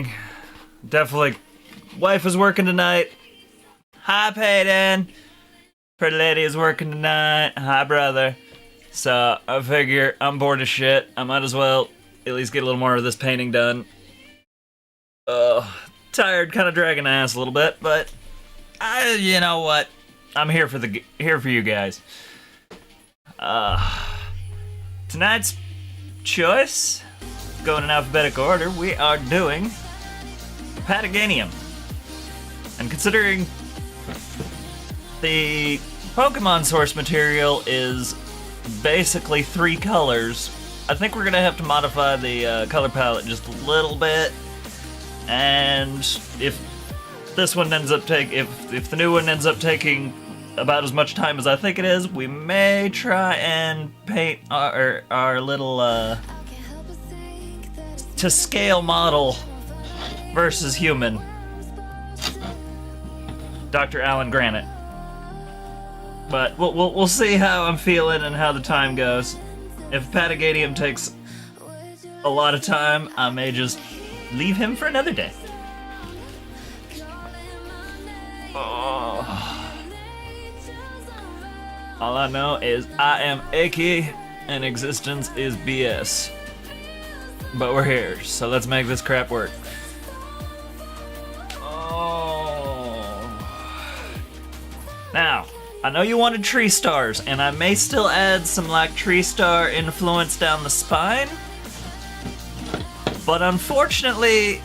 painting. Definitely, wife is working tonight. Hi, Peyton. Pretty lady is working tonight. Hi, brother. So I figure I'm bored as shit. I might as well at least get a little more of this painting done. Tired, kind of dragging ass a little bit, but you know what? I'm here for you guys. Tonight's choice, going in alphabetical order, we are doing Apatoganium. And considering the Pokemon source material is basically 3 colors, I think we're gonna have to modify the color palette just a little bit. And if this one ends up if the new one ends up taking about as much time as I think it is, we may try and paint our little to scale model versus human, Dr. Alan Granite. But we'll see how I'm feeling and how the time goes. If Apatoganium takes a lot of time, I may just leave him for another day. All I know is I am achy and existence is BS. But we're here, so let's make this crap work. Now, I know you wanted tree stars, and I may still add some like tree star influence down the spine. But unfortunately,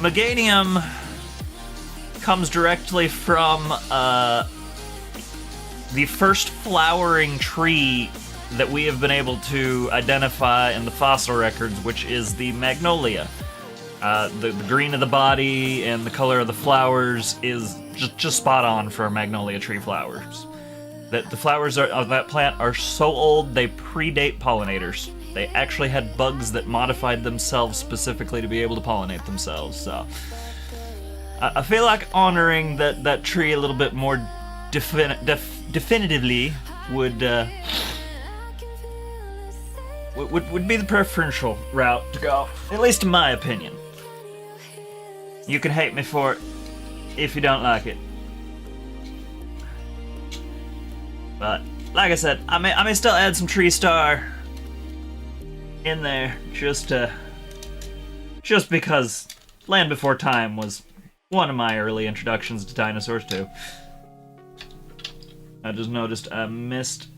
Meganium comes directly from the first flowering tree that we have been able to identify in the fossil records, which is the magnolia. The green of the body and the color of the flowers is just spot on for magnolia tree flowers. The flowers of that plant are so old they predate pollinators. They actually had bugs that modified themselves specifically to be able to pollinate themselves. So I feel like honoring that tree a little bit more definitively would be the preferential route to go, at least in my opinion. You can hate me for it if you don't like it. But like I said, I may still add some tree star in there just because Land Before Time was one of my early introductions to dinosaurs too. I just noticed I missed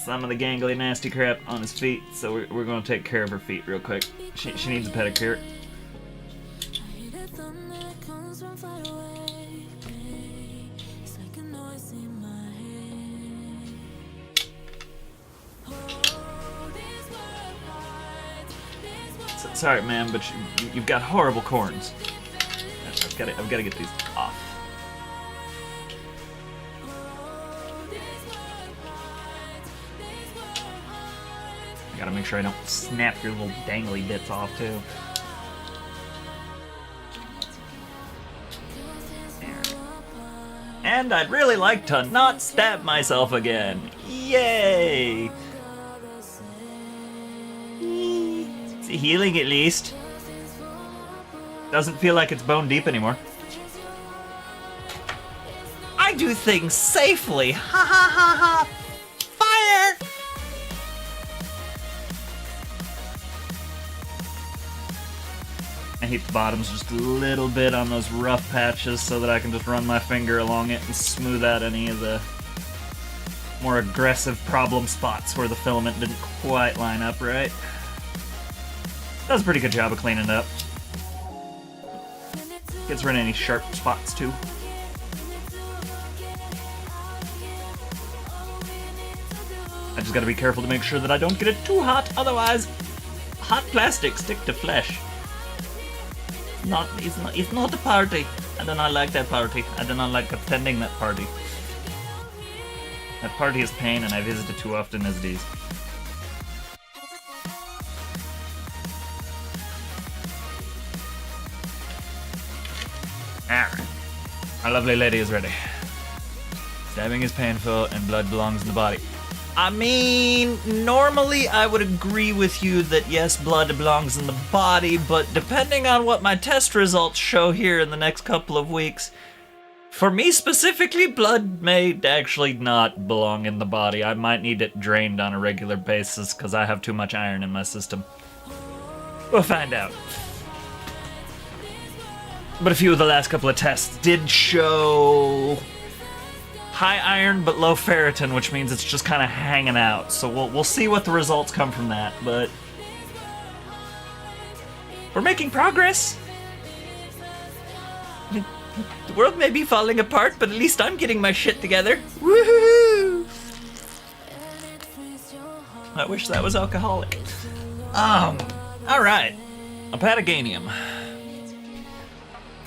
some of the gangly nasty crap on his feet, so we're gonna take care of her feet real quick. She needs a pedicure. Sorry, man, but you've got horrible corns. I've got to get these off. I gotta make sure I don't snap your little dangly bits off too. And I'd really like to not stab myself again. Yay! It's healing at least. Doesn't feel like it's bone deep anymore. I do things safely. Ha ha ha ha! Fire! I heat the bottoms just a little bit on those rough patches so that I can just run my finger along it and smooth out any of the more aggressive problem spots where the filament didn't quite line up right. Does a pretty good job of cleaning it up. Gets rid of any sharp spots too. I just gotta be careful to make sure that I don't get it too hot, otherwise hot plastic stick to flesh. It's not a party. I do not like that party. I do not like attending that party. That party is pain, and I visit it too often as it is. Alright. Our lovely lady is ready. Stabbing is painful, and blood belongs in the body. I mean, normally I would agree with you that yes, blood belongs in the body, but depending on what my test results show here in the next couple of weeks, for me specifically, blood may actually not belong in the body. I might need it drained on a regular basis because I have too much iron in my system. We'll find out. But a few of the last couple of tests did show high iron but low ferritin, which means it's just kind of hanging out. So we'll see what the results come from that, but we're making progress. The world may be falling apart, but at least I'm getting my shit together. Woohoo! I wish that was alcoholic. Alright. Apatoganium.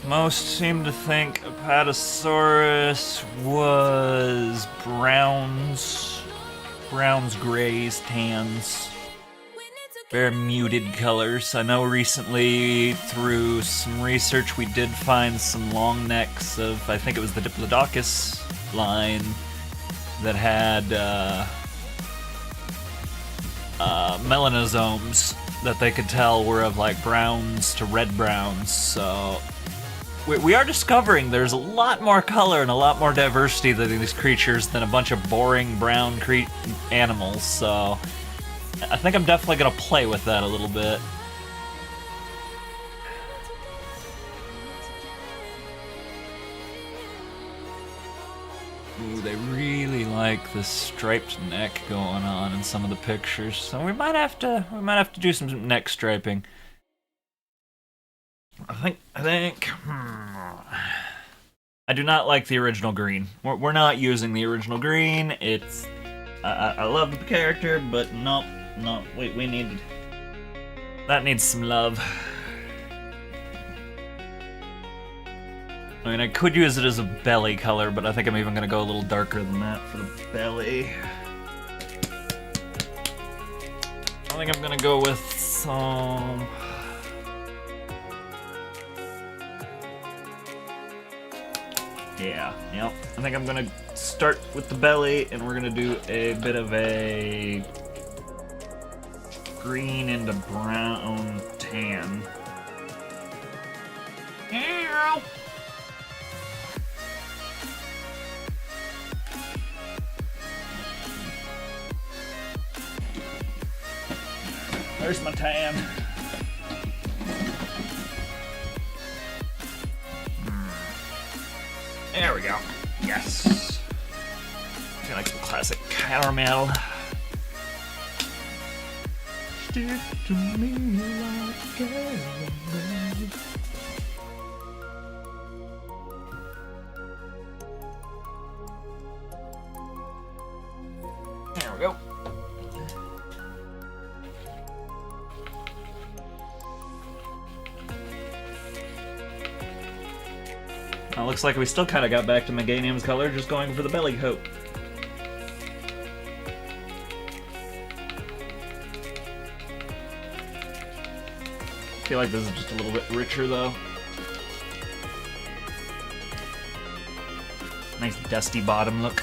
Most seem to think Apatosaurus was browns, grays, tans, very muted colors. I know recently through some research we did find some long necks of, I think it was the Diplodocus line, that had melanosomes that they could tell were of like browns to red browns, so we are discovering there's a lot more color and a lot more diversity to these creatures than a bunch of boring brown animals, so I think I'm definitely gonna play with that a little bit. Ooh, they really like this striped neck going on in some of the pictures, so we might have to do some neck striping. I think. I do not like the original green. We're not using the original green. It's. I love the character, but no. We need. That needs some love. I mean, I could use it as a belly color, but I think I'm even gonna go a little darker than that for the belly. I think I'm gonna go with some. Yeah, yep. I think I'm gonna start with the belly, and we're gonna do a bit of a green into brown tan. Ow! There's my tan. There we go. Yes. I like some classic caramel. Stick to me like caramel. There we go. Looks like we still kind of got back to Meganium's color, just going for the belly coat. I feel like this is just a little bit richer, though. Nice dusty bottom look.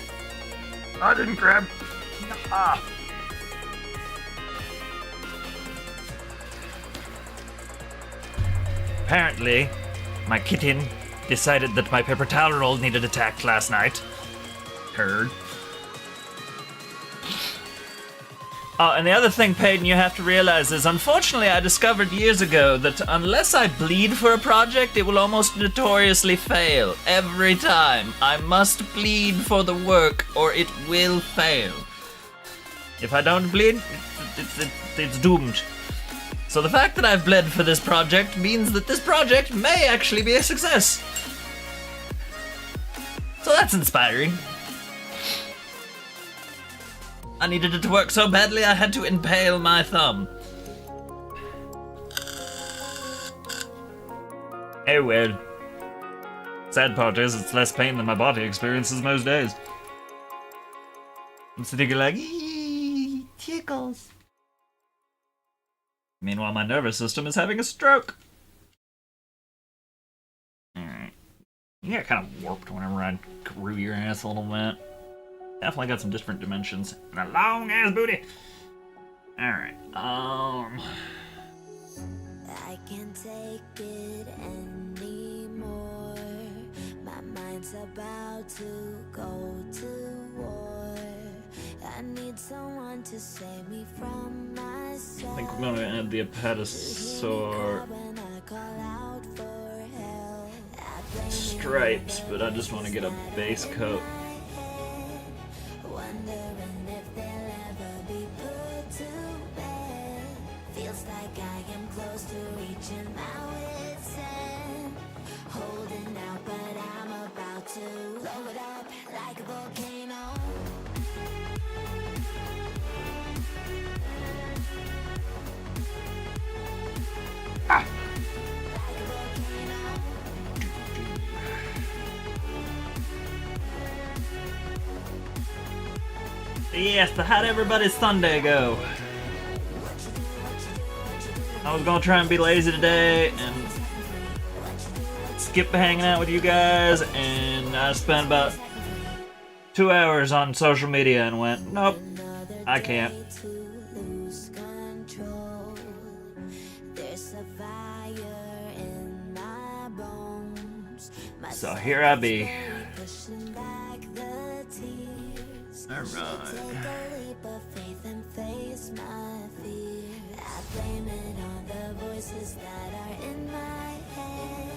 I didn't grab. Ah. Apparently, my kitten decided that my paper towel roll needed attacked last night. Heard. Oh, and the other thing, Peyton, you have to realize is, unfortunately, I discovered years ago that unless I bleed for a project, it will almost notoriously fail. Every time. I must bleed for the work, or it will fail. If I don't bleed, it's doomed. So the fact that I've bled for this project means that this project may actually be a success. So that's inspiring. I needed it to work so badly I had to impale my thumb. Oh well. Sad part is it's less pain than my body experiences most days. I'm sitting here like, eee, tickles. Meanwhile, my nervous system is having a stroke. Alright. You get kind of warped whenever I grew your ass a little bit. Definitely got some different dimensions. And a long ass booty. Alright, I can't take it anymore. My mind's about to go to war. I need someone to save me from myself. I think we're gonna add the Apatoganium stripes, but I just want to get a base coat. Wondering if they'll ever be put to bed. Feels like I am close to reaching my wit's end. Holding out, but I'm about to blow it up like a volcano. Ah. Yes, how'd everybody's Sunday go? I was gonna try and be lazy today and skip hanging out with you guys, and I spent about 2 hours on social media and went, nope, I can't. So here I be. Alright. Blame it on the voices that are in my head,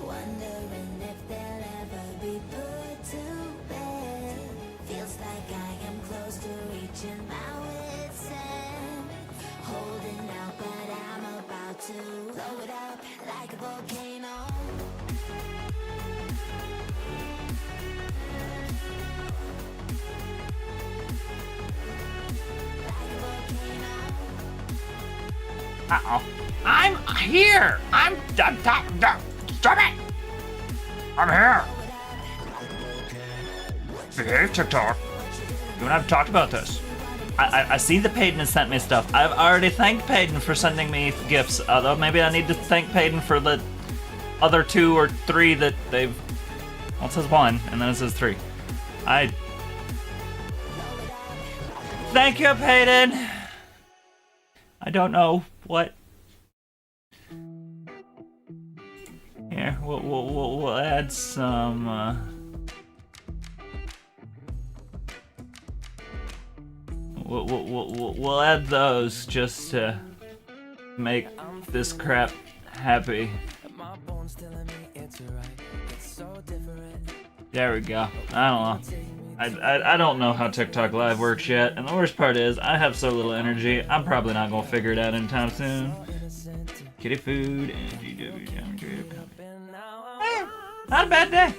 wondering if they'll ever be put to bed. Feels like I am close to reaching my wit's end. Holding out, but I'm about to blow it up like a volcano. Uh-oh. I'm here! Stop it! I'm here! Behave, TikTok. You and I have talked about this. I see that Peyton has sent me stuff. I've already thanked Peyton for sending me gifts, although maybe I need to thank Peyton for the other 2 or 3 that they've... Well, it says 1, and then it says 3. Thank you, Peyton! I don't know what. Here, we'll add some. We'll add those just to make this crap happy. There we go. I don't know. I don't know how TikTok Live works yet, and the worst part is I have so little energy, I'm probably not going to figure it out anytime soon. Kitty food and GW Jam. Not a bad day.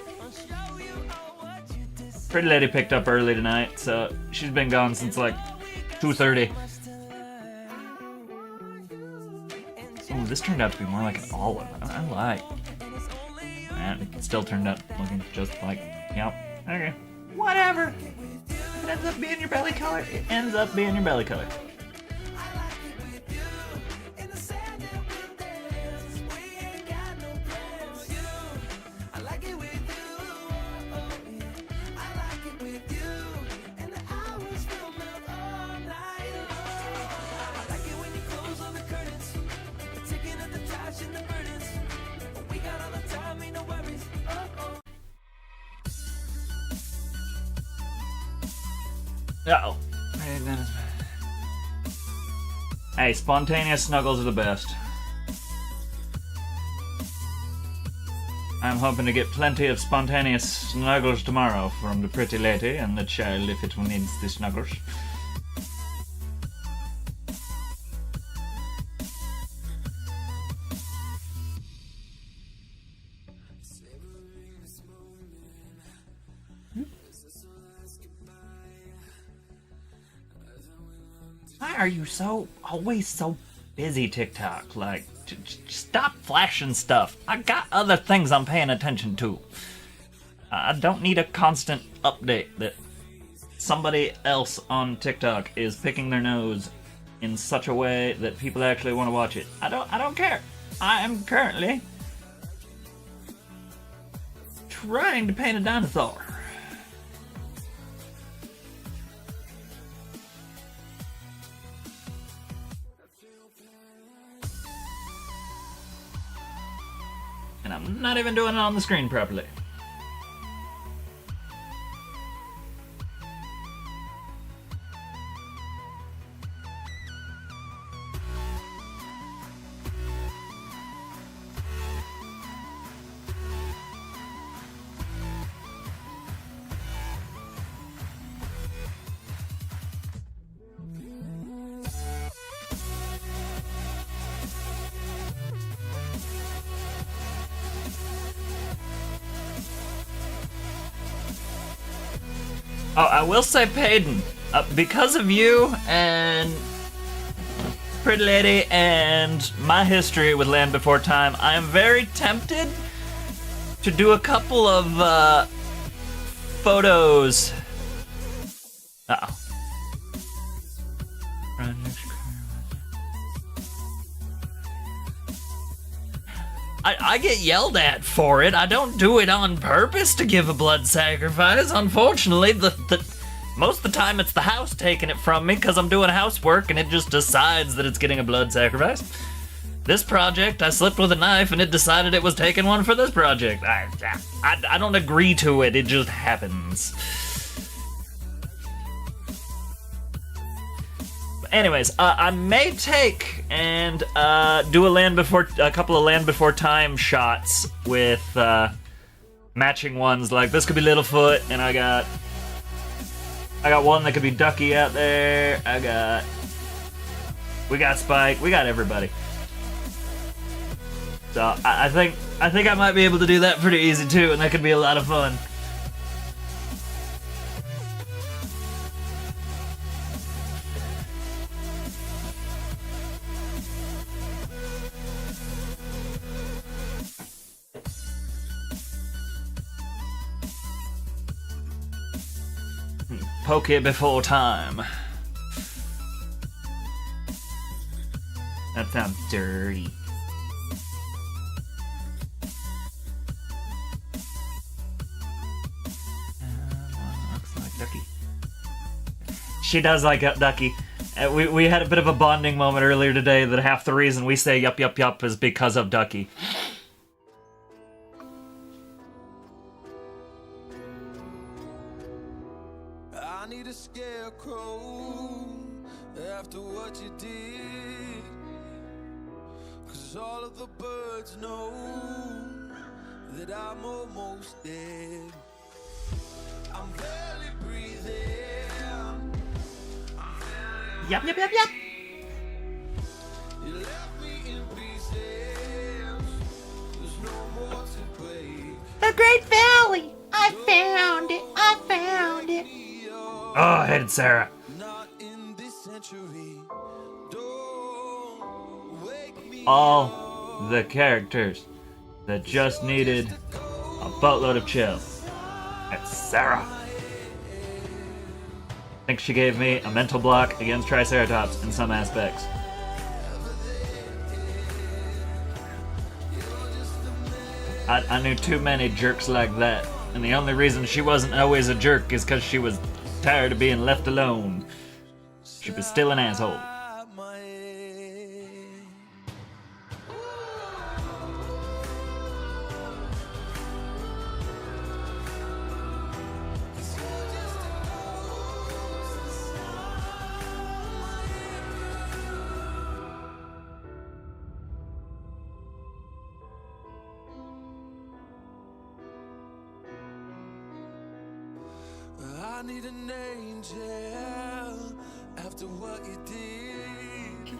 Pretty lady picked up early tonight, so she's been gone since like 2:30. Oh, this turned out to be more like an olive. I like. And it still turned out looking just like, yep. Okay. Whatever. If it ends up being your belly color, it ends up being your belly color. Uh-oh. Hey, spontaneous snuggles are the best. I'm hoping to get plenty of spontaneous snuggles tomorrow from the pretty lady and the child if it needs the snuggles. Why are you always so busy, TikTok? Like, stop flashing stuff. I got other things I'm paying attention to. I don't need a constant update that somebody else on TikTok is picking their nose in such a way that people actually want to watch it. I don't care. I am currently trying to paint a dinosaur. And I'm not even doing it on the screen properly. Oh, I will say, Payden, because of you and Pretty Lady and my history with Land Before Time, I am very tempted to do a couple of photos. Uh-oh. I get yelled at for it. I don't do it on purpose to give a blood sacrifice. Unfortunately, most of the time it's the house taking it from me because I'm doing housework and it just decides that it's getting a blood sacrifice. This project, I slipped with a knife and it decided it was taking one for this project. I don't agree to it. It just happens. Anyways, I may take and do a couple of Land Before Time shots with matching ones. Like this could be Littlefoot, and I got one that could be Ducky out there. We got Spike. We got everybody. So I think I might be able to do that pretty easy too, and that could be a lot of fun. Poke it before time. That sounds dirty. Looks like Ducky. She does like Ducky. We had a bit of a bonding moment earlier today that half the reason we say yup yup yup is because of Ducky. I need a scarecrow after what you did, 'cause all of the birds know that I'm almost dead. I'm barely breathing. Yup yup yup yup. You left me in pieces. There's no more to break. The Great Valley! I found it! I found it! Oh, I hated Sarah. Not in this century. Don't wake me All the characters that just needed a boatload of chill. That's Sarah. I think she gave me a mental block against Triceratops in some aspects. I knew too many jerks like that, and the only reason she wasn't always a jerk is because she was tired of being left alone. She was still an asshole. my head. I need an angel after what you did,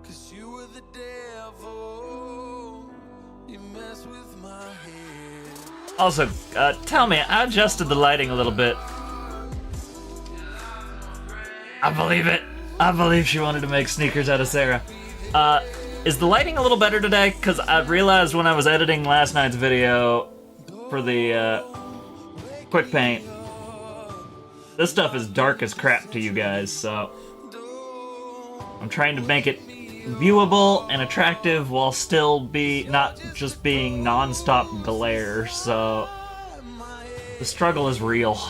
'cause you were the devil. You mess with my head. Also, tell me, I adjusted the lighting a little bit. I believe it. I believe she wanted to make sneakers out of Sarah. Is the lighting a little better today? Because I realized when I was editing last night's video for the quick paint, this stuff is dark as crap to you guys, so I'm trying to make it viewable and attractive while still not just being non-stop glare, so the struggle is real.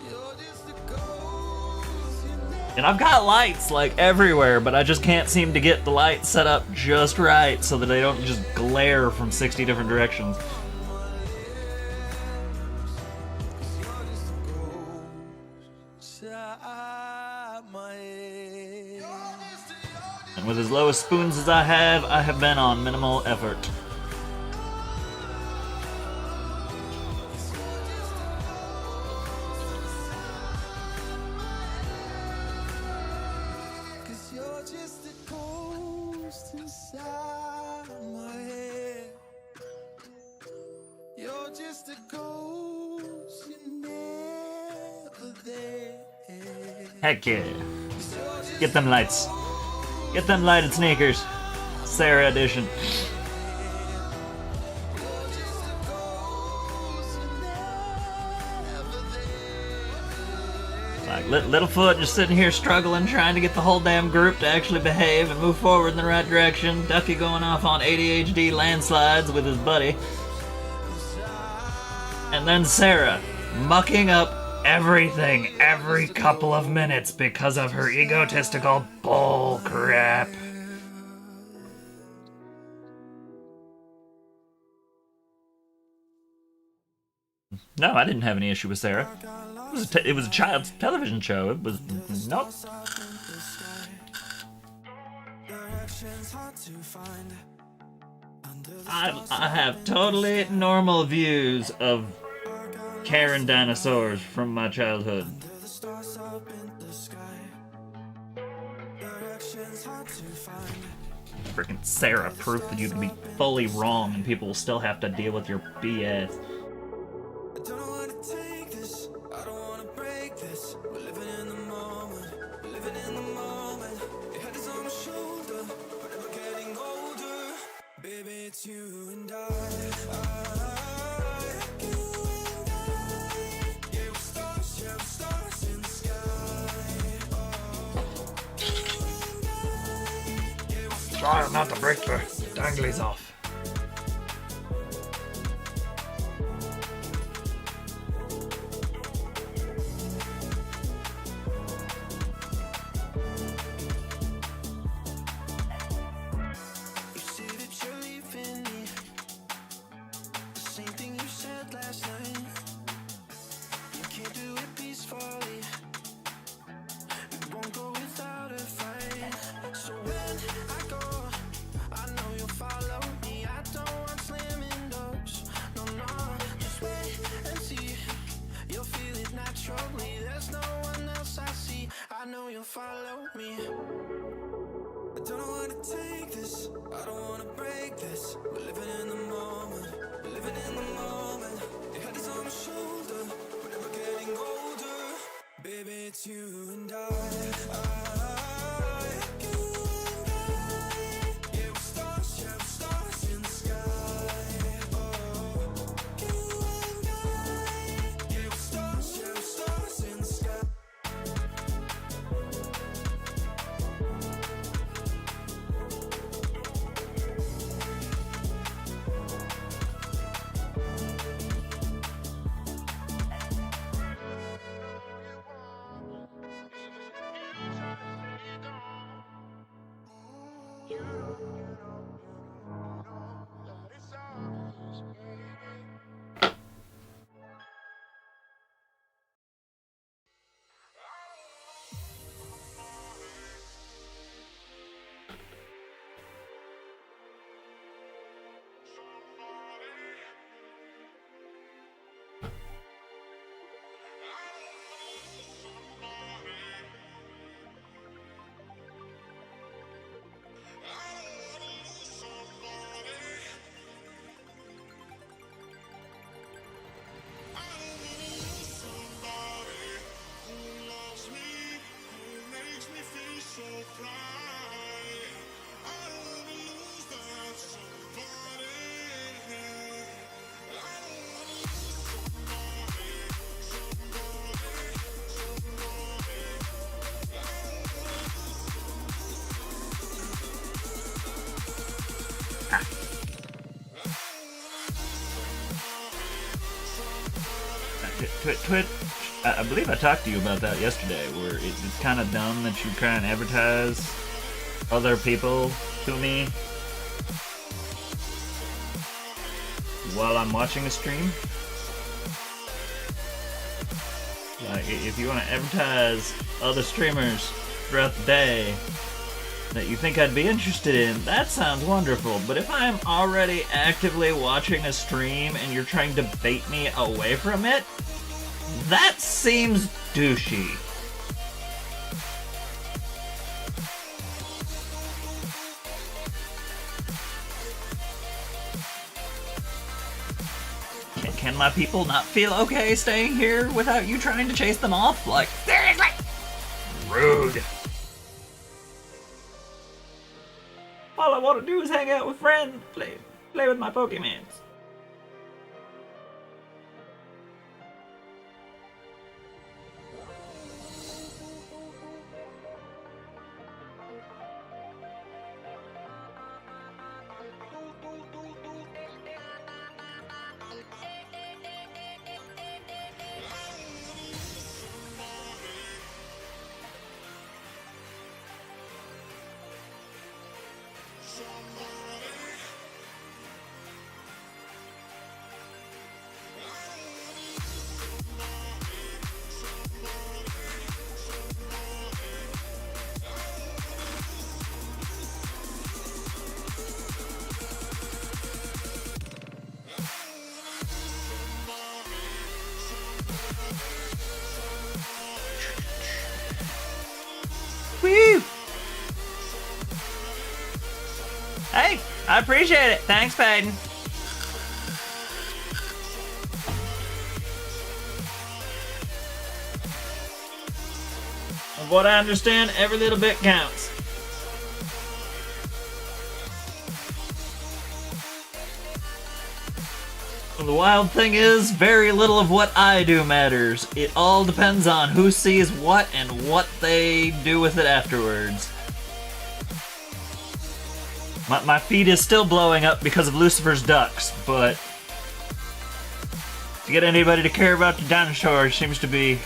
You're just a ghost, you And I've got lights like everywhere, but I just can't seem to get the lights set up just right so that they don't just glare from 60 different directions. And with as low as spoons as I have been on minimal effort. Heck yeah. Get them lights. Get them lighted sneakers. Sarah edition. Like Littlefoot just sitting here struggling, trying to get the whole damn group to actually behave and move forward in the right direction. Duffy going off on ADHD landslides with his buddy. And then Sarah mucking up everything every couple of minutes because of her egotistical bull crap. No, I didn't have any issue with Sarah. It was a child's television show. It was nope. I have totally normal views of Karen dinosaurs from my childhood. Freaking Sarah, proof that you can be fully wrong and people will still have to deal with your BS. It's you and stars in the sky. Try not to break the danglies off. Follow me. I don't know how to take this. I don't wanna break this. We're living in the moment. We're living in the moment. Your head is on my shoulder. We're never getting older. Baby, it's you and I. Yeah, we're stars in the sky. Oh, you and I. Yeah, we're stars in the sky. Twit, twit. I believe I talked to you about that yesterday, where it's kind of dumb that you try and advertise other people to me while I'm watching a stream. Like, if you want to advertise other streamers throughout the day that you think I'd be interested in, that sounds wonderful. But if I'm already actively watching a stream and you're trying to bait me away from it, that seems douchey. Can my people not feel okay staying here without you trying to chase them off? Like, seriously? Rude. All I want to do is hang out with friends, play with my Pokemons. Woo! Hey, I appreciate it. Thanks, Peyton. Of what I understand, every little bit counts. The wild thing is, very little of what I do matters. It all depends on who sees what and what they do with it afterwards. My feed is still blowing up because of Lucifer's ducks, but to get anybody to care about the dinosaurs seems to be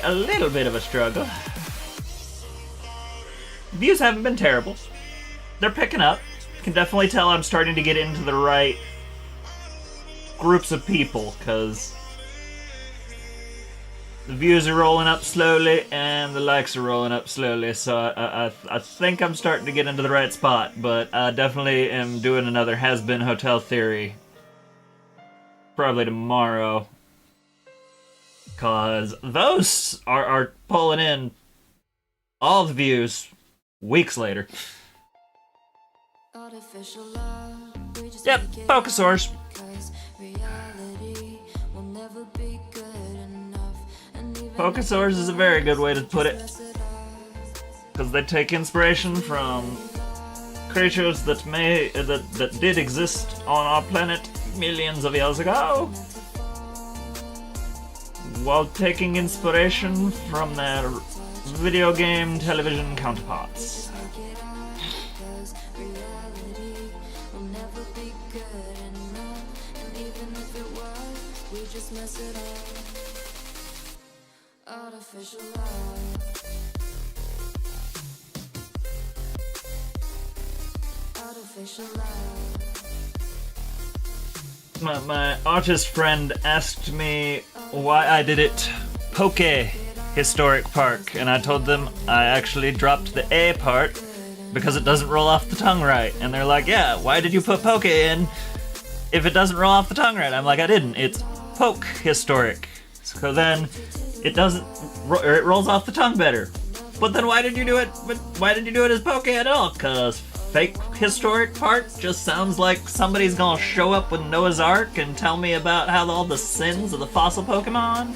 a little bit of a struggle. Views haven't been terrible. They're picking up. Can definitely tell I'm starting to get into the right groups of people, because the views are rolling up slowly and the likes are rolling up slowly, so I think I'm starting to get into the right spot, but I definitely am doing another Has-Been Hotel Theory probably tomorrow, because those are pulling in all the views weeks later. Yep, Pokesaurs. Pokesaurs is a very good way to put it, because they take inspiration from creatures that did exist on our planet millions of years ago, while taking inspiration from their video game television counterparts. Artificial love. Artificial love. My artist friend asked me why I did it PokeHistoric Park, and I told them I actually dropped the A part because it doesn't roll off the tongue right. And they're like, yeah, why did you put Poke in if it doesn't roll off the tongue right? I'm like, I didn't. It's PokeHistoric. So then it doesn't, or it rolls off the tongue better. But then why did you do it? Why did you do it as Poke at all? Cause fake historic part just sounds like somebody's gonna show up with Noah's Ark and tell me about how all the sins of the fossil Pokemon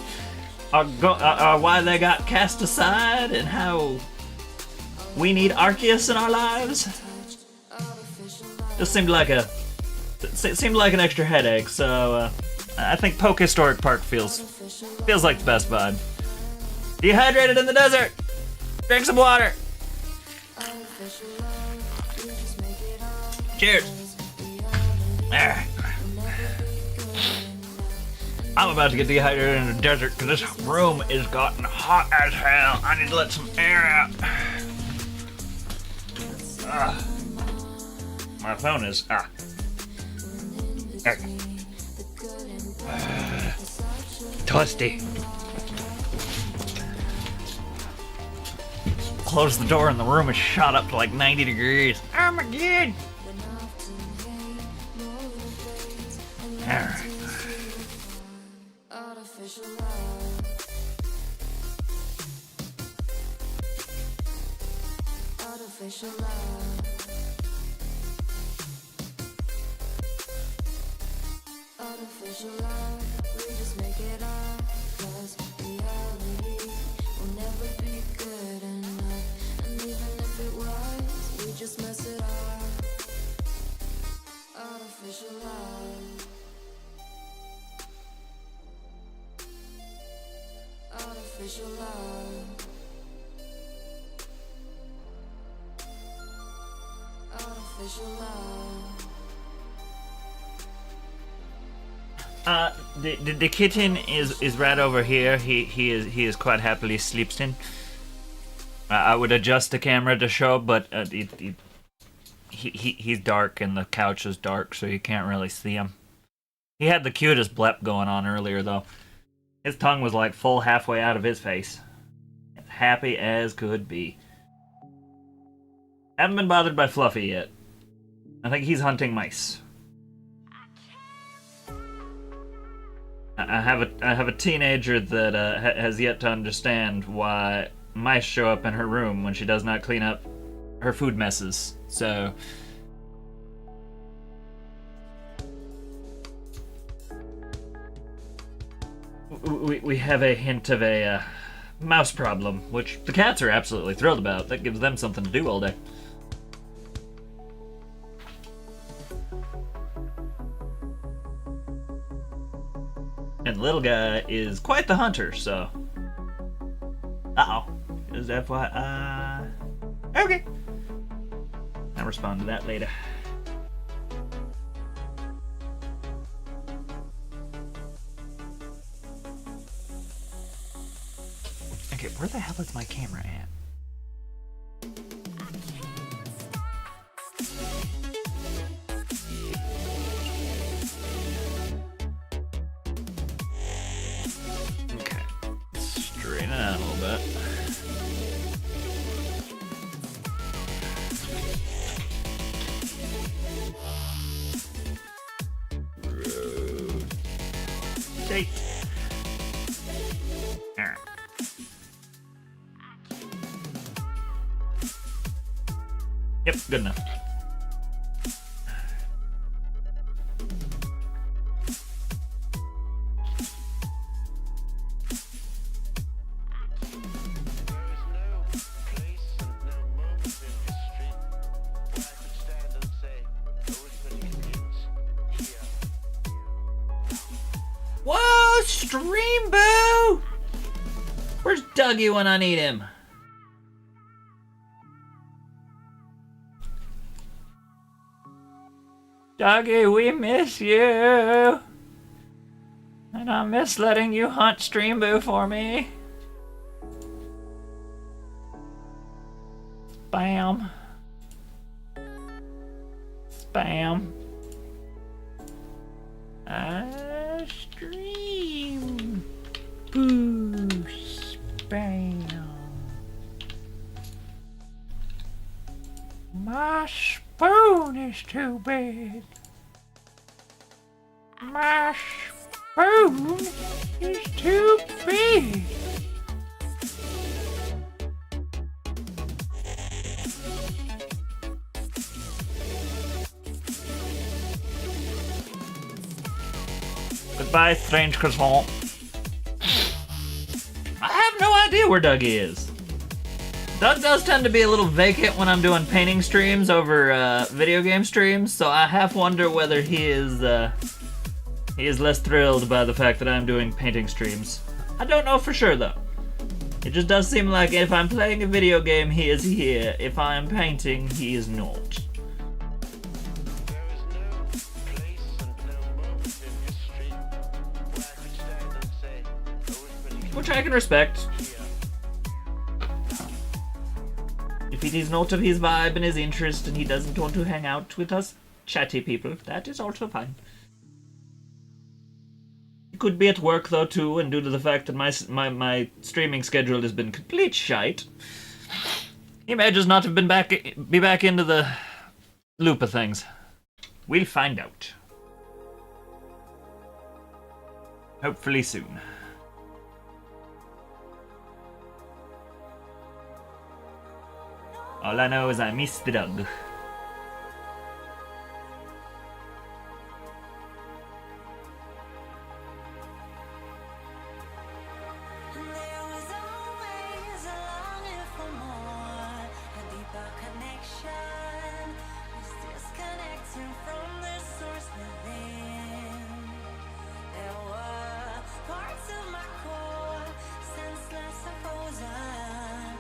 are why they got cast aside and how we need Arceus in our lives. Just seemed like an extra headache. So I think PokeHistoric Park feels like the best vibe. Dehydrated in the desert. Drink some water. Cheers. I'm about to get dehydrated in the desert because this room is gotten hot as hell. I need to let some air out. My phone is toasty. Close the door and the room is shot up to like 90 degrees. Oh my god! Alright. Artificial love. Artificial love. Artificial love. We just make it up. 'Cause reality will never be good enough. And even if it was, we just mess it up. Artificial love. Artificial love. Artificial love. The kitten is right over here. He is quite happily sleeps in. I would adjust the camera to show, but he's dark and the couch is dark, so you can't really see him. He had the cutest blep going on earlier, though. His tongue was like full halfway out of his face. Happy as could be. Haven't been bothered by Fluffy yet. I think he's hunting mice. I have a teenager that has yet to understand why mice show up in her room when she does not clean up her food messes. So we have a hint of a mouse problem, which the cats are absolutely thrilled about. That gives them something to do all day. And the little guy is quite the hunter, so... Uh-oh. Is that why... Okay. I'll respond to that later. Okay, where the hell is my camera at? Okay, straighten it out a little bit. Rotate. Alright. Yep, good enough. Whoa, Stream Boo! Where's Dougie when I need him? Dougie, we miss you. And I miss letting you hunt Stream Boo for me. Spam. Spam. Stream Boo. Spam. My spoon is too big. My spoon is too big. Goodbye, strange croissant. I have no idea where Dougie is. Doug does tend to be a little vacant when I'm doing painting streams over video game streams, so I half wonder whether he is less thrilled by the fact that I'm doing painting streams. I don't know for sure though. It just does seem like if I'm playing a video game, he is here. If I am painting, he is not. which I can respect. If it is not of his vibe and his interest and he doesn't want to hang out with us chatty people, that is also fine. He could be at work though too, and due to the fact that my streaming schedule has been complete shite, he may just not have been be back into the loop of things. We'll find out. Hopefully soon. All I know is I miss the dog. There was always a longing for more, a deeper connection, was disconnecting from the source within. There were parts of my core, senseless and frozen,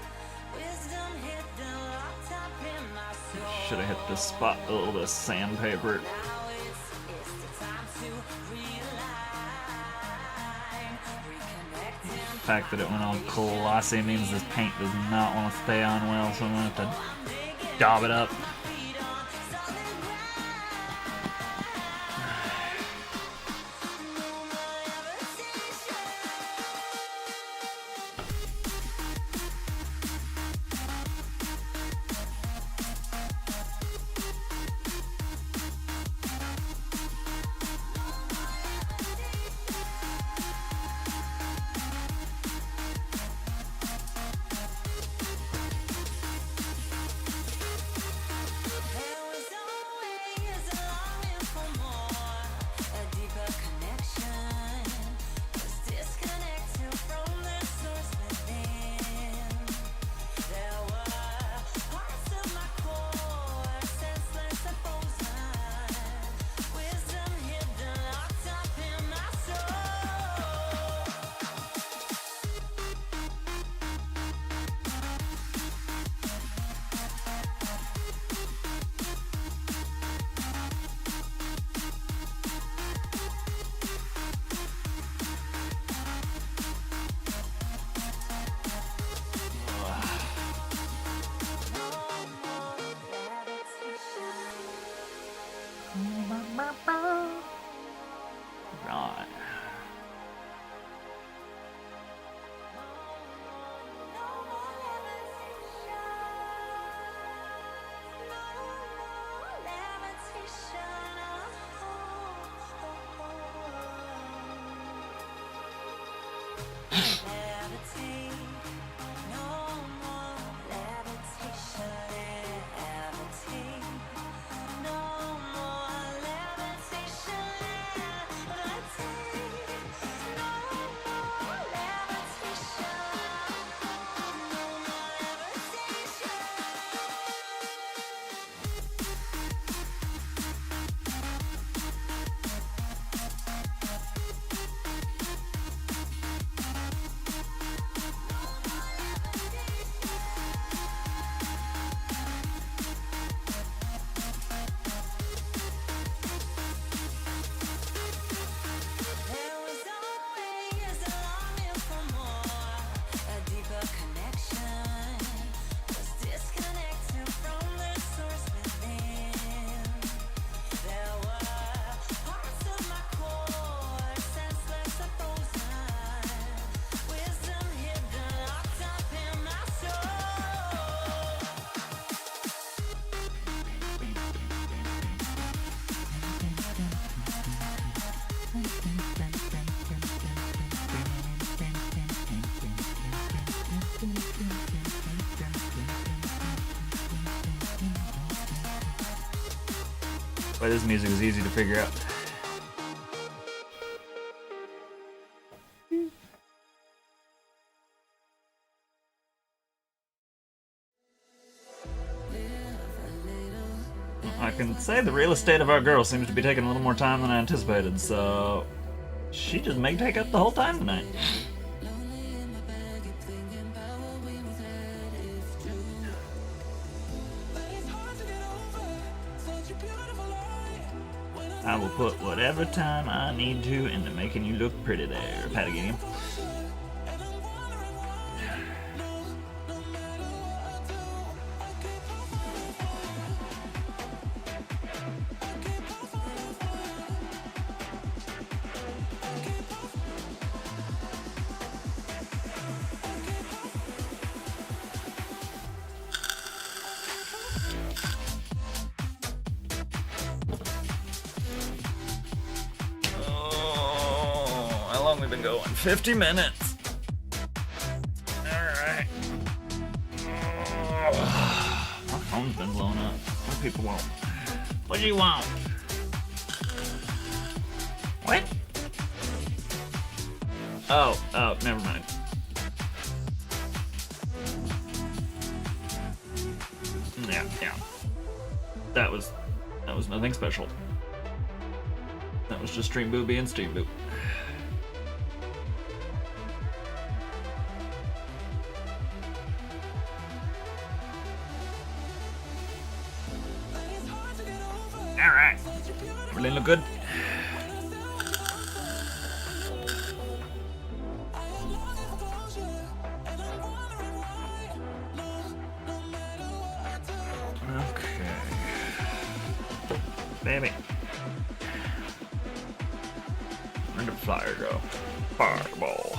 wisdom hidden, locked up in my soul. Should have hit the spot, oh, the sandpaper. Now it's the time to realign, reconnecting. The fact that it went all glossy means this paint does not want to stay on well, so I'm gonna have to daub it up. There was always a longing for more, a deeper connection, was disconnecting from the source within. There were parts of my core, senseless and frozen, wisdom hidden, locked up in my soul. Right. There was always a longing for more, a deeper connection, was disconnecting from the source within. There were parts of my core, senseless and frozen, wisdom hidden, locked up in my soul. But this music is easy to figure out. I can say the real estate of our girl seems to be taking a little more time than I anticipated, so she just may take up the whole time tonight. I will put whatever time I need to into making you look pretty there, Apatoganium. we've been going? 50 minutes. Alright. My phone's been blown up. What do people want? What do you want? What? Oh, never mind. Yeah. That was nothing special. That was just Stream Boo being Stream Boo. Alright. Everything look good? Okay. Baby. Where did the flyer go? Fireball.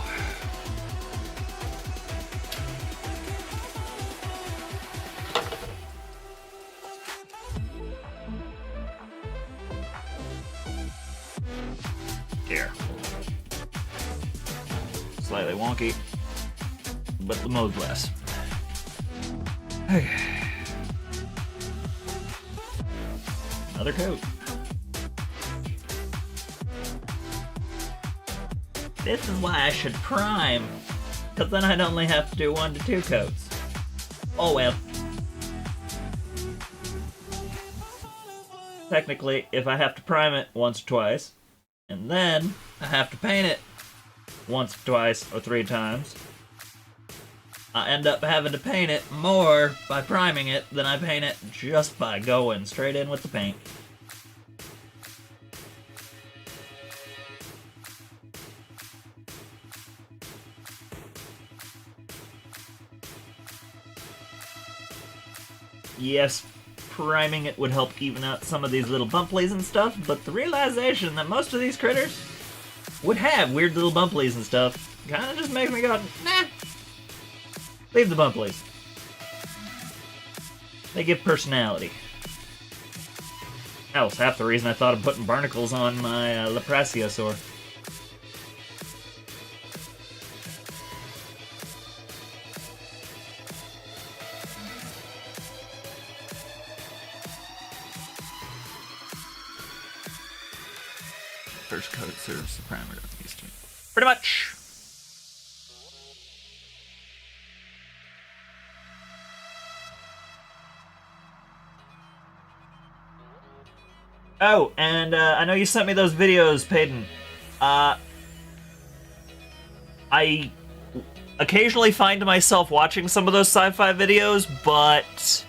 Here. Slightly wonky, but the mode's less. Okay. Another coat. This is why I should prime, because then I'd only have to do 1 to 2 coats. Oh well. Technically, if I have to prime it once or twice, and then I have to paint it once, twice, or 3 times, I end up having to paint it more by priming it than I paint it just by going straight in with the paint. Yes, priming it would help even out some of these little bumplies and stuff, but the realization that most of these critters would have weird little bumplies and stuff kind of just makes me go, nah, leave the bumplies. They give personality. That was half the reason I thought of putting barnacles on my Leprasiosaur. First coat serves the primer on these two. Pretty much. Oh, and I know you sent me those videos, Peyton. I occasionally find myself watching some of those sci-fi videos, but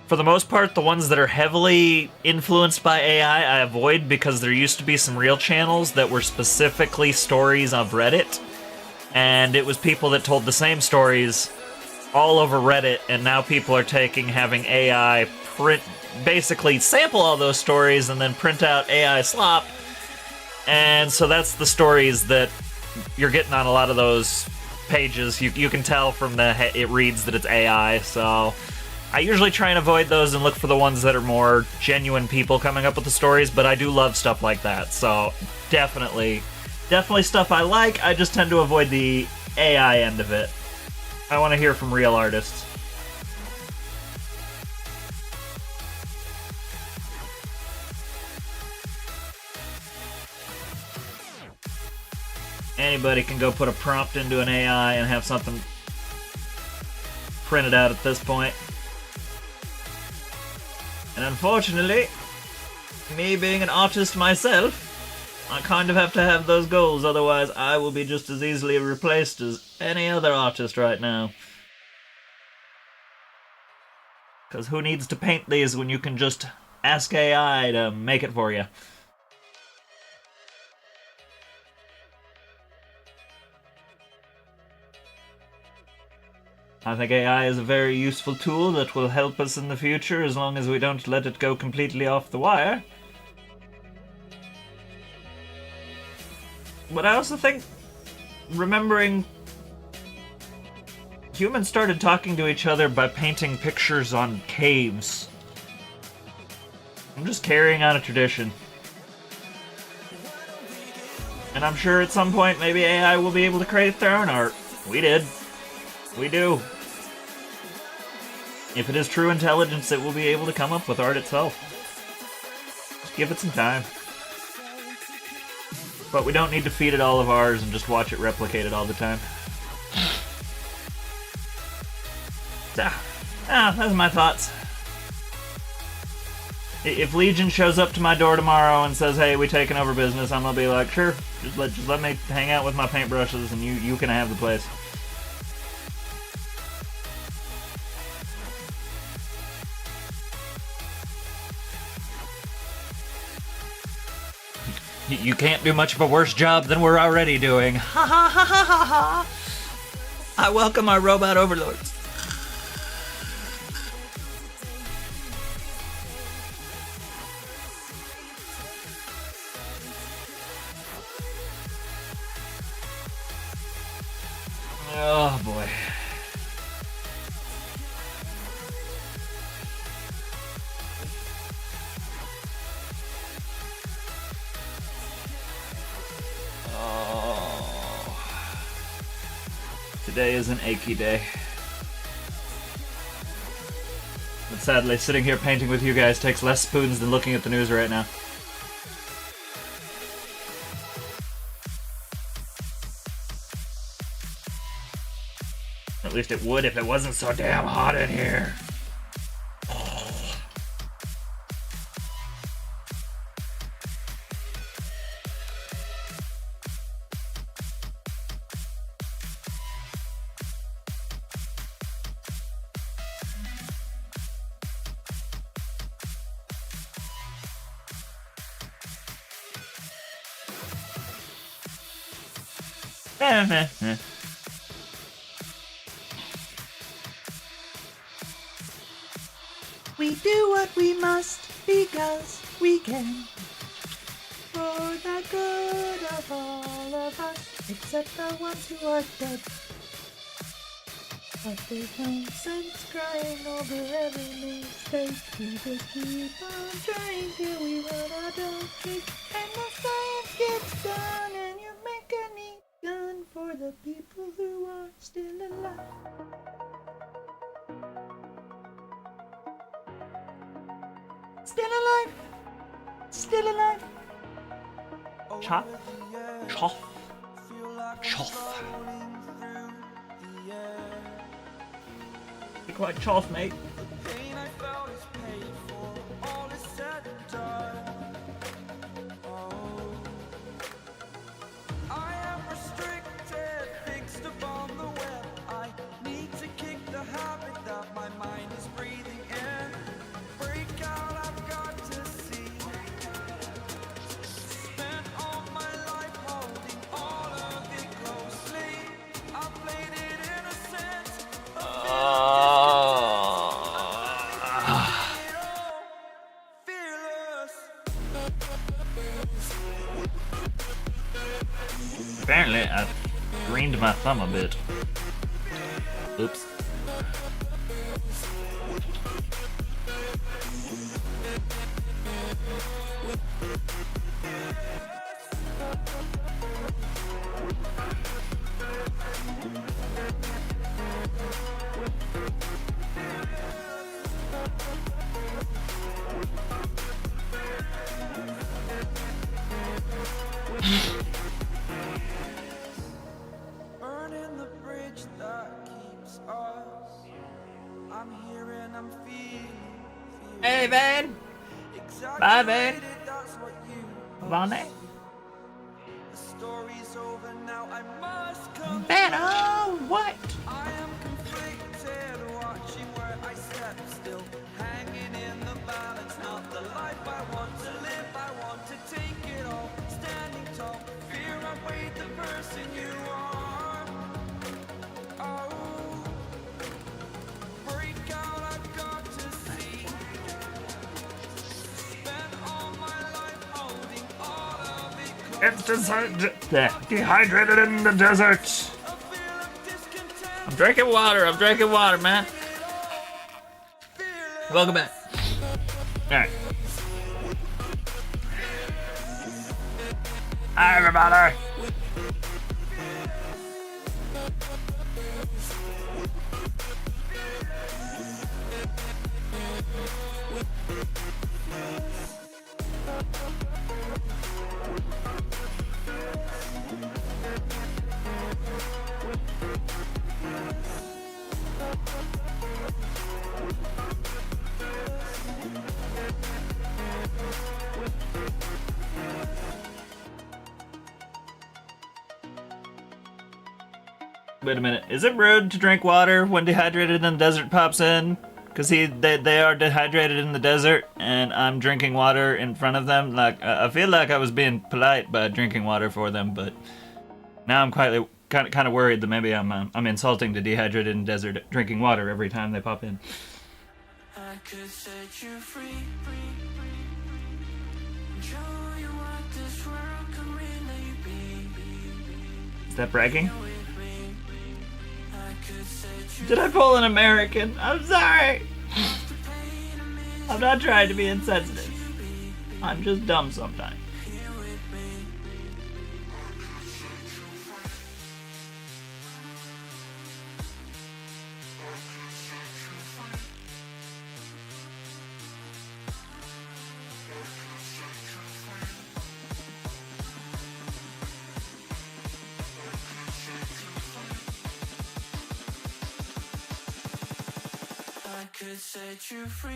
for the most part, the ones that are heavily influenced by AI, I avoid because there used to be some real channels that were specifically stories of Reddit, and it was people that told the same stories all over Reddit, and now people are having AI basically sample all those stories and then print out AI slop, and so that's the stories that you're getting on a lot of those pages. You can tell from it reads that it's AI, so I usually try and avoid those and look for the ones that are more genuine people coming up with the stories, but I do love stuff like that, so definitely stuff I like. I just tend to avoid the AI end of it. I want to hear from real artists. Anybody can go put a prompt into an AI and have something printed out at this point. And unfortunately, me being an artist myself, I kind of have to have those goals, otherwise I will be just as easily replaced as any other artist right now. Because who needs to paint these when you can just ask AI to make it for you? I think AI is a very useful tool that will help us in the future as long as we don't let it go completely off the wire. But I also think, remembering, humans started talking to each other by painting pictures on caves. I'm just carrying on a tradition. And I'm sure at some point maybe AI will be able to create their own art. We did. We do. If it is true intelligence, it will be able to come up with art itself. Just give it some time. But we don't need to feed it all of ours and just watch it replicate it all the time. Those are my thoughts. If Legion shows up to my door tomorrow and says, "Hey, we taking over business," I'm gonna be like, "Sure, just let me hang out with my paintbrushes and you can have the place." You can't do much of a worse job than we're already doing. Ha ha ha ha ha ha! I welcome our robot overlords. Oh boy. Oh. Today is an achy day. But sadly, sitting here painting with you guys takes less spoons than looking at the news right now. At least it would if it wasn't so damn hot in here. We do what we must because we can. For the good of all of us, except the ones who are dead. But there's no sense crying over every mistake. We just keep on trying till we run out of trees. And the science gets done and you make a neat gun for the people who are still alive. Still alive. Still alive. Chop. Choff. Choff. Be quite choff, mate. Apparently, I've greened my thumb a bit. Oops. Burning the bridge that keeps us. I'm here and I'm feeling. Hey, Van. Bye, Van. Vonne. The story's over now. I must come. Banner, what? I am conflicted, watching where I step still, hanging in the balance. Not the life I want to live. I want to take it all, standing tall. Fear I weighed the person you are. Oh, break out, I've got to see. Spent all my life holding all of it close. It's dehydrated in the desert. A feel of discontent. I'm drinking water, man. Welcome back. Alright. Hi, everybody! Wait a minute. Is it rude to drink water when dehydrated and the desert pops in? Because they are dehydrated in the desert, and I'm drinking water in front of them. Like, I feel like I was being polite by drinking water for them, but now I'm kind of worried that maybe I'm insulting the dehydrated and desert drinking water every time they pop in. I could set you free, show you what this world can really be. Is that bragging? I could set you Did I pull an American? I'm sorry. I'm not trying to be insensitive. I'm just dumb sometimes. here with me. I could set you free,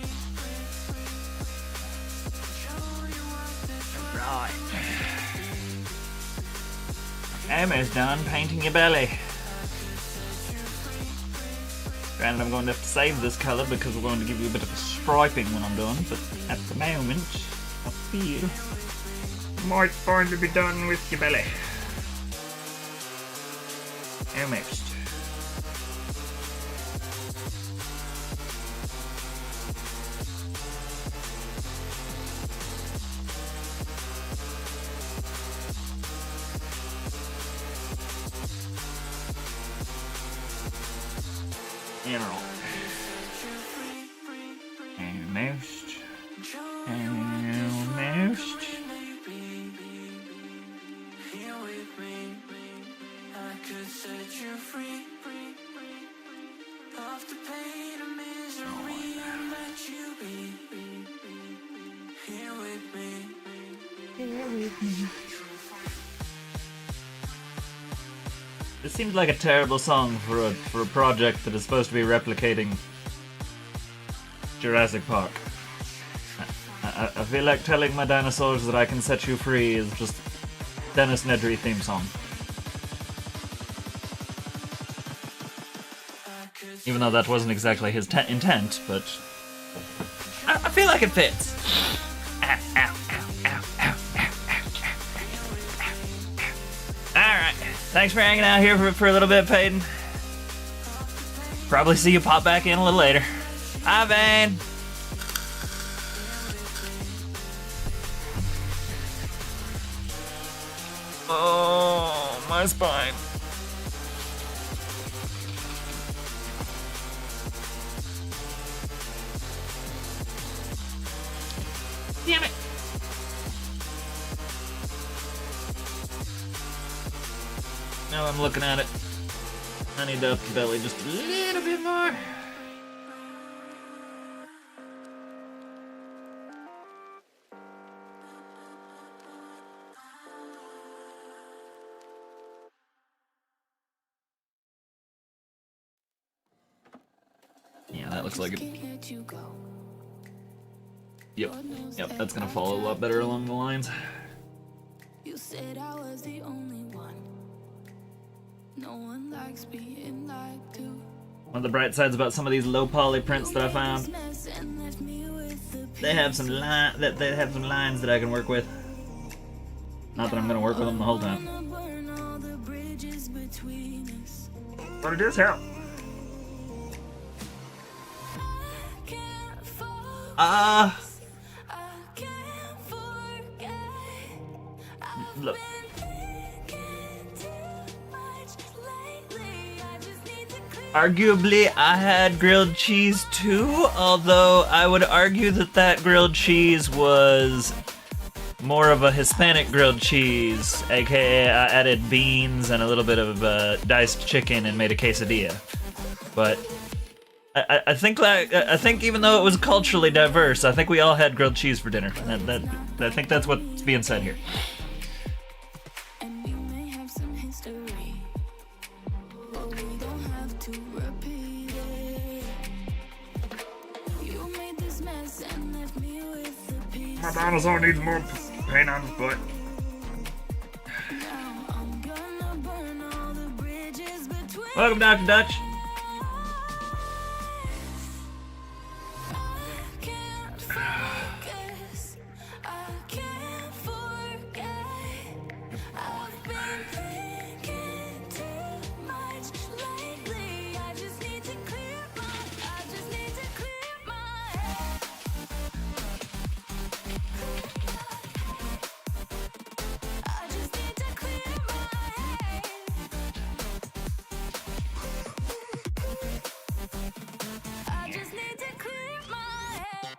show you what this world Right. Almost done painting your belly. Granted, I'm going to have to save this colour because we're going to give you a bit of a striping when I'm done, but at the moment, I feel might find to be done with your belly. Almost. General. Almost. Almost. here with me. I could set you free, off the pain and misery and let you be here with me. This seems like a terrible song for a project that is supposed to be replicating Jurassic Park. I feel like telling my dinosaurs that I can set you free is just Dennis Nedry theme song. Even though that wasn't exactly his intent, but I feel like it fits. Ow, ow, ow, ow, ow, ow, ow, ow. Alright, thanks for hanging out here for a little bit, Peyton. Probably see you pop back in a little later. Hi, Vane. Oh, my spine. Damn it. Now I'm looking at it. I need to up the belly just a little bit more. Yeah, that looks like it. Yep, that's gonna follow a lot better along the lines. You said I was the only one. No one likes being lied to. One of the bright sides about some of these low poly prints that I found, they have some lines that I can work with. Not that I'm gonna work with them the whole time, but it does help. Look. Arguably, I had grilled cheese too, although I would argue that grilled cheese was more of a Hispanic grilled cheese, aka I added beans and a little bit of diced chicken and made a quesadilla. But I think even though it was culturally diverse, I think we all had grilled cheese for dinner. I think that's what's being said here. And you may have some history, but we don't have to repeat it. You made this mess and left me with the pieces. My dinosaur needs more paint on his butt. Now I'm gonna burn all the bridges between. Welcome, Dr. Dutch. Can't focus. I can't forget. I've been thinking too much lately. I just need to clear my head. I just need to clear my head. I just need to clear my head.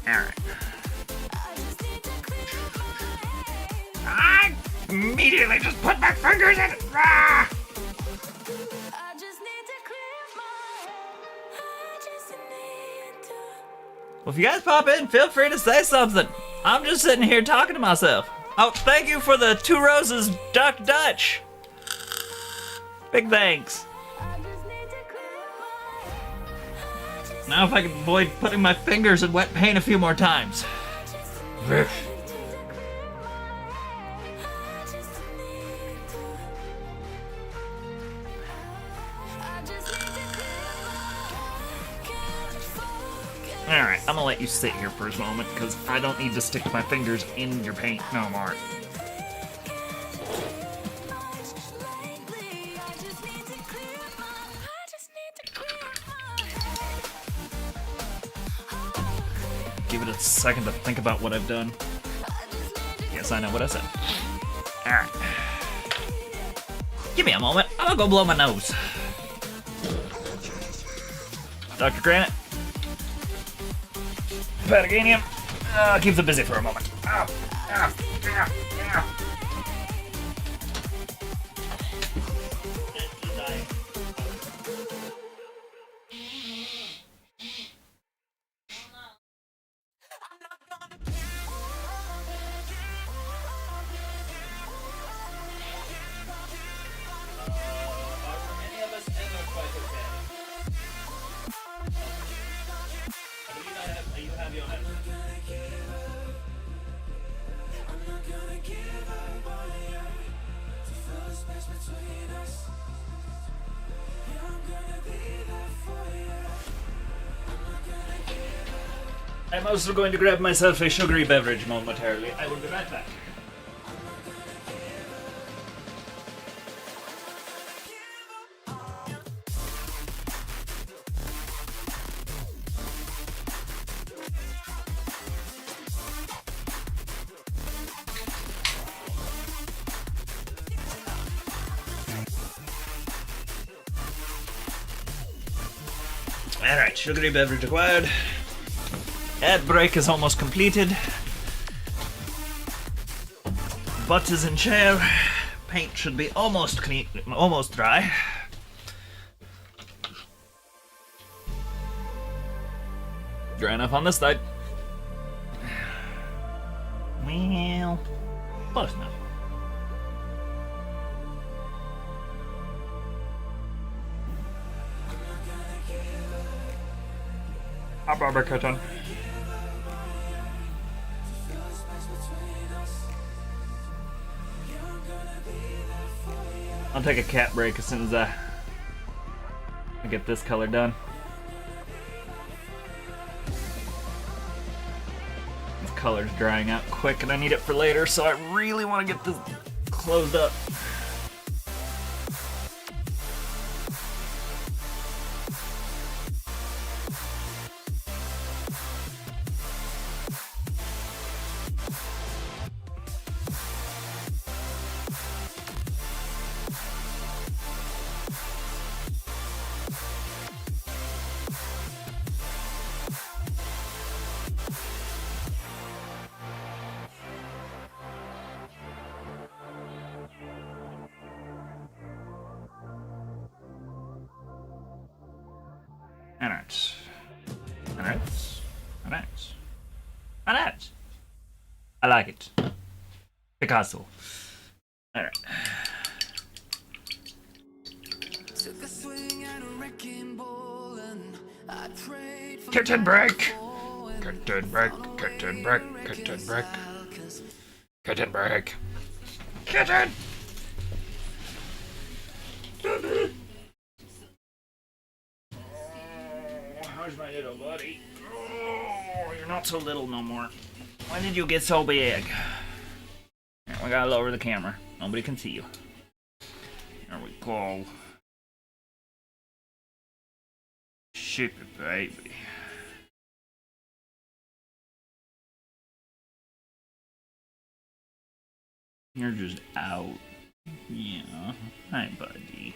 Alright. I just need to clear my head. I immediately just put my fingers in it. Ah! I just need to clear my head. I just need to. Well, if you guys pop in, feel free to say something. I'm just sitting here talking to myself. Oh, thank you for the 2 roses, Dr. Dutch. Big thanks. I just need to clear my head. I just Now if I can avoid putting my fingers in wet paint a few more times. need to clear my head. I just need to clear my head. Can't focus. Alright, I'm gonna let you sit here for a moment because I don't need to stick my fingers in your paint no more. Lately, I just need to clear my head. Give it a second to think about what I've done. Yes, I know what I said. Alright. Give me a moment. I'm gonna go blow my nose. Dr. Granite. Apatoganium. Keep them busy for a moment. Ow, ow, ow, ow. I'm also going to grab myself a sugary beverage momentarily. I will be right back. Alright, sugary beverage acquired. Ad break is almost completed. Butt is in chair. Paint should be almost clean, almost dry. Dry enough on this side. Well, close enough. Barbara Curtin. I'll take a cat break as soon as I get this color done. This color's drying out quick and I need it for later, so I really want to get this closed up. Alright. Alright. Alright. Alright. I like it. Picasso. Alright. Took a swing at a wrecking ball and I prayed for Kitten break! Kitten break, kitten break, kitten break. Kitten break. Kitten! How's my little buddy? Oh, you're not so little no more. When did you get so big? Here, we gotta lower the camera. Nobody can see you. There we go. Ship it, baby. You're just out. Yeah. Hi, buddy.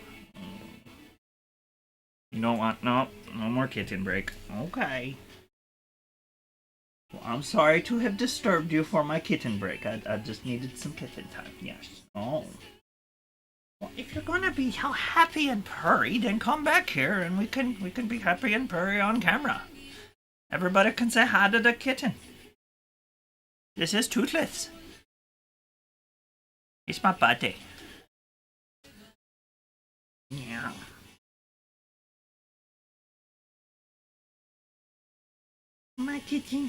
You don't want no more kitten break. Okay. Well, I'm sorry to have disturbed you for my kitten break. I just needed some kitten time. Yes. Oh. Well, if you're gonna be so happy and purry, then come back here and we can be happy and purry on camera. Everybody can say hi to the kitten. This is Toothless. It's my buddy. Yeah. My kitten.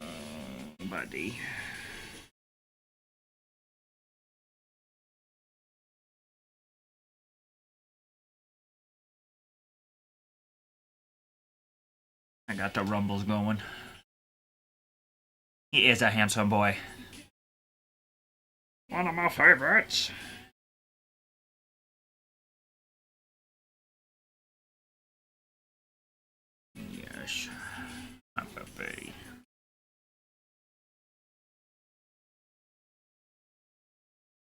Oh, buddy. I got the rumbles going. He is a handsome boy. One of my favorites. Yes. My puppy.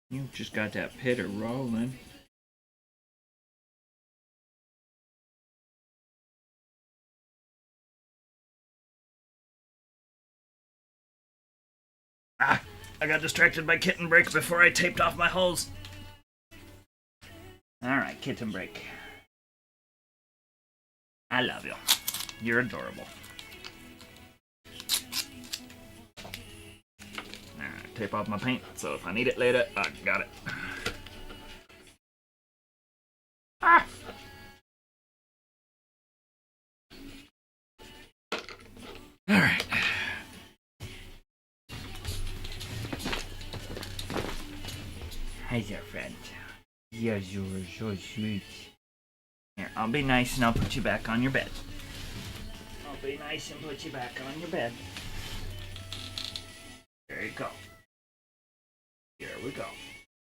You just got that pitter rolling. Ah! I got distracted by kitten break before I taped off my holes. Alright, kitten break. I love you. You're adorable. Alright, tape off my paint, so if I need it later, I got it. Ah! Alright. Hi there, friend. Yes, you're so sweet. Here, I'll be nice and I'll put you back on your bed. I'll be nice and put you back on your bed. There you go. Here we go.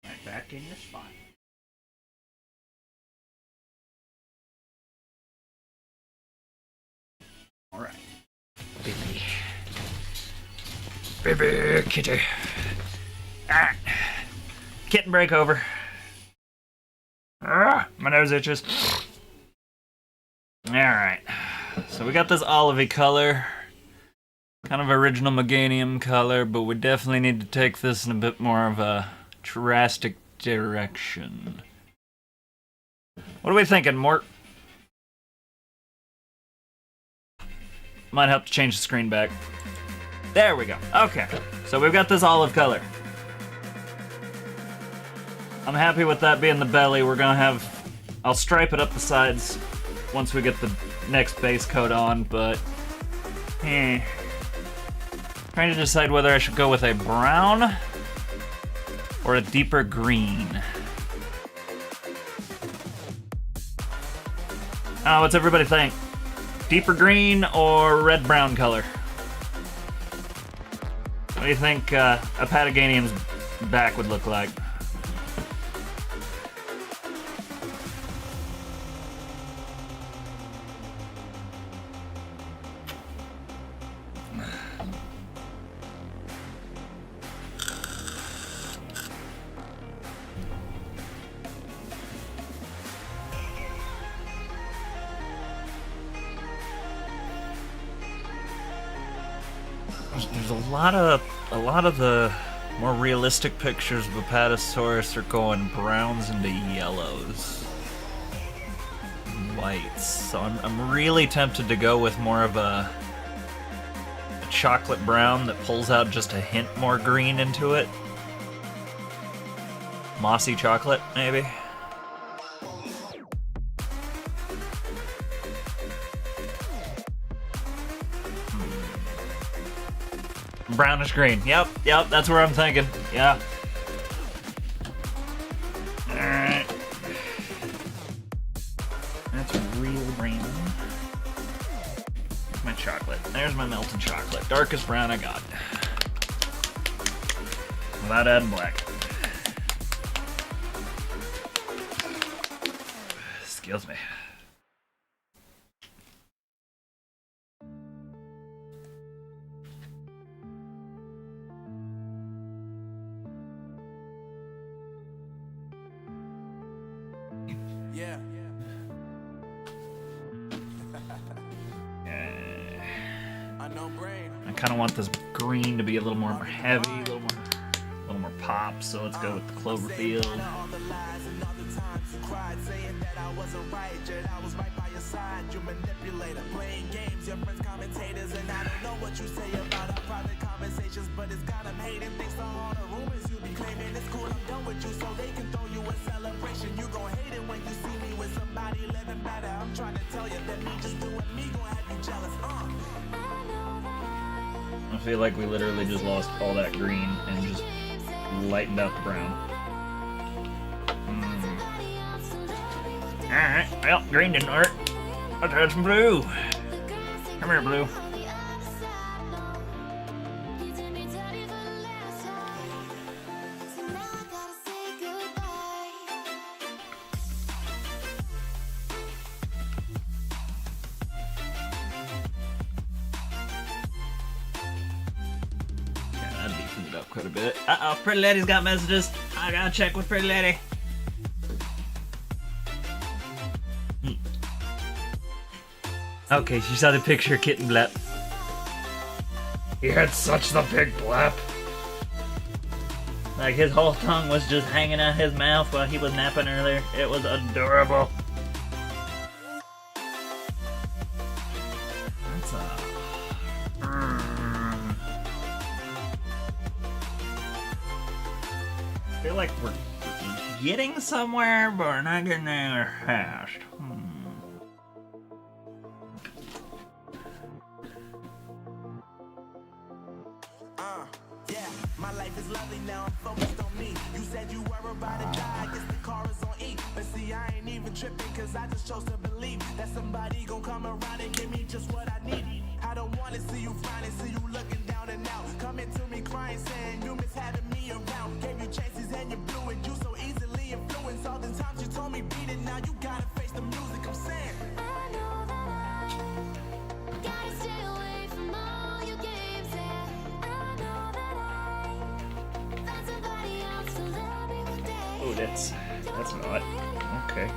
Right back in your spot. Alright. Baby. Baby kitty. Alright. Kitten break over. Ah, my nose itches. Alright. So we got this olivey color. Kind of original Meganium color, but we definitely need to take this in a bit more of a drastic direction. What are we thinking, Mort? Might help to change the screen back. There we go. Okay. So we've got this olive color. I'm happy with that being the belly. We're gonna have... I'll stripe it up the sides once we get the next base coat on, but... Trying to decide whether I should go with a brown or a deeper green. What's everybody think? Deeper green or red-brown color? What do you think Apatoganium's back would look like? There's a lot of the more realistic pictures of Apatosaurus are going browns into yellows. whites. So I'm really tempted to go with more of a chocolate brown that pulls out just a hint more green into it. Mossy chocolate, maybe? Brownish green. Yep, that's where I'm thinking. Yeah. Alright. That's real green. There's my chocolate. There's my melted chocolate. Darkest brown I got. Without adding black. Excuse me. Yeah. Unknown brain. I kind of want this green to be a little more heavy, a little more pop. So let's go with the Cloverfield. All the lies and all the times you cried, saying that I wasn't right, yet I was right by your side. You manipulator, playing games, your friends commentators, and I don't know what you say about our private conversations, but it's got them hating. Thanks to all the rumors you be claiming. It's cool, I'm done with you, so they can throw you a celebration. You gon' hate it when you see me with somebody living better. I'm trying to tell you that me just doing me gon' have you jealous. I feel like we literally just lost all that green and just lightened out the brown. Alright, well, green didn't work. Let's add some blue. Come here, blue. Up quite a bit. Uh-oh, Pretty Lady's got messages. I gotta check with Pretty Lady. Okay, she saw the picture of Kitten Blap. He had such the big blap. Like his whole tongue was just hanging out his mouth while he was napping earlier. It was adorable. That's I feel like we're getting somewhere, but we're not getting there fast. Yeah, my life is lovely now, I'm focused on me. You said you were about to die, I guess the car is on E. But see, I ain't even tripping, cause I just chose to believe that somebody gon' come around and give me just what I need. I don't wanna see you frowning, see you looking down and out. Coming to me crying, saying you miss having me around. Gave you chances and you blew it, you so easily influenced. All the times you told me beat it, now you gotta face the music, I'm saying. I know that I gotta stay away from all your games, and I know that I found somebody else to love me one day. Oh, that's not. Okay.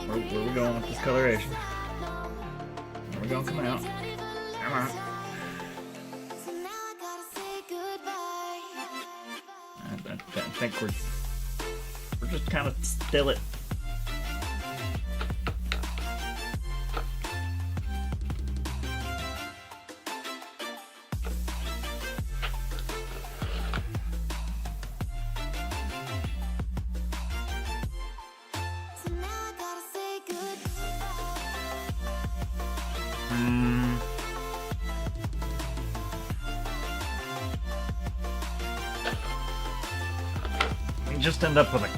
Where we going with this coloration? Where we gonna come out? Come on. So now I gotta say goodbye. I think we're just kind of still it. So now I gotta say goodbye. We just end up with a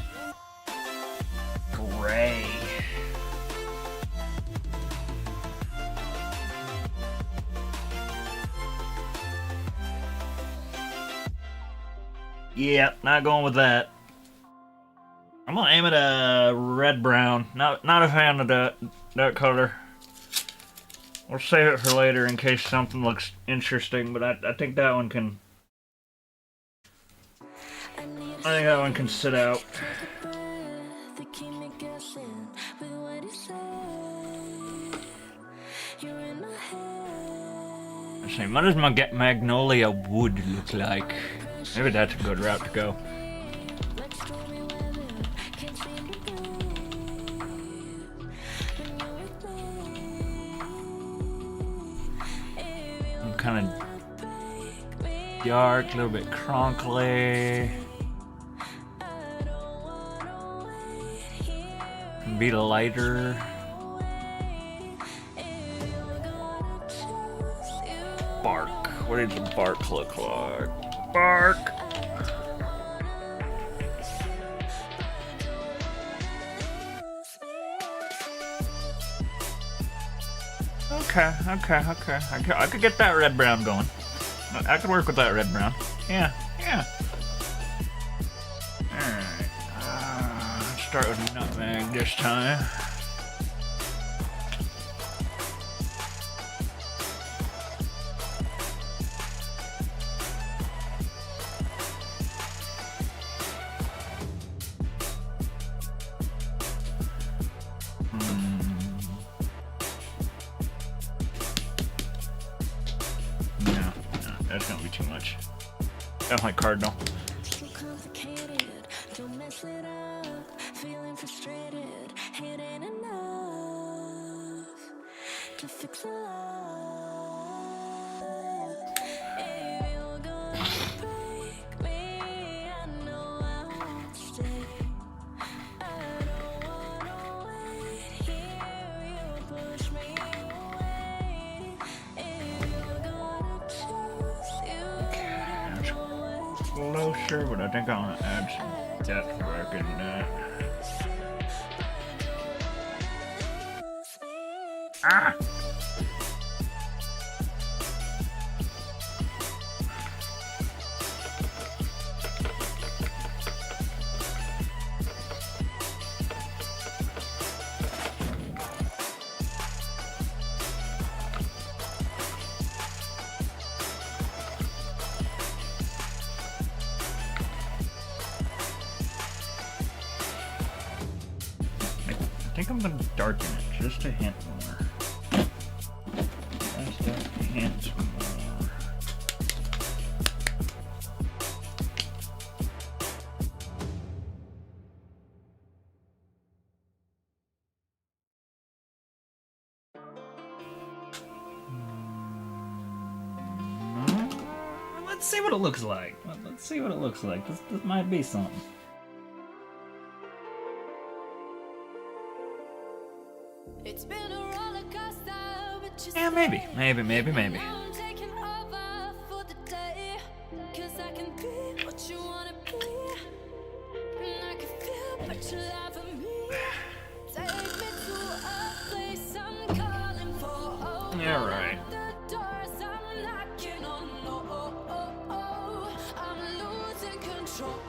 gray. Yeah, not going with that. I'm gonna aim at a red-brown. Not a fan of that color. We'll save it for later in case something looks interesting, but I think that one can. I think that one can sit out. I say, what does my magnolia wood look like? Maybe that's a good route to go. kind of dark, a little bit cronkly. Be lighter. Bark. What did the bark look like? Bark! Okay. I could get that red brown going. I could work with that red brown. Yeah. Alright. Start with nutmeg this time. That's gonna be too much. I don't like cardinal. Too complicated, don't mess it up. Feeling frustrated, it ain't enough to fix a love. If you're gonna break me, I know I won't stay. I don't wanna wait here, you push me away. If you're gonna choose, you Closer, but I think I want to add some depth work in that. Ah! I think I'm gonna darken it just a hint more. Just a hint more. Let's see what it looks like. Let's see what it looks like. This might be something. It's been a roller coaster, but you Yeah, maybe. I'm taking over for the day, 'cause I can be what you wanna be, and I can feel what you love of me. Take me to a place I'm calling for. Open Yeah, right. up the doors I'm knocking on. I'm losing control.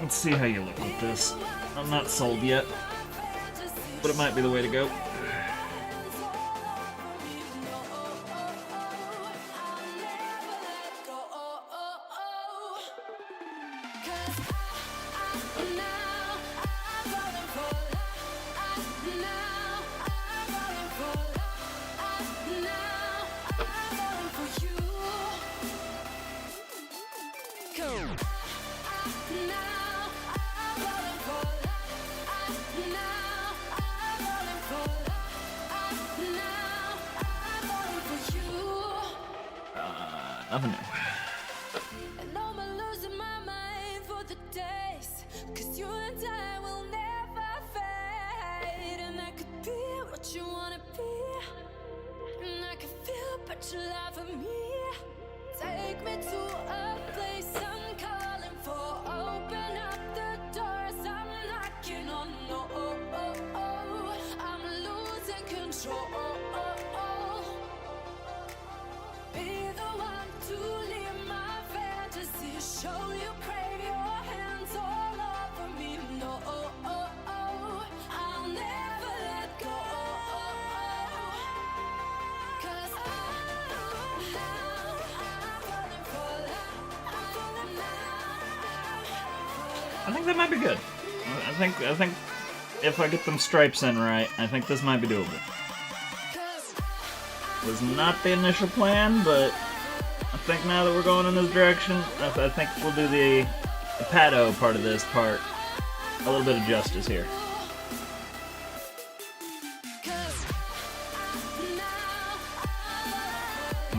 Let's see how you look with this. I'm not sold yet, but it might be the way to go. Nothing new. And I'm losing my mind for the days, 'cause you and I will never fade. And I could be what you wanna be, and I can feel what you love of me. Take me to a place I'm calling for. Open up the doors I'm knocking on. I'm losing control. Be the one to leave my fantasy. Show you crave your hands all over me. No, I'll never let go. 'Cause now I'm falling for love. I'm falling now. I think that might be good. I think if I get them stripes in right, I think this might be doable. Was not the initial plan, but I think now that we're going in this direction, I think we'll do the Pato part of this part a little bit of justice here.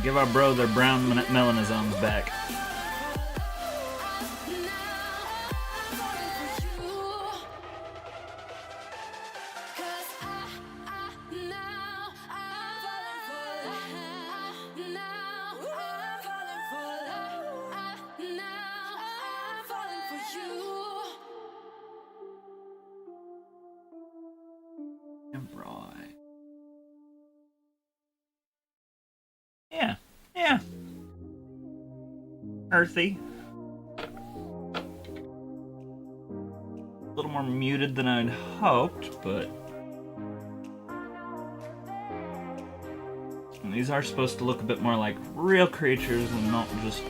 Give our bro their brown melanosomes back. Right. Yeah. Earthy. A little more muted than I'd hoped, but and these are supposed to look a bit more like real creatures and not just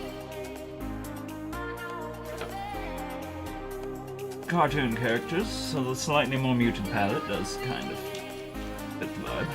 cartoon characters, so the slightly more muted palette does kind of fit the vibe.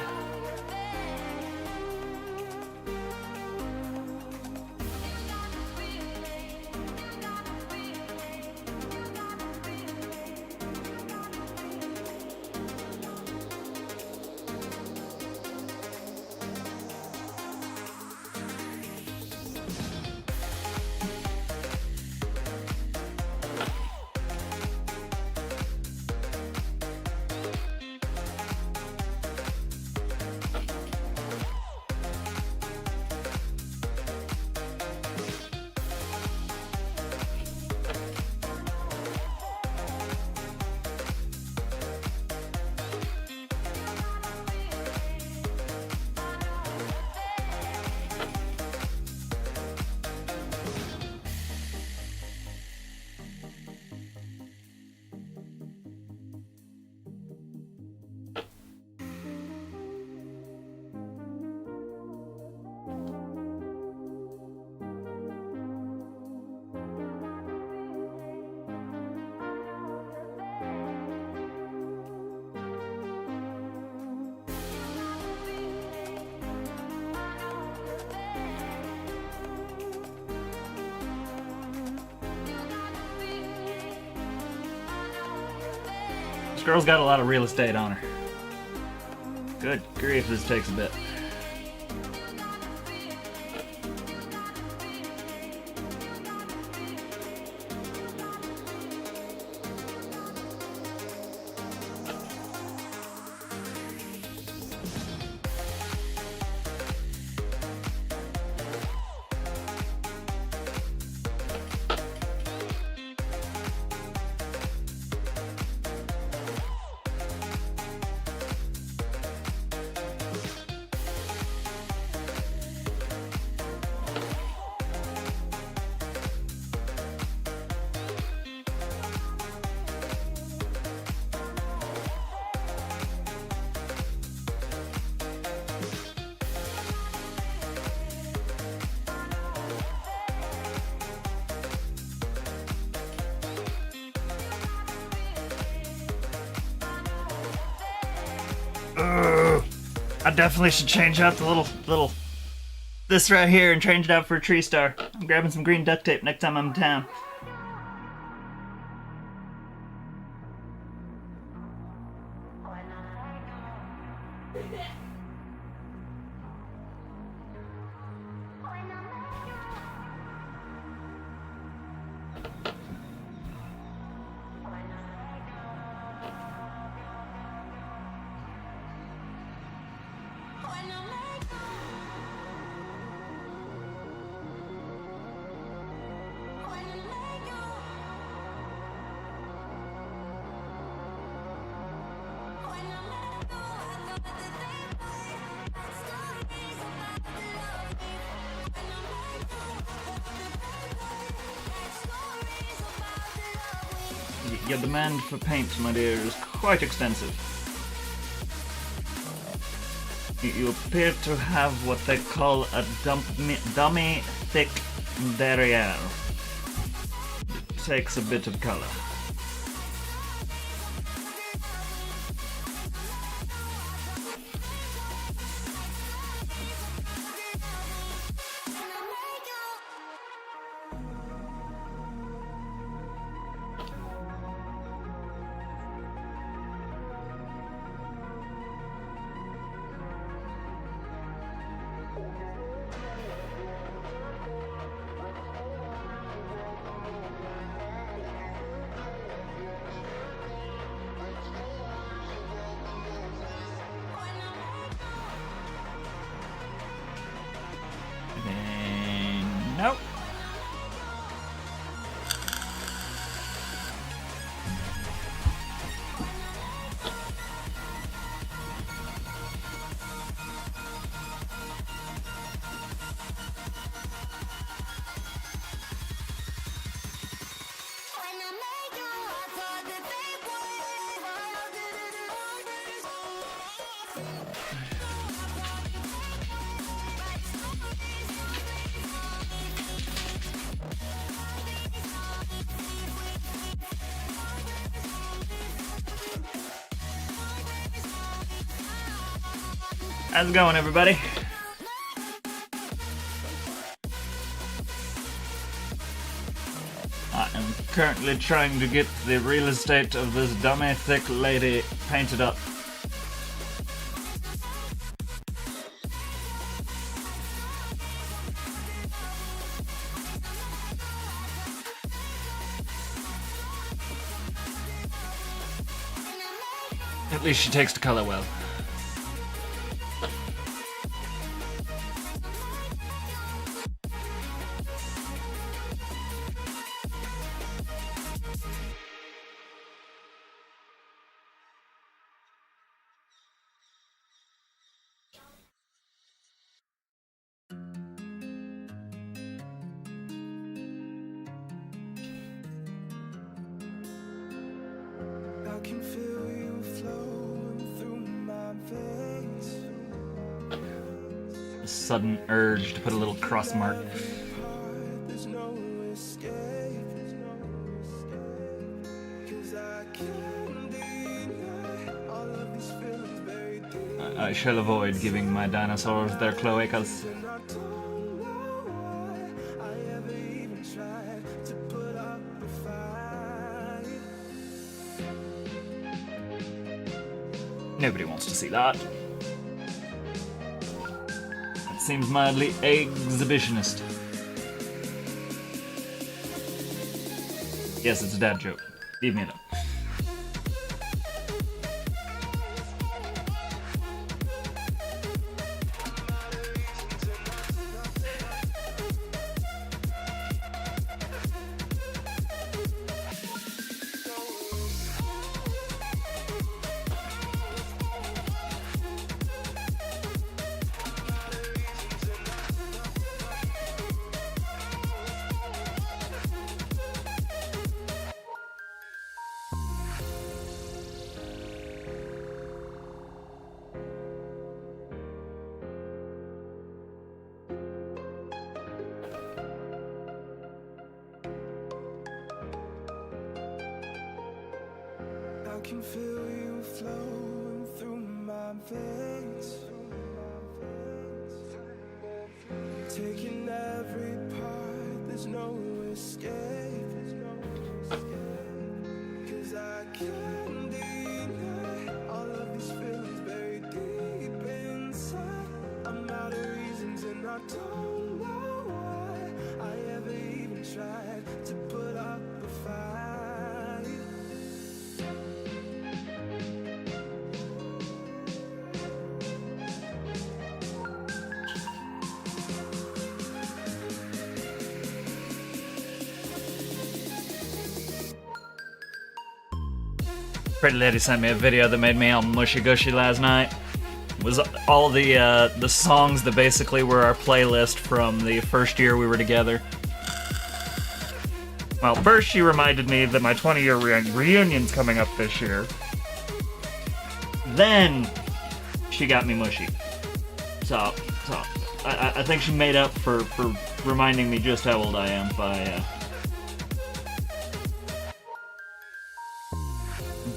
This girl's got a lot of real estate on her. Good grief, this takes a bit. I definitely should change out the little this right here and change it out for a tree star. I'm grabbing some green duct tape next time I'm in town. Your demand for paint, my dear, is quite extensive. You appear to have what they call a dummy thick derriere. It takes a bit of color. How's it going, everybody? I am currently trying to get the real estate of this dummy thick lady painted up. At least she takes to color well. I can feel you flowing through my veins. A sudden urge to put a little cross mark. There's no escape. 'Cause I can't deny all of these feelings buried deep. I shall avoid giving my dinosaurs their cloacas. And I don't know why I ever even tried to put up a fight. Nobody wants to see that. It seems mildly exhibitionist. Yes, it's a dad joke. Leave me alone. I can feel you flowing through my veins, taking every part, there's no escape. 'Cause I can't deny all of these feelings buried deep inside. I'm out of reasons and I don't know why I ever even tried to put up a fight. Pretty lady sent me a video that made me all mushy gushy last night. It was all the songs that basically were our playlist from the first year we were together. Well, first she reminded me that my 20-year reunion's coming up this year. Then she got me mushy. So I think she made up for reminding me just how old I am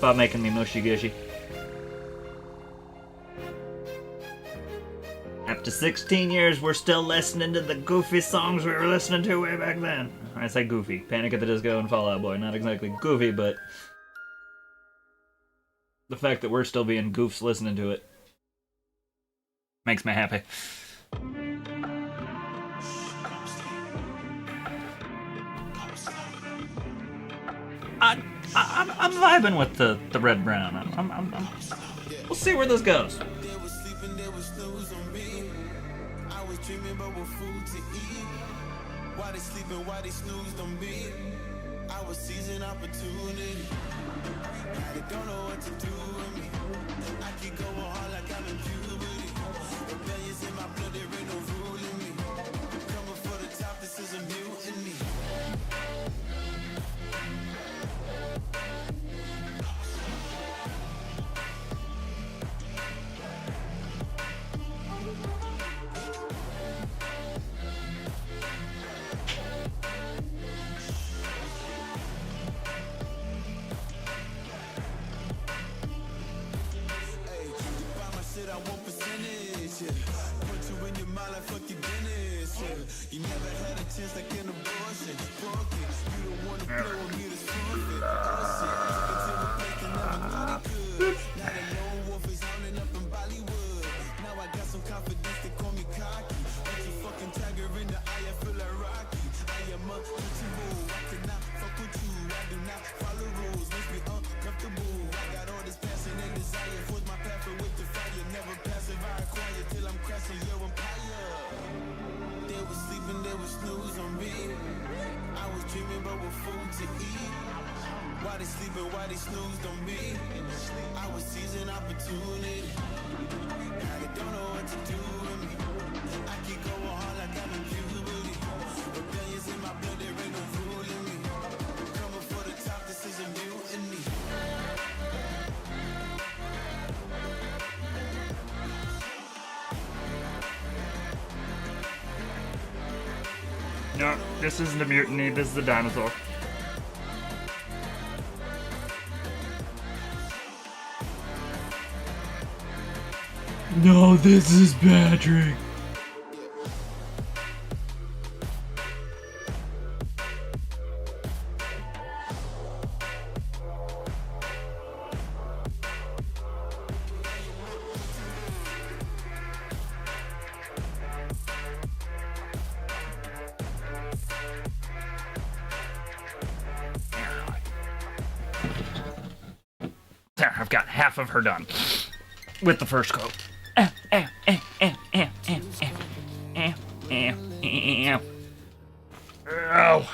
by making me mushy gushy. After 16 years, we're still listening to the goofy songs we were listening to way back then. I say goofy. Panic at the Disco and Fall Out Boy. Not exactly goofy, but the fact that we're still being goofs listening to it makes me happy. I'm vibing with the red brown. We'll see where this goes. They was sleeping, they was snooze on me. I was dreaming about what food to eat. Why they sleeping, why they snoozed on me. I was seizing opportunity. Now they don't know what to do with me. I keep going hard like I'm in puberty. Rebellions in my blood, there ain't no ruling me. Coming for the top, this is a mutiny. I want percentage. like fuck your Dennis. You never had a chance like an abortion. Fuck it, you don't wanna play with me, that's forfeit. Oh shit, took it to the place and never knew they could. Now the lone wolf is hounding up in Bollywood. Now I got some confidence, they call me cocky. Like a fucking tiger in the eye, I feel like Rocky. I am untouchable, I cannot fuck with you. I do not follow rules, makes me uncomfortable. I got all this passion and desire, force my path with the fire. Never passive, I acquire till I'm crashing your empire. They was sleeping, they was snooze on me. I was dreaming but with food to eat. Why they sleeping, why they snoozed on me? I was seizing opportunity. Now they don't know what to do with me. I keep going hard like I'm in puberty. Rebellions in my blood, there ain't no ruling me. Coming for the top, this is a mutiny. No, this isn't a mutiny, this is a dinosaur. No, this is Patrick. There, I've got half of her done with the first coat. Oh,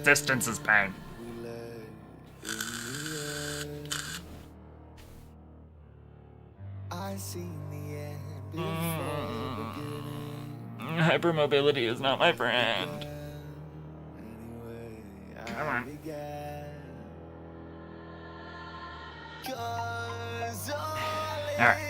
distance is pain. Hypermobility is not my friend. Come on. Alright.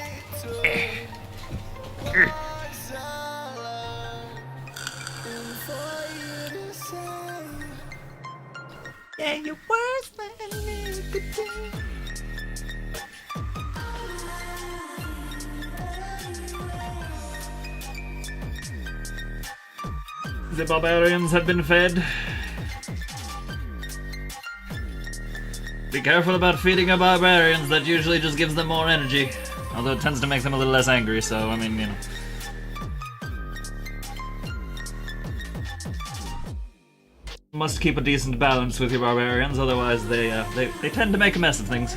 Yeah, you're worse than nicotine. The barbarians have been fed. Be careful about feeding your barbarians, that usually just gives them more energy. Although it tends to make them a little less angry, so I mean, you know. Must keep a decent balance with your barbarians, otherwise they tend to make a mess of things.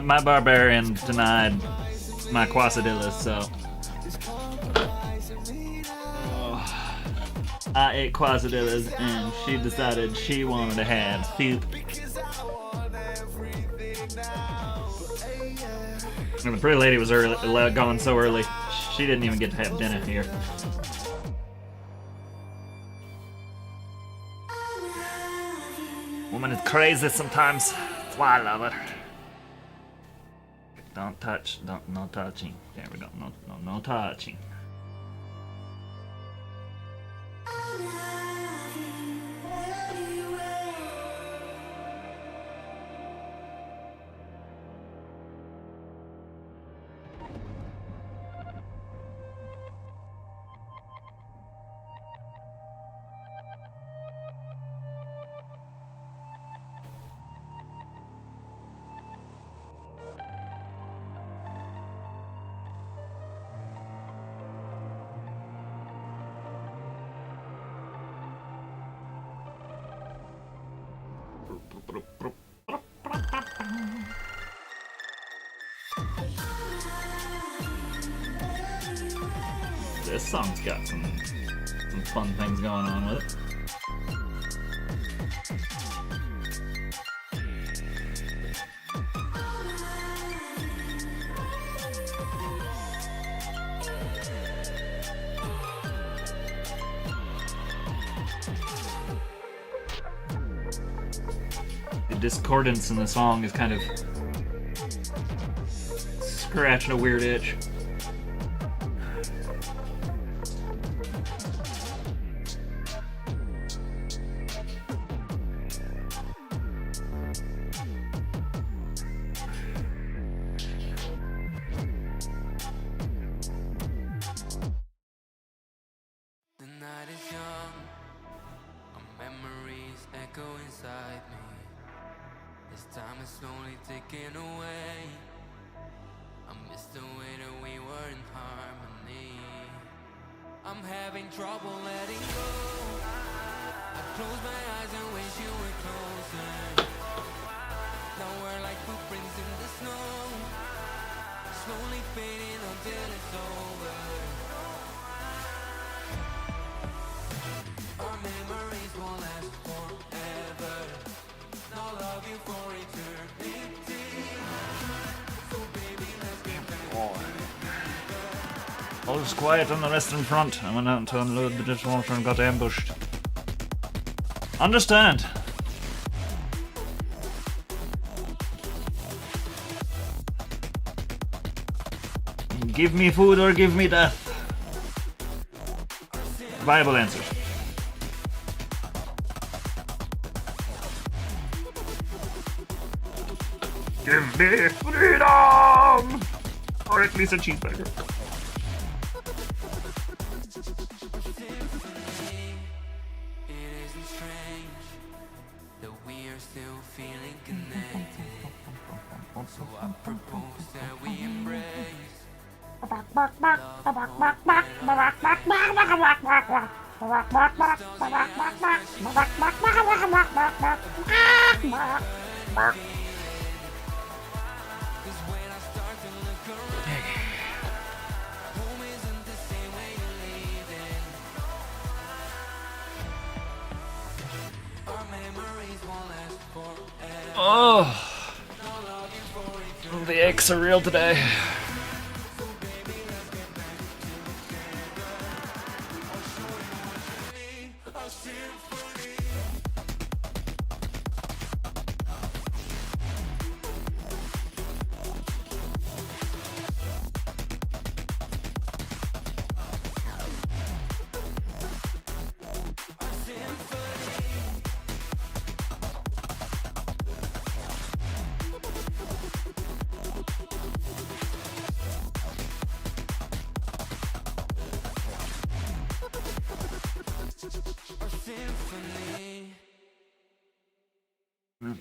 My barbarian denied my quasadillas, so I ate quasadillas and she decided she wanted to have soup. And the pretty lady was gone so early, she didn't even get to have dinner here. Woman is crazy sometimes. That's why I love her. Don't touch. No touching. There we go. No touching. This song's got some fun things going on with it. discordance in the song is kind of scratching a weird itch. The night is young, our memories echo inside me. As time is slowly ticking away, I miss the way that we were in harmony. I'm having trouble letting go. I close my eyes and wish you were closer. Now we're like footprints in the snow, slowly fading until it's over. Our memories won't last forever. I'll love you for eternity. So baby, let's get back. All was quiet on the western front. I went out to unload the dishwasher and got ambushed. Understand. Give me food or give me death. Viable answers. Give me freedom! Or at least a cheeseburger. It isn't strange that we are still feeling connected. So I propose that we embrace. Cause when I start to look around, home isn't the same way you leave it. Our memories won't last forever. Oh, I'll love you for eternity. the aches are real today. A symphony. Symphony.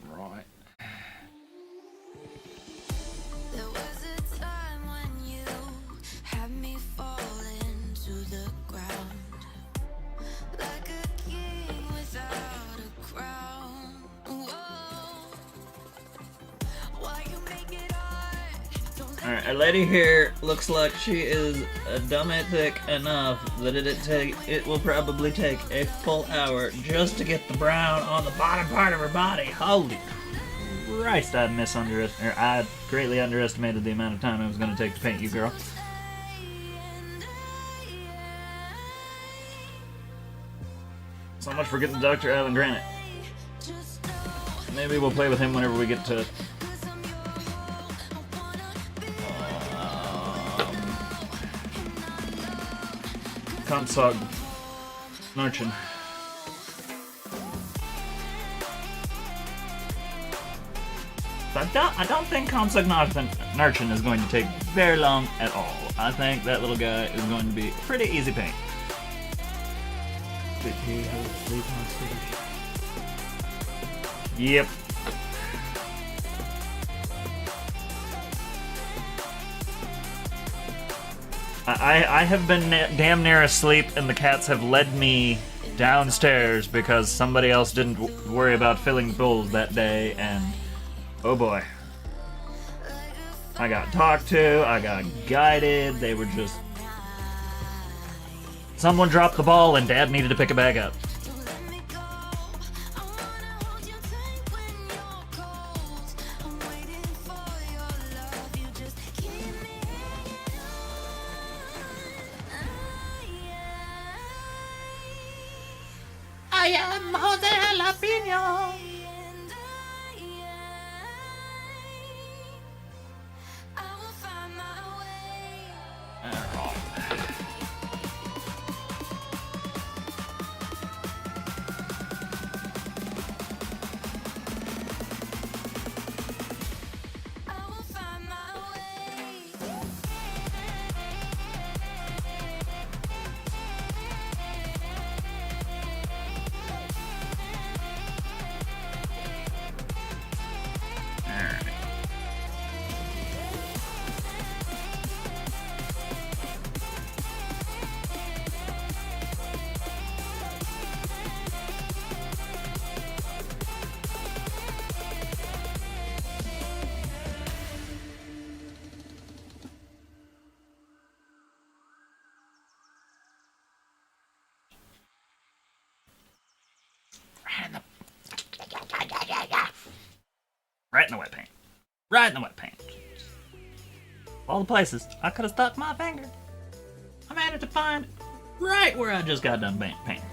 Right. There was a time when you had me falling to the ground, like a king without a crown. Whoa. Why you make it hard? Don't let Alright, a lady here looks like she is thick enough that it will probably take a full hour just to get the brown on the bottom part of her body. Holy Christ, I greatly underestimated the amount of time it was going to take to paint you, girl. So much for getting Dr. Alan Granite. just know Maybe we'll play with him whenever we get to Consog Narchin. I don't think Consog Narchin is going to take very long at all. I think that little guy is going to be pretty easy paint. Yep. I have been damn near asleep, and the cats have led me downstairs because somebody else didn't worry about filling bowls that day, and oh boy. I got talked to, I got guided, they were just... Someone dropped the ball and Dad needed to pick it back up. don't let me go. I wanna hold you tight when you're cold. I'm waiting for your love. You just keep me I am Jose Jalapeno. and Right in the wet paint. Right in the wet paint. All the places I could have stuck my finger, I managed to find right where I just got done painting.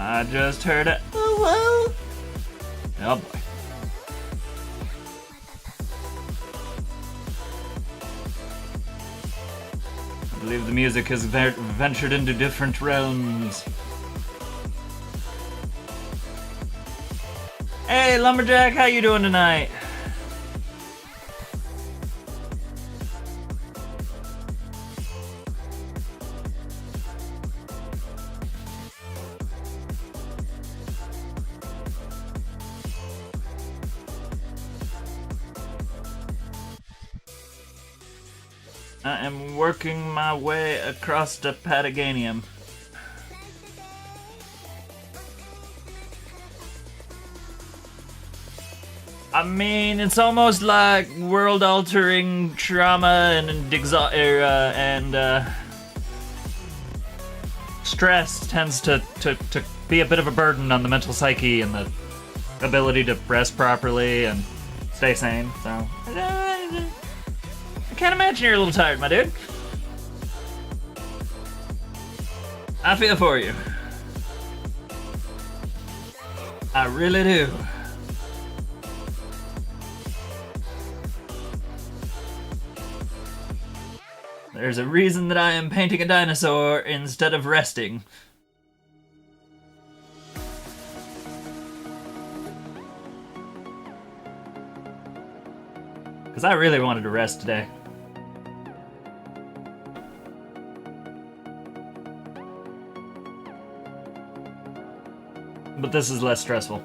I just heard a oh, whoa. Oh boy. I believe the music has ventured into different realms. Hey, Lumberjack, how you doing tonight? I am working my way across the Apatoganium. I mean, it's almost like world-altering trauma and stress tends to be a bit of a burden on the mental psyche and the ability to rest properly and stay sane. So, I can't imagine you're a little tired, my dude. I feel for you. I really do. There's a reason that I am painting a dinosaur instead of resting. Because I really wanted to rest today. But this is less stressful.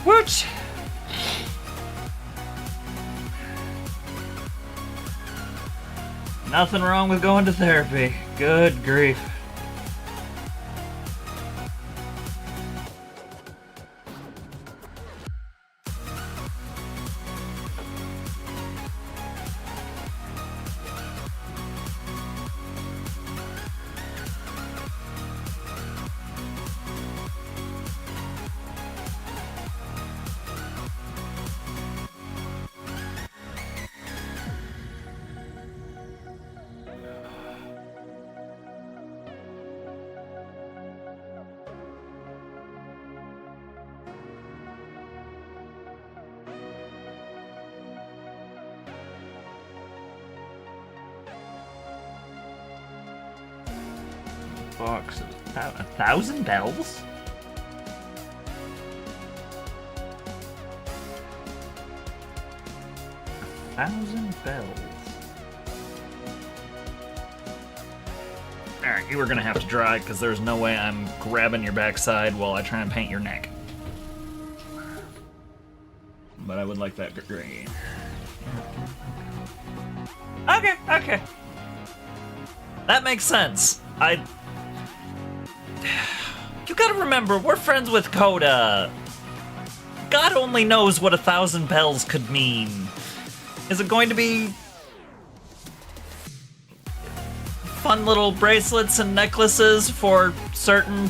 What? Nothing wrong with going to therapy. Good grief. Box of 1,000 bells? A 1,000 bells. Alright, you were gonna have to dry because there's no way I'm grabbing your backside while I try and paint your neck. But I would like that green. Okay, okay. That makes sense. You gotta remember, we're friends with Coda. God only knows what 1,000 bells could mean. Is it going to be fun little bracelets and necklaces for certain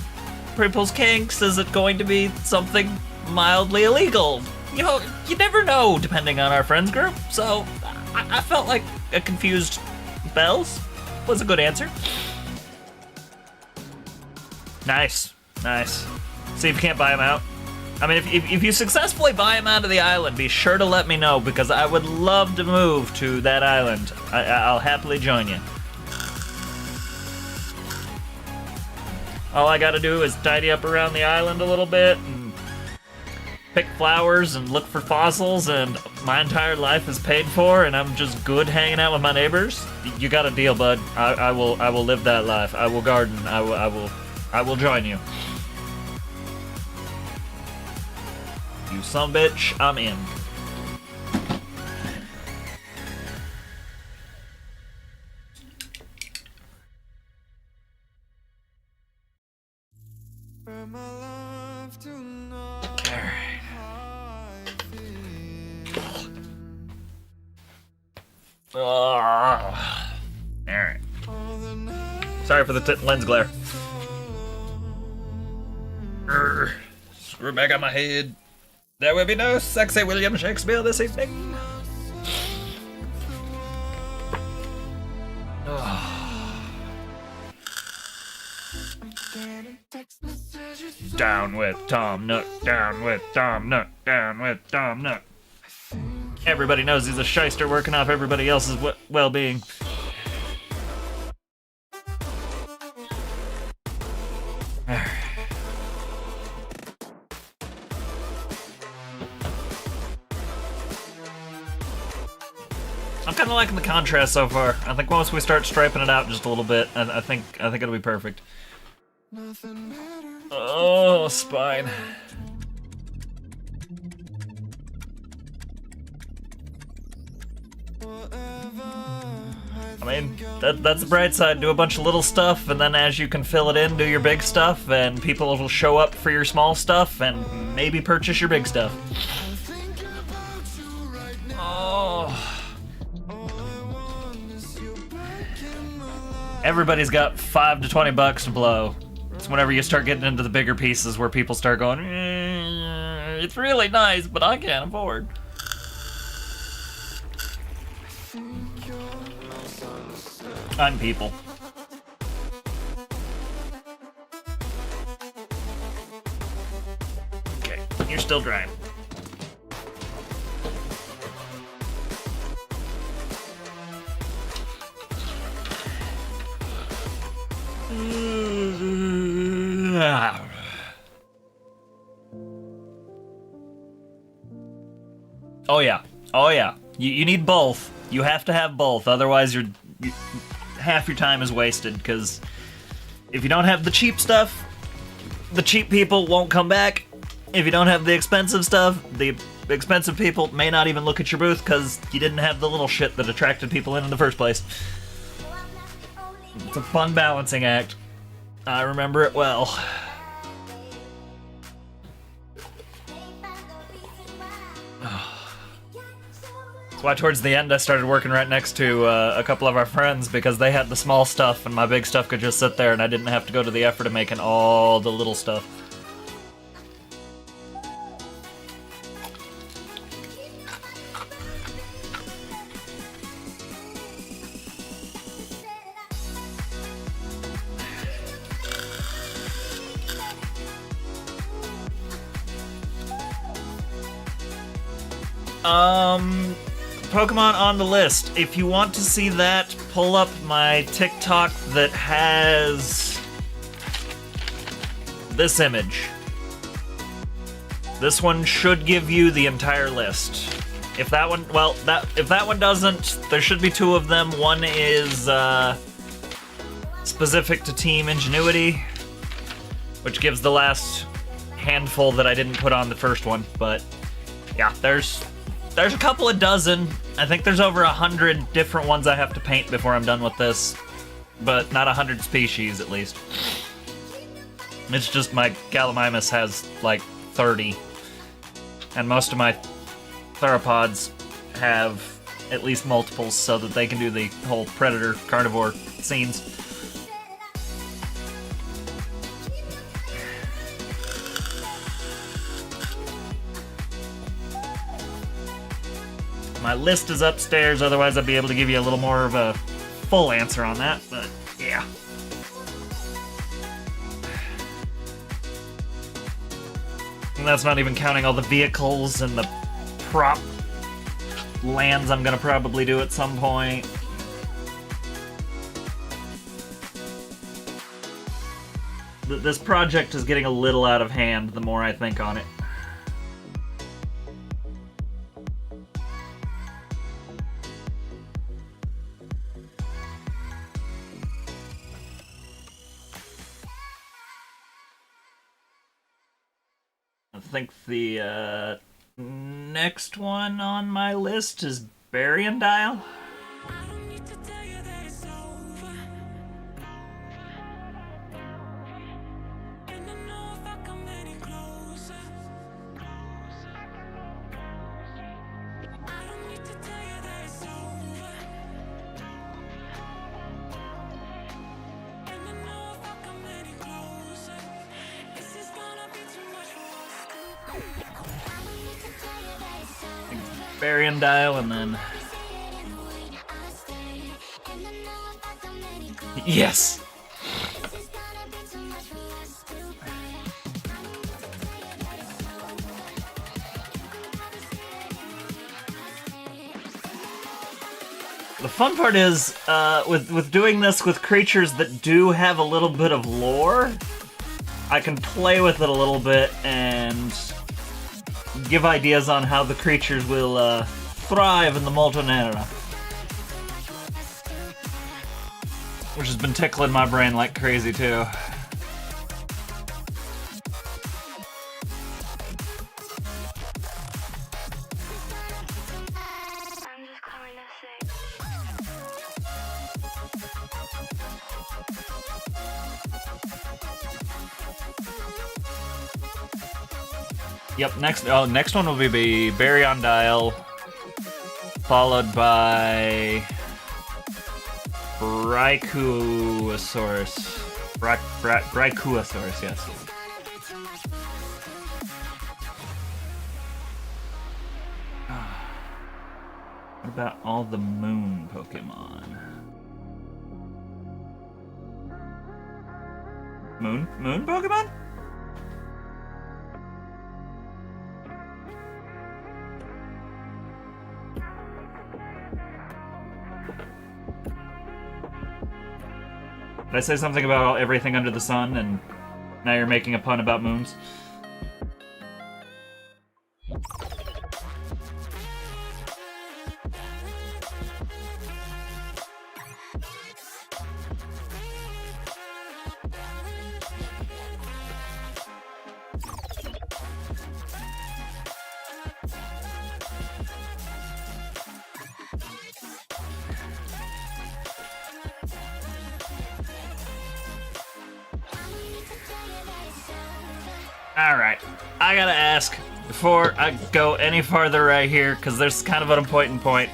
people's kinks? Is it going to be something mildly illegal? You know, you never know depending on our friends group. So I felt like a confused bells was a good answer. Nice. Nice. See if you can't buy them out. I mean, if you successfully buy him out of the island, be sure to let me know, because I would love to move to that island. I'll happily join you. All I gotta do is tidy up around the island a little bit and pick flowers and look for fossils, and my entire life is paid for, and I'm just good hanging out with my neighbors. You got a deal, bud. I will live that life. I will garden. I will join you. You sumbitch, I'm in. Where my love to know how I feel. Alright. Sorry for the lens glare. Screw back on my head. There will be no sexy William Shakespeare this evening. Down with Tom Nook, down with Tom Nook, down with Tom Nook. Everybody knows he's a shyster working off everybody else's well-being. I'm kind of liking the contrast so far. I think once we start striping it out just a little bit, I think it'll be perfect. Oh, spine. I mean, that's the bright side. Do a bunch of little stuff, and then as you can fill it in, do your big stuff, and people will show up for your small stuff, and maybe purchase your big stuff. Oh. Everybody's got $5 to $20 to blow. It's whenever you start getting into the bigger pieces where people start going, it's really nice, but I can't afford. I'm people. Okay, you're still drying. Oh yeah. Oh yeah. You need both. You have to have both, otherwise half your time is wasted, because if you don't have the cheap stuff, the cheap people won't come back. If you don't have the expensive stuff, the expensive people may not even look at your booth because you didn't have the little shit that attracted people in the first place. It's a fun balancing act. I remember it well. That's why towards the end I started working right next to a couple of our friends, because they had the small stuff and my big stuff could just sit there and I didn't have to go to the effort of making all the little stuff. Pokemon on the list. If you want to see that, pull up my TikTok that has this image. This one should give you the entire list. If that one, well, if that one doesn't, there should be two of them. One is specific to Team Ingenuity, which gives the last handful that I didn't put on the first one, but yeah, there's a couple of dozen. I think there's over 100 different ones I have to paint before I'm done with this, but not 100 species at least. It's just my Gallimimus has like 30, and most of my theropods have at least multiples so that they can do the whole predator carnivore scenes. My list is upstairs, otherwise I'd be able to give you a little more of a full answer on that, but yeah. And that's not even counting all the vehicles and the prop lands I'm gonna probably do at some point. This project is getting a little out of hand the more I think on it. I think the next one on my list is Dial. Dial, and then yes. The fun part is, with doing this with creatures that do have a little bit of lore, I can play with it a little bit and give ideas on how the creatures will thrive in the Molten Era. Which has been tickling my brain like crazy, too. Yep, next one will be Dial, followed by Brachiosaurus. Brachiosaurus, yes. What about all the moon Pokemon? Moon Pokemon? Did I say something about everything under the sun, and now you're making a pun about moons? Alright, I gotta ask, before I go any farther right here, because there's kind of an important point,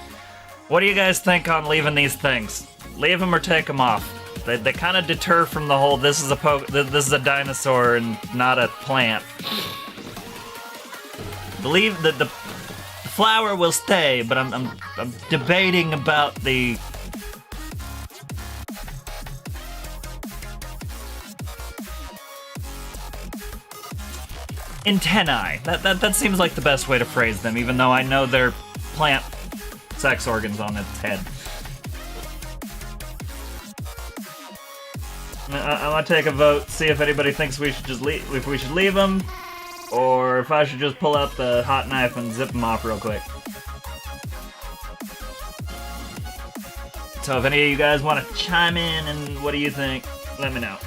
what do you guys think on leaving these things? Leave them or take them off? They kind of deter from the whole, this is a dinosaur and not a plant. Believe that the flower will stay, but I'm debating about the antennae. That seems like the best way to phrase them, even though I know they're plant sex organs on its head. I want to take a vote, see if anybody thinks we should just if we should leave them, or if I should just pull out the hot knife and zip them off real quick. So if any of you guys want to chime in and what do you think, let me know.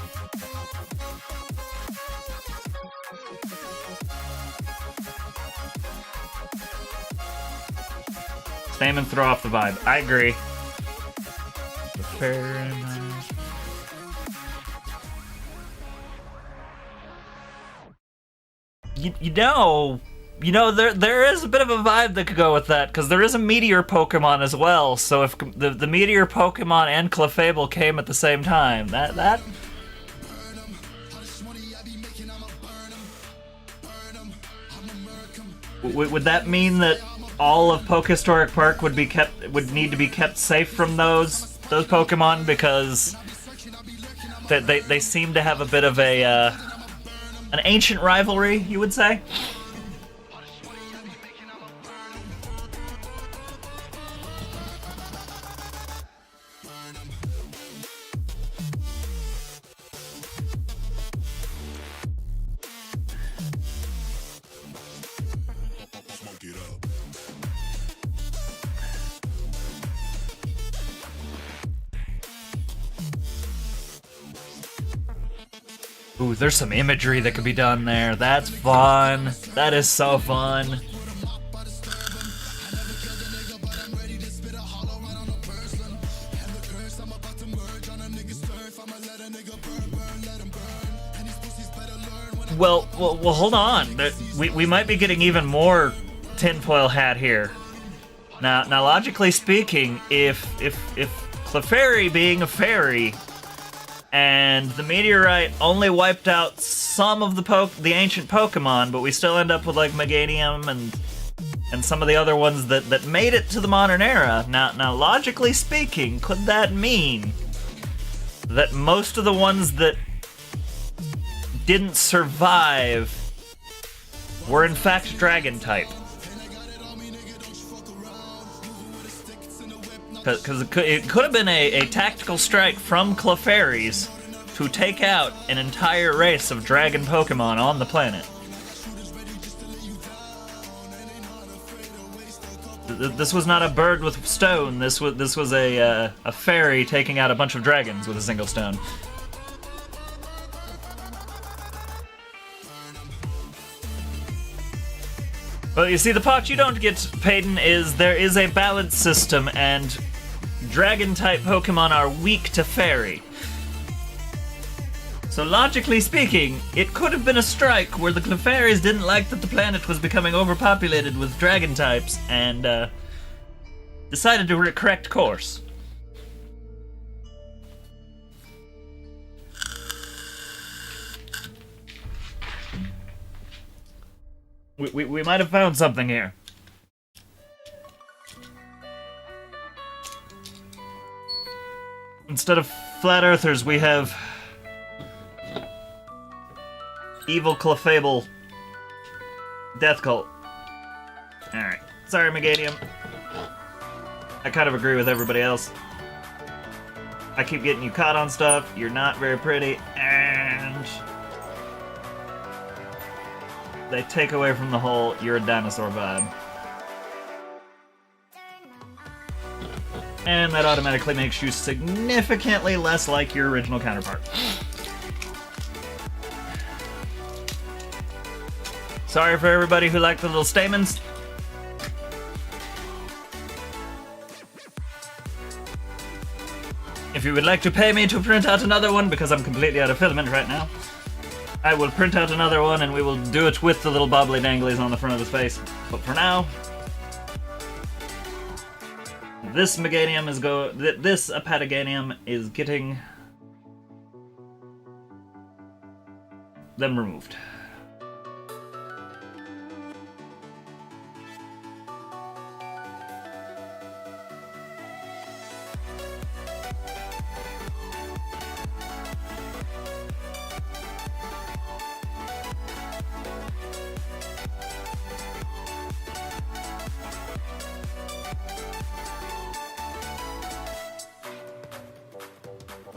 Same and throw off the vibe. I agree. Fair enough. You know, there is a bit of a vibe that could go with that, because there is a meteor Pokemon as well. So if the meteor Pokemon and Clefable came at the same time, that would that mean that all of PokeHistoric Park would need to be kept safe from those Pokemon, because they seem to have a bit of a an ancient rivalry, you would say? Ooh, there's some imagery that could be done there. That's fun. That is so fun. Well, hold on. We might be getting even more tinfoil hat here. Now, logically speaking, if Clefairy being a fairy, and the meteorite only wiped out some of the ancient Pokemon, but we still end up with like Meganium and some of the other ones that made it to the modern era. Now, logically speaking, could that mean that most of the ones that didn't survive were in fact Dragon type? Because it could have been a tactical strike from Clefairies to take out an entire race of dragon Pokemon on the planet. This was not a bird with stone. This was a fairy taking out a bunch of dragons with a single stone. Well, you see, the part you don't get, Peyton, is there is a balance system, and Dragon-type Pokemon are weak to Fairy. So logically speaking, it could have been a strike where the Clefairies didn't like that the planet was becoming overpopulated with Dragon-types, and decided to correct course. We might have found something here. Instead of flat earthers, we have evil Clefable death cult. Alright. Sorry, Meganium. I kind of agree with everybody else. I keep getting you caught on stuff, you're not very pretty, and they take away from the whole you're a dinosaur vibe. And that automatically makes you significantly less like your original counterpart. Sorry for everybody who liked the little stamens. If you would like to pay me to print out another one, because I'm completely out of filament right now, I will print out another one and we will do it with the little bobbly danglies on the front of his face. But for now, this Meganium is this Apatoganium is getting them removed.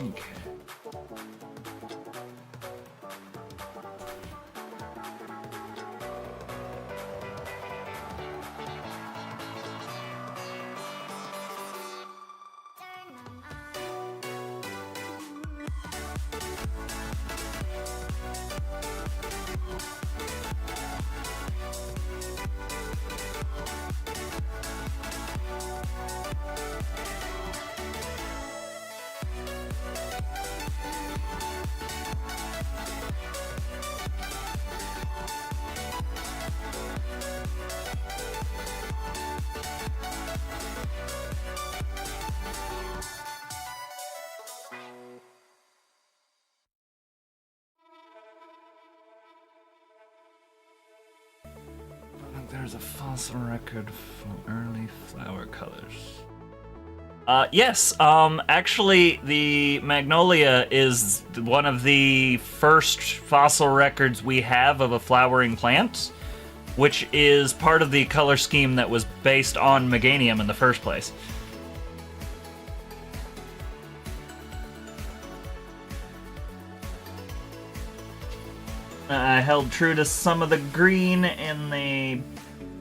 Okay. There's a fossil record from early flower colors. Yes, actually, the magnolia is one of the first fossil records we have of a flowering plant, which is part of the color scheme that was based on Meganium in the first place. I held true to some of the green in the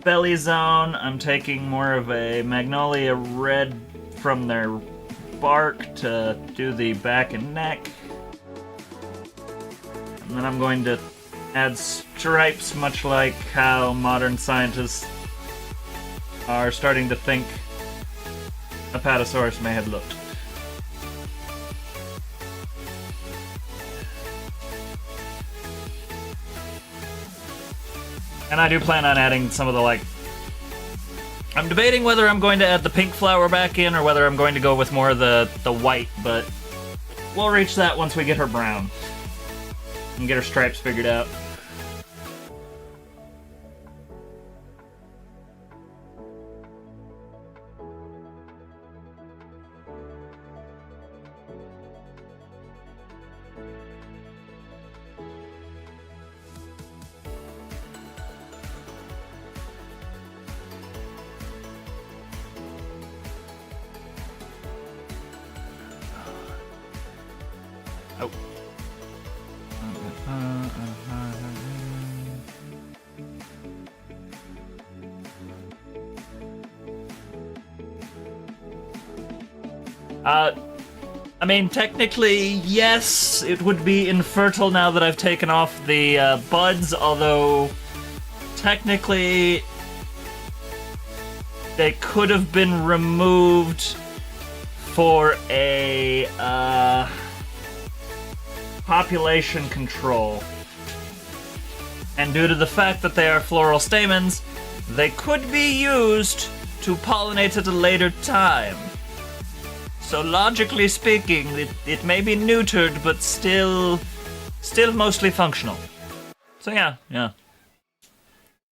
belly zone. I'm taking more of a magnolia red from their bark to do the back and neck. And then I'm going to add stripes, much like how modern scientists are starting to think Apatosaurus may have looked. And I do plan on adding some of the, like... I'm debating whether I'm going to add the pink flower back in or whether I'm going to go with more of the white, but we'll reach that once we get her brown and get her stripes figured out. Oh. I mean, technically, yes, it would be infertile now that I've taken off the buds, although technically they could have been removed for a population control. And due to the fact that they are floral stamens, they could be used to pollinate at a later time. So logically speaking, it may be neutered, but still mostly functional. So yeah.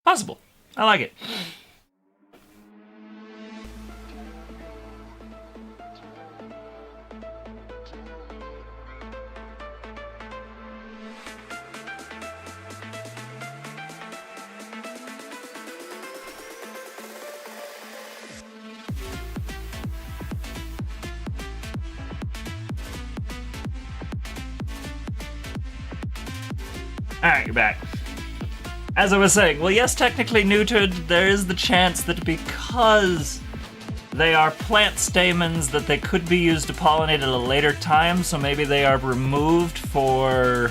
Possible. I like it. Alright, you're back. As I was saying, well, yes, technically neutered, there is the chance that because they are plant stamens that they could be used to pollinate at a later time, so maybe they are removed for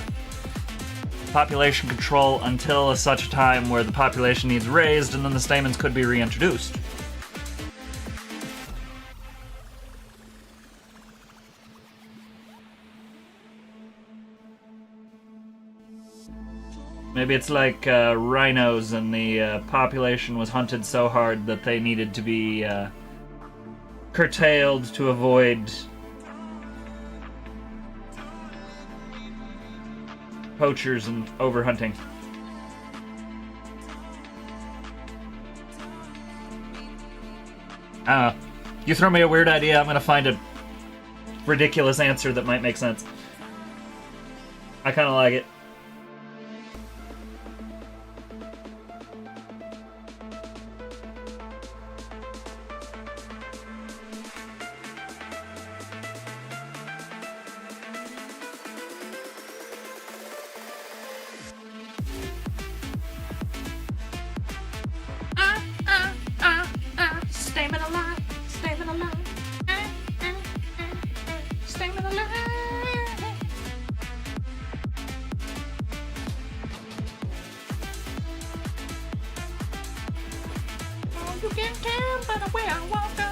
population control until such a time where the population needs raised, and then the stamens could be reintroduced. Maybe it's like rhinos and the population was hunted so hard that they needed to be curtailed to avoid poachers and overhunting. You throw me a weird idea, I'm gonna find a ridiculous answer that might make sense. I kinda like it. Stamen alive, stamen alive, stamen alive. Oh, you can tell by the way I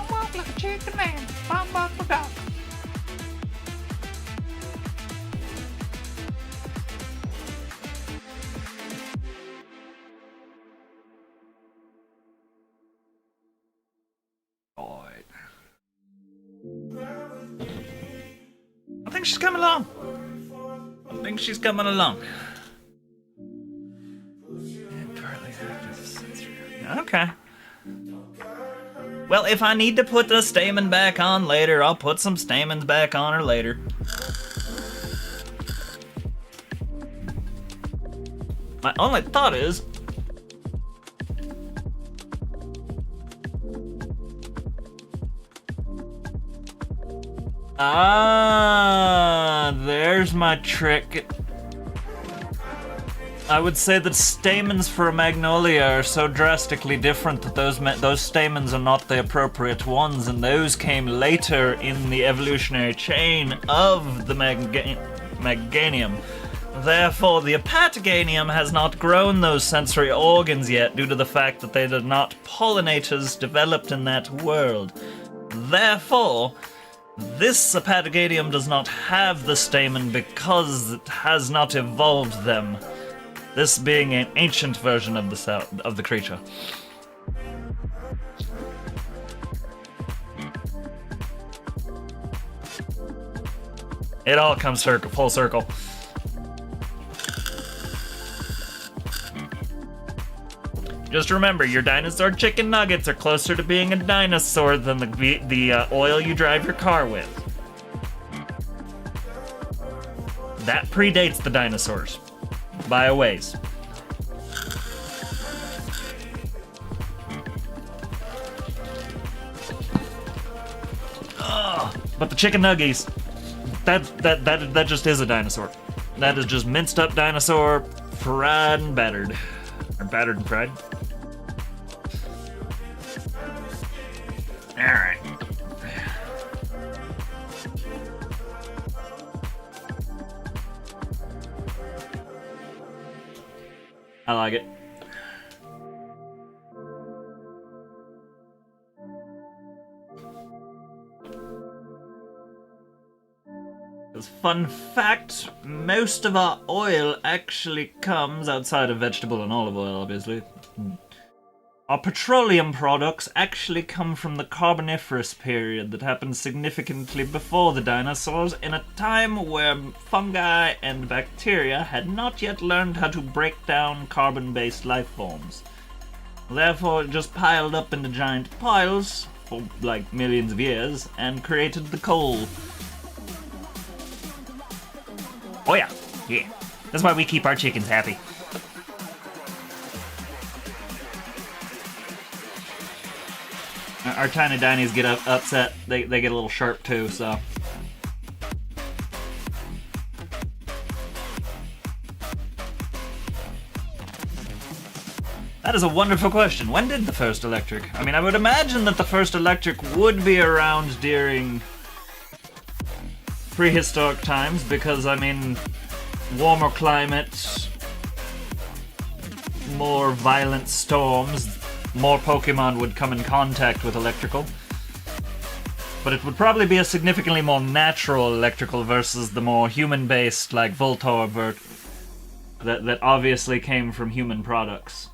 walk like a chicken man. Bum, bum, bum, bum. I think she's coming along. I think she's coming along. Okay. Well, if I need to put the stamen back on later, I'll put some stamens back on her later. My only thought is... there's my trick. I would say that stamens for a magnolia are so drastically different that those stamens are not the appropriate ones, and those came later in the evolutionary chain of the Meganium. Therefore, the Apatoganium has not grown those sensory organs yet due to the fact that they are not pollinators developed in that world. Therefore, this Apatoganium does not have the stamen because it has not evolved them. This being an ancient version of the creature. It all comes full circle. Just remember, your dinosaur chicken nuggets are closer to being a dinosaur than the oil you drive your car with. That predates the dinosaurs. By a ways. But the chicken nuggies, that just is a dinosaur. That is just minced up dinosaur, fried and battered. Or battered and fried. Alright. I like it. As fun fact, most of our oil actually comes, outside of vegetable and olive oil, obviously. Our petroleum products actually come from the Carboniferous period that happened significantly before the dinosaurs, in a time where fungi and bacteria had not yet learned how to break down carbon-based life forms. Therefore, it just piled up into giant piles for like millions of years and created the coal. Oh yeah, yeah. That's why we keep our chickens happy. Our tiny dinies get upset. They get a little sharp too, so. That is a wonderful question. When did the first electric? I mean, I would imagine that the first electric would be around during prehistoric times, because, I mean, warmer climate, more violent storms, more Pokemon would come in contact with electrical. But it would probably be a significantly more natural electrical versus the more human-based, like Voltorb, that obviously came from human products.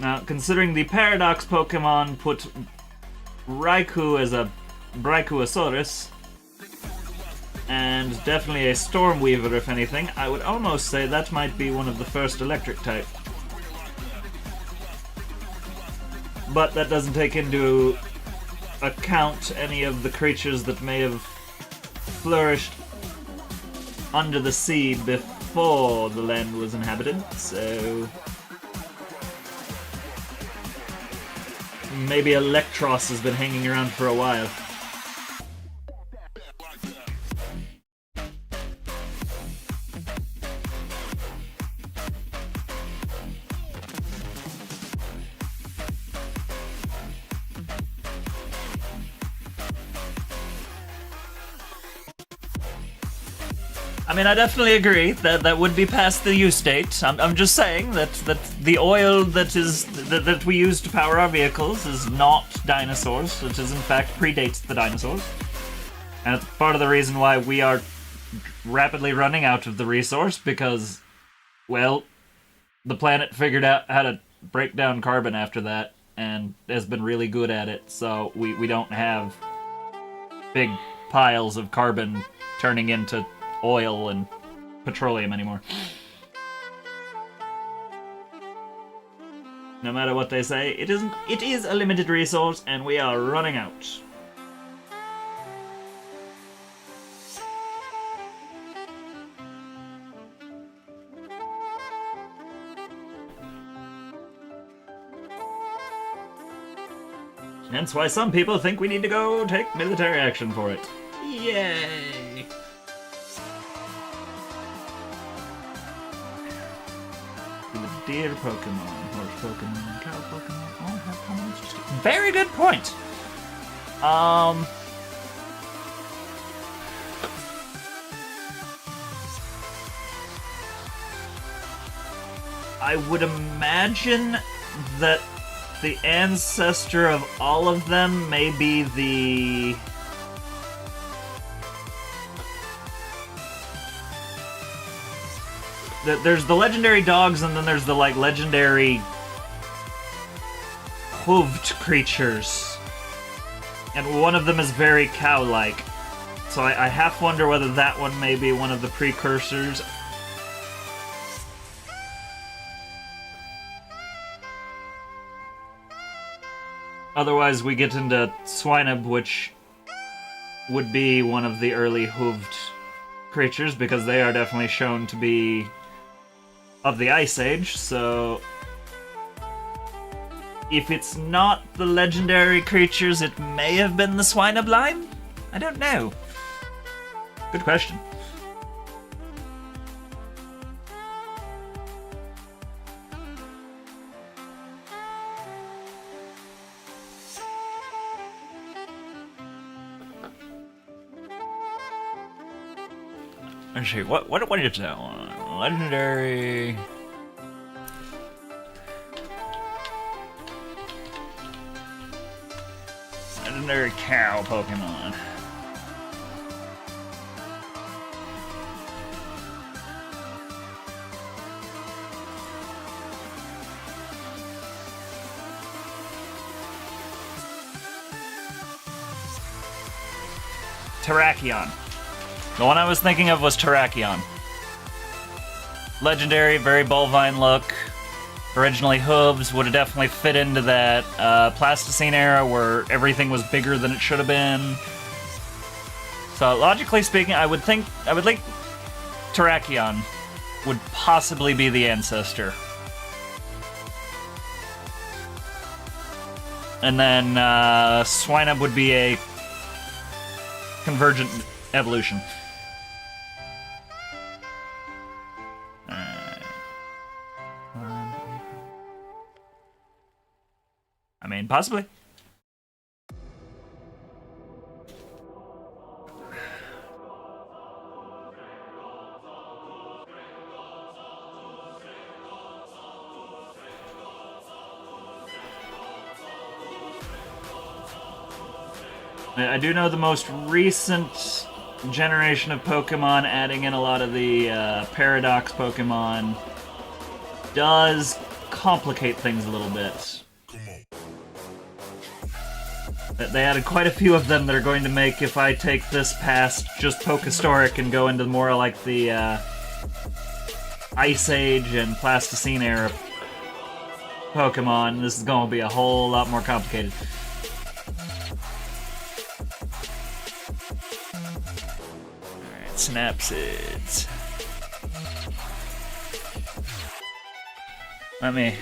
Now, considering the Paradox Pokemon put Raikou as a Brachiosaurus, and definitely a Stormweaver, if anything, I would almost say that might be one of the first electric type. But that doesn't take into account any of the creatures that may have flourished under the sea before the land was inhabited, so maybe Electros has been hanging around for a while. I mean, I definitely agree that would be past the use date. I'm just saying that the oil that we use to power our vehicles is not dinosaurs. It is in fact predates the dinosaurs, and it's part of the reason why we are rapidly running out of the resource, because, well, the planet figured out how to break down carbon after that and has been really good at it. So we don't have big piles of carbon turning into oil and petroleum anymore. No matter what they say, it isn't. It is a limited resource, and we are running out. Hence why some people think we need to go take military action for it. Yay! The deer Pokemon, horse Pokemon, cow Pokemon, all have common interests. Very good point! I would imagine that the ancestor of all of them may be the... There's the legendary dogs, and then there's the, like, legendary hooved creatures. And one of them is very cow-like. So I half wonder whether that one may be one of the precursors. Otherwise, we get into Swinub, which would be one of the early hooved creatures, because they are definitely shown to be of the Ice Age, so... If it's not the legendary creatures, it may have been the Swinub? I don't know. Good question. Let's see, what is that one? Legendary... Legendary cow Pokemon. Terrakion. The one I was thinking of was Terrakion. Legendary, very bovine look. Originally hooves, would have definitely fit into that Plasticine era where everything was bigger than it should have been. So logically speaking, I would think Terrakion would possibly be the ancestor. And then Swinub would be a convergent evolution. I mean, possibly. I do know the most recent generation of Pokemon, adding in a lot of the Paradox Pokemon, does complicate things a little bit. They added quite a few of them that are going to make, if I take this past just PokeHistoric and go into more like the Ice Age and Plasticine era Pokemon, this is going to be a whole lot more complicated. Alright, Synapsids. Let me...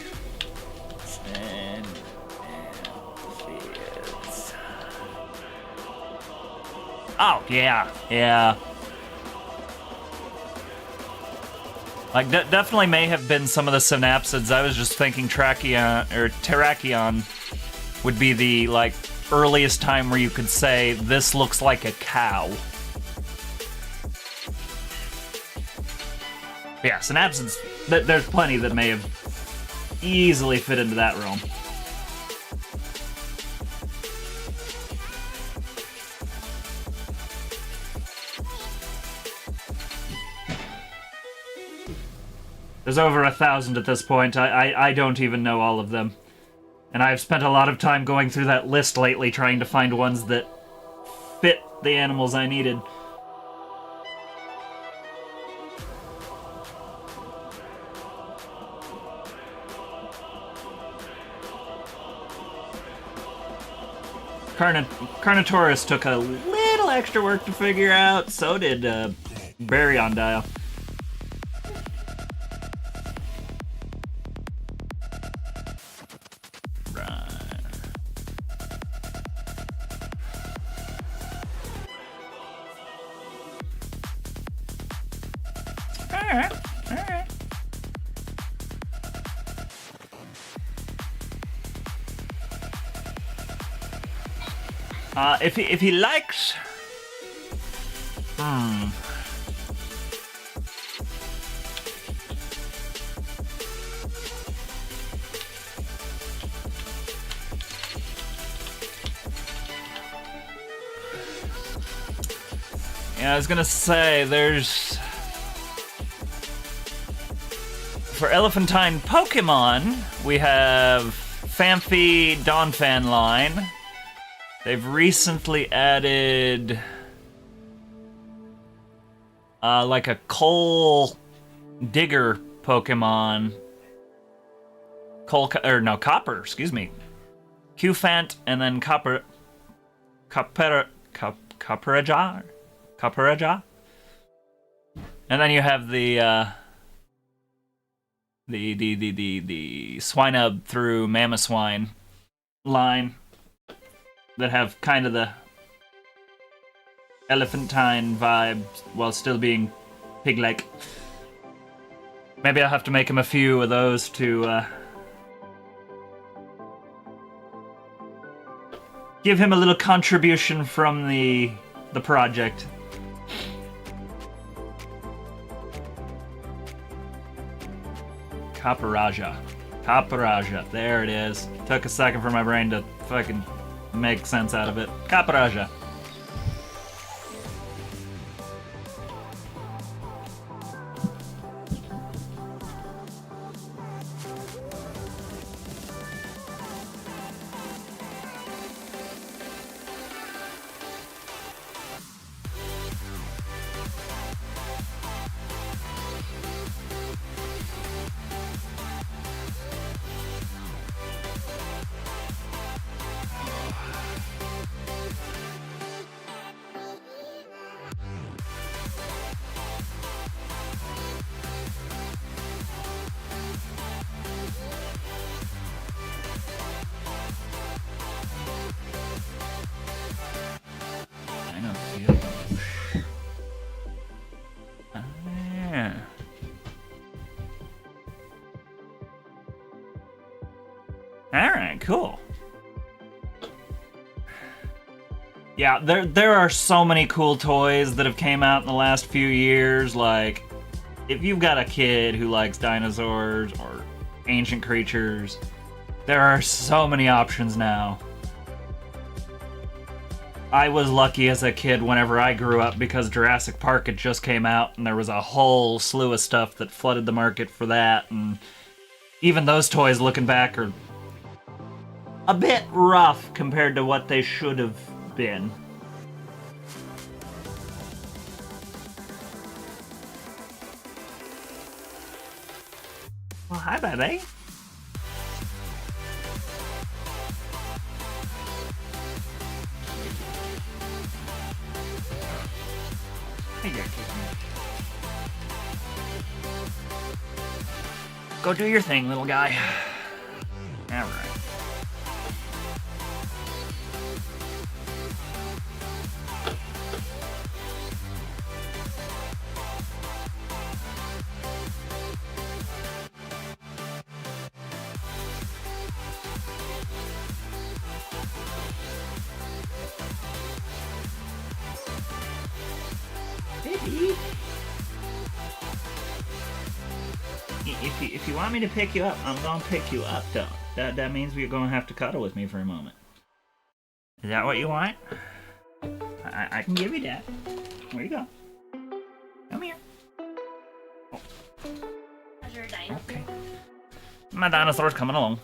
Oh, yeah. Like, definitely may have been some of the Synapsids. I was just thinking Terrakion would be the, like, earliest time where you could say, this looks like a cow. But yeah, Synapsids, there's plenty that may have easily fit into that realm. There's over 1,000 at this point. I don't even know all of them. And I've spent a lot of time going through that list lately trying to find ones that fit the animals I needed. Carnotaurus took a little extra work to figure out. So did Baryon Dial. Alright. If he likes... Yeah, I was gonna say, there's... For Elephantine Pokemon, we have Phanpy Donphan line. They've recently added like a coal digger Pokemon. Copper, excuse me. Qfant and then Copperaja. And then you have the Swinub through Mamoswine line that have kind of the elephantine vibe while still being pig-like. Maybe I'll have to make him a few of those to give him a little contribution from the project. Copperaja. There it is. Took a second for my brain to fucking make sense out of it. Copperaja. Alright, cool. Yeah, there are so many cool toys that have came out in the last few years. Like, if you've got a kid who likes dinosaurs or ancient creatures, there are so many options now. I was lucky as a kid whenever I grew up because Jurassic Park had just came out and there was a whole slew of stuff that flooded the market for that, and even those toys, looking back, are a bit rough compared to what they should have been. Well, hi, baby. Hey there, kid. Go do your thing, little guy. All right. If you want me to pick you up, I'm gonna pick you up, though. That means we're gonna have to cuddle with me for a moment. Is that what you want? I can give you that. Where you go? Come here. Oh. How's your dinosaur? Okay. My dinosaur's coming along.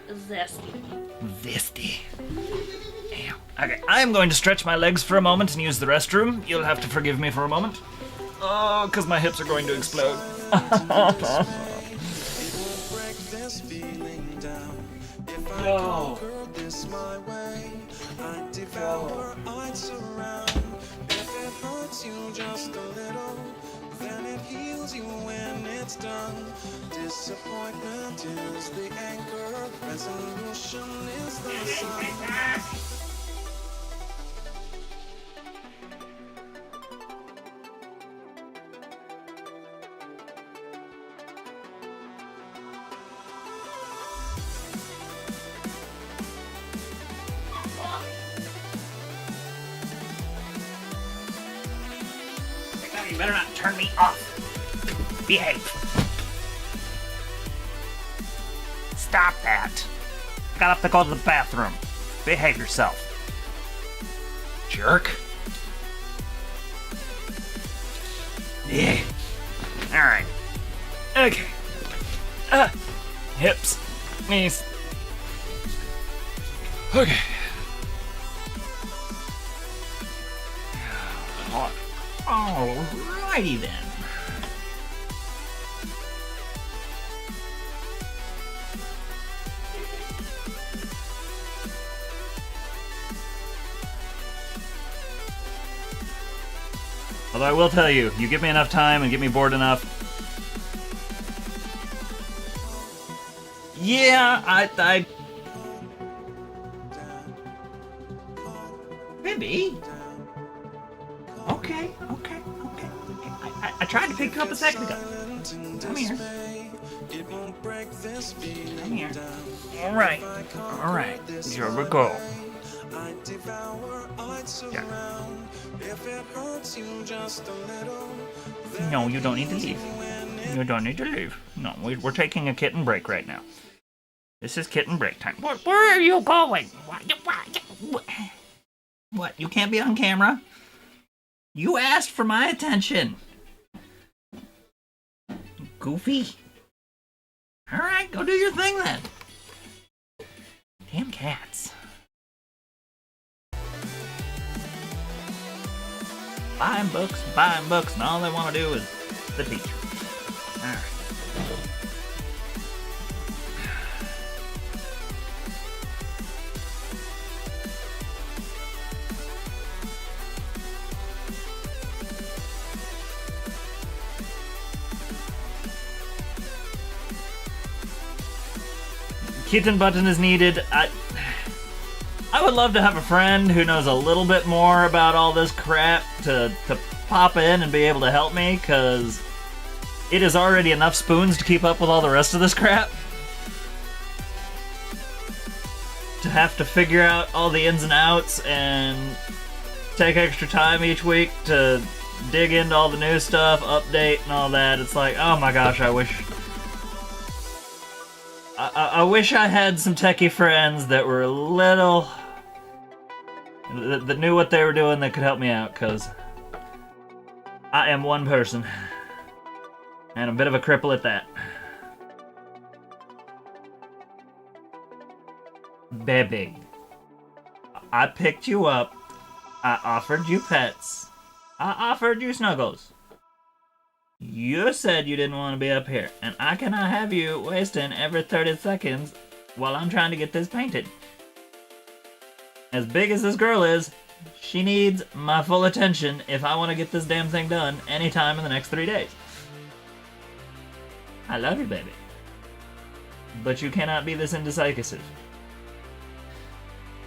Zesty. Damn. Okay, I am going to stretch my legs for a moment and use the restroom. You'll have to forgive me for a moment. Oh, because my hips are going to explode. No. this my way. I devour, I surround. If it hurts you just a little, then it heals you when it's done. Disappointment is the anchor, resolution is the sun. You better not turn me off. Behave. Stop that. Got up to go to the bathroom. Behave yourself. Jerk. Yeah. Alright. Okay. Hips. Knees. Okay. Alrighty then. Although I will tell you, you give me enough time and get me bored enough. Yeah, I maybe. Okay. I tried to pick you up a second ago. Come here. Come here. Alright. Here we go. Yeah. No, you don't need to leave. You don't need to leave. No, we're taking a kitten break right now. This is kitten break time. Where are you going? What? You can't be on camera? You asked for my attention. Goofy. Alright, go do your thing then. Damn cats. Buying books, and all they want to do is the teacher. Alright. Kitten button is needed. I would love to have a friend who knows a little bit more about all this crap to pop in and be able to help me, because it is already enough spoons to keep up with all the rest of this crap. To have to figure out all the ins and outs and take extra time each week to dig into all the new stuff, update and all that. It's like, oh my gosh, I wish I had some techie friends that were a little... that knew what they were doing that could help me out, because I am one person. And a bit of a cripple at that. Baby. I picked you up. I offered you pets. I offered you snuggles. You said you didn't want to be up here, and I cannot have you wasting every 30 seconds while I'm trying to get this painted. As big as this girl is, she needs my full attention if I want to get this damn thing done anytime in the next 3 days. I love you, baby. But you cannot be this indecisive.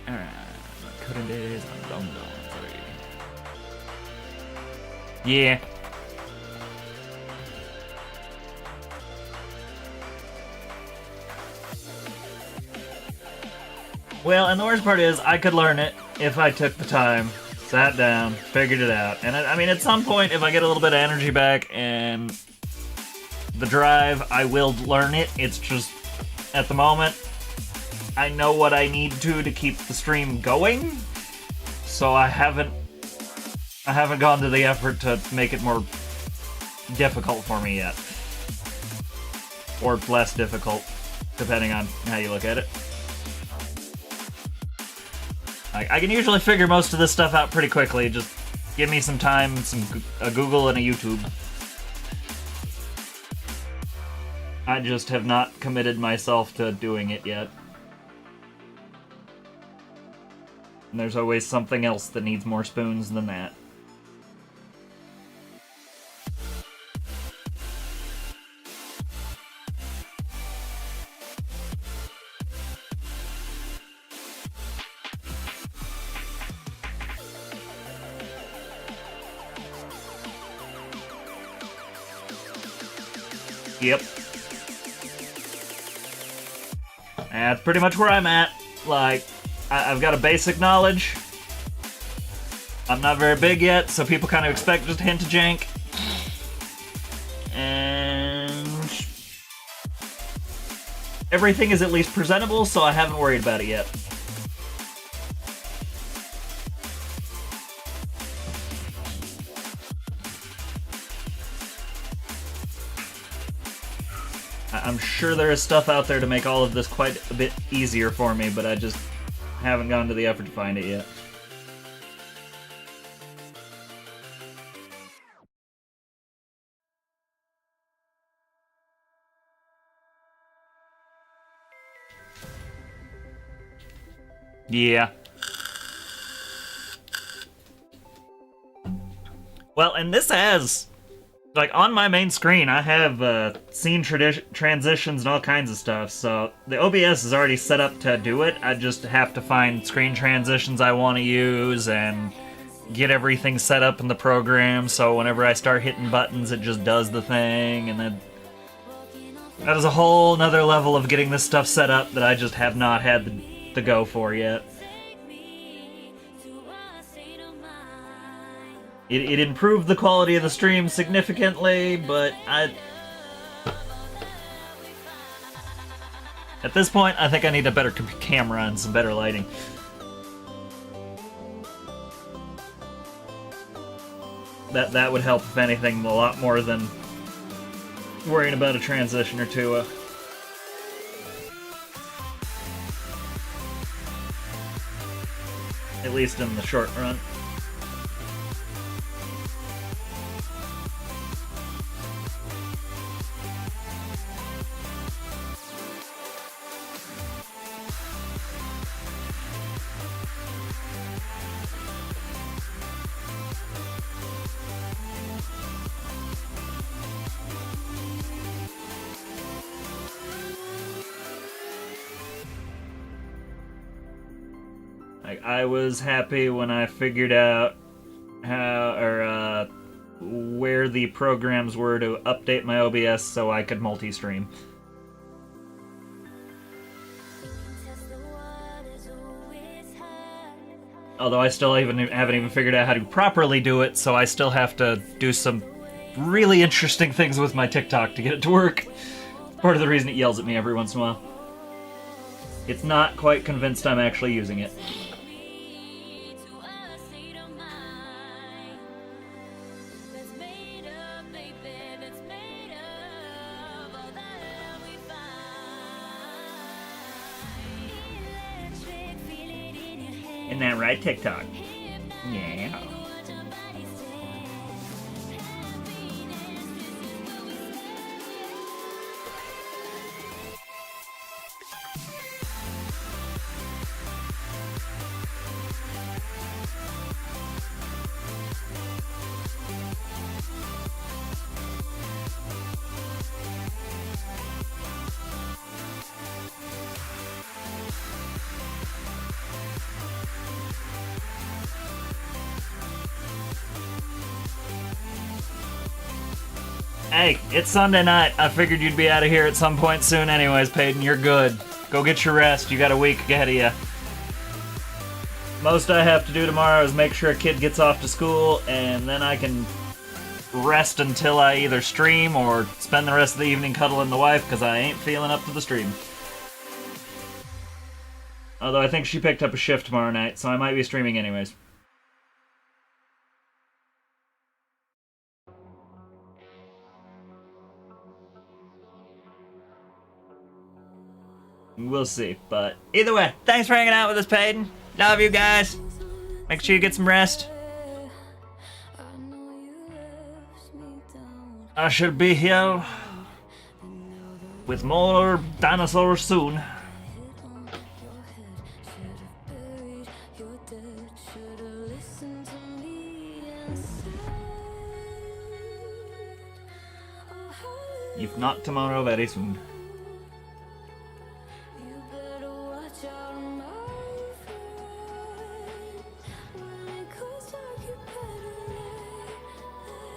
Alright, cutting days, I'm done. Yeah. Well, and the worst part is, I could learn it if I took the time, sat down, figured it out. And I mean, at some point, if I get a little bit of energy back and the drive, I will learn it. It's just, at the moment, I know what I need to keep the stream going, so I haven't gone to the effort to make it more difficult for me yet. Or less difficult, depending on how you look at it. I can usually figure most of this stuff out pretty quickly. Just give me some time, a Google and a YouTube. I just have not committed myself to doing it yet. And there's always something else that needs more spoons than that. Yep. That's pretty much where I'm at. Like, I've got a basic knowledge. I'm not very big yet, so people kind of expect just a hint of jank. And everything is at least presentable, so I haven't worried about it yet. I'm sure there is stuff out there to make all of this quite a bit easier for me, but I just haven't gone to the effort to find it yet. Yeah. Well, and this has... Like, on my main screen, I have scene transitions and all kinds of stuff, so the OBS is already set up to do it. I just have to find screen transitions I want to use and get everything set up in the program, so whenever I start hitting buttons, it just does the thing, and then... That is a whole nother level of getting this stuff set up that I just have not had the go for yet. It improved the quality of the stream significantly, but at this point, I think I need a better camera and some better lighting. That would help, if anything, a lot more than worrying about a transition or two. At least in the short run. I was happy when I figured out how, where the programs were to update my OBS so I could multi-stream. Although I still haven't even figured out how to properly do it, so I still have to do some really interesting things with my TikTok to get it to work. Part of the reason it yells at me every once in a while. It's not quite convinced I'm actually using it. Isn't that right, TikTok? Yeah. Hey, it's Sunday night. I figured you'd be out of here at some point soon anyways, Peyton. You're good. Go get your rest. You got a week ahead of you. Most I have to do tomorrow is make sure a kid gets off to school, and then I can rest until I either stream or spend the rest of the evening cuddling the wife, because I ain't feeling up to the stream. Although I think she picked up a shift tomorrow night, so I might be streaming anyways. We'll see, but either way, thanks for hanging out with us, Peyton. Love you guys. Make sure you get some rest. I should be here with more dinosaurs soon. You've knocked tomorrow very soon. You better watch out, my friend. When it goes dark, you better lay low.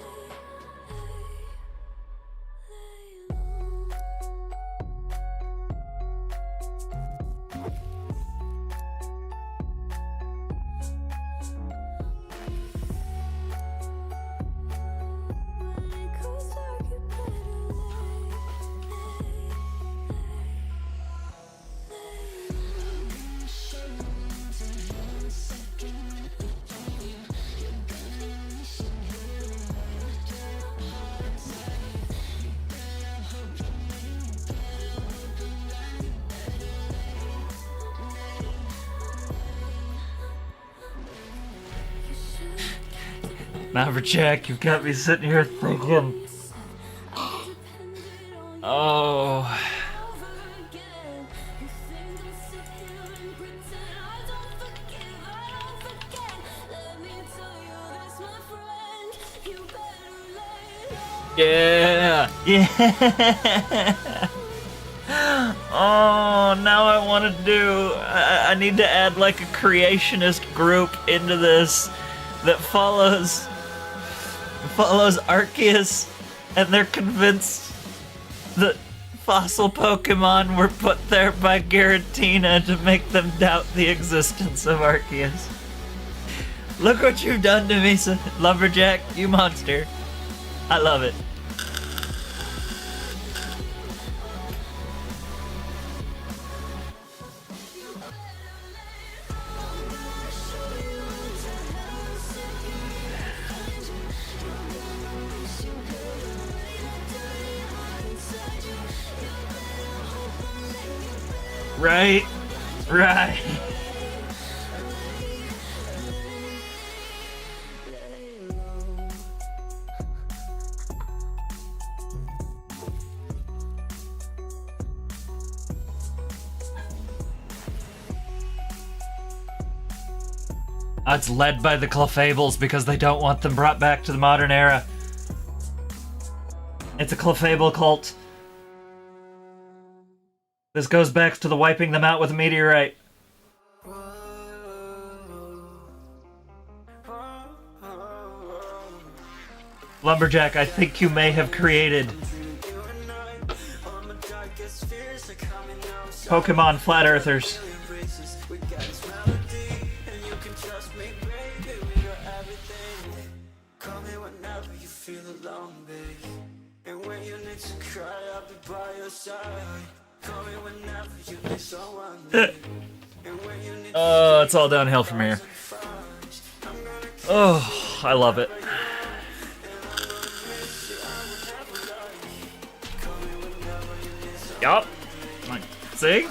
When it goes dark, you better Maverick, you've got me sitting here thinking. Oh. Yeah! Yeah! Oh, now I want to do... I need to add like a creationist group into this that follows Arceus, and they're convinced that fossil Pokemon were put there by Giratina to make them doubt the existence of Arceus. Look what you've done to me, Lumberjack, you monster. I love it. Right, right. It's led by the Clefables because they don't want them brought back to the modern era. It's a Clefable cult. This goes back to the wiping them out with a meteorite. Lumberjack, I think you may have created Pokemon Flat Earthers. Oh, it's all downhill from here. Oh, I love it. Yup. See?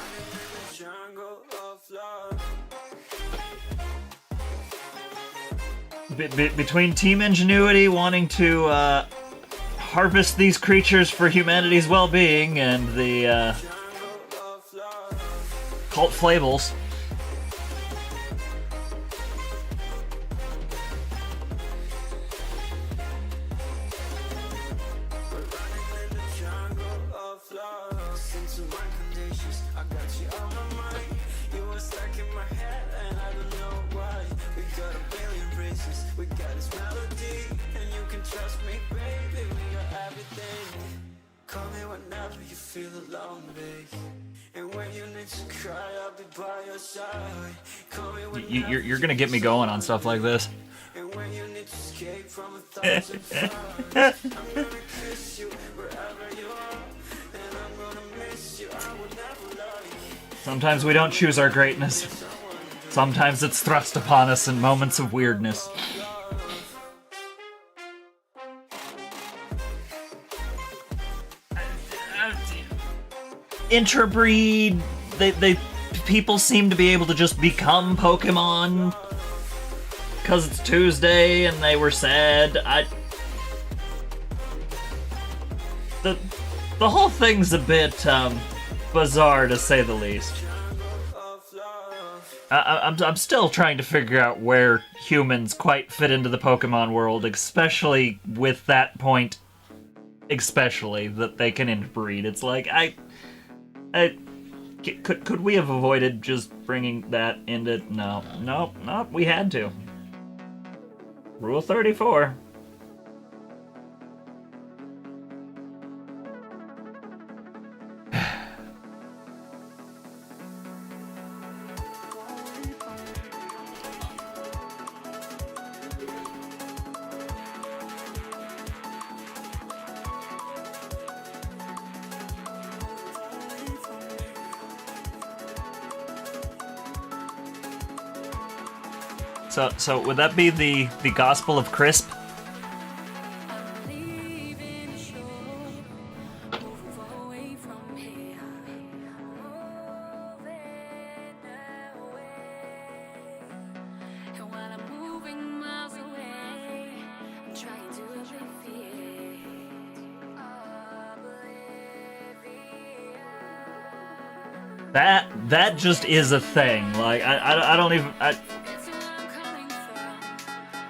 Between Team Ingenuity wanting to harvest these creatures for humanity's well-being and the cult Flables. You're gonna get me going on stuff like this. Sometimes we don't choose our greatness. Sometimes it's thrust upon us in moments of weirdness. Interbreed, people seem to be able to just become Pokemon because it's Tuesday and they were sad. The whole thing's a bit bizarre to say the least. I'm still trying to figure out where humans quite fit into the Pokemon world, especially with that point, especially that they can interbreed. It's like could we have avoided just bringing that into? No, we had to. Rule 34. So would that be the Gospel of Crisp? That just is a thing. Like I don't even.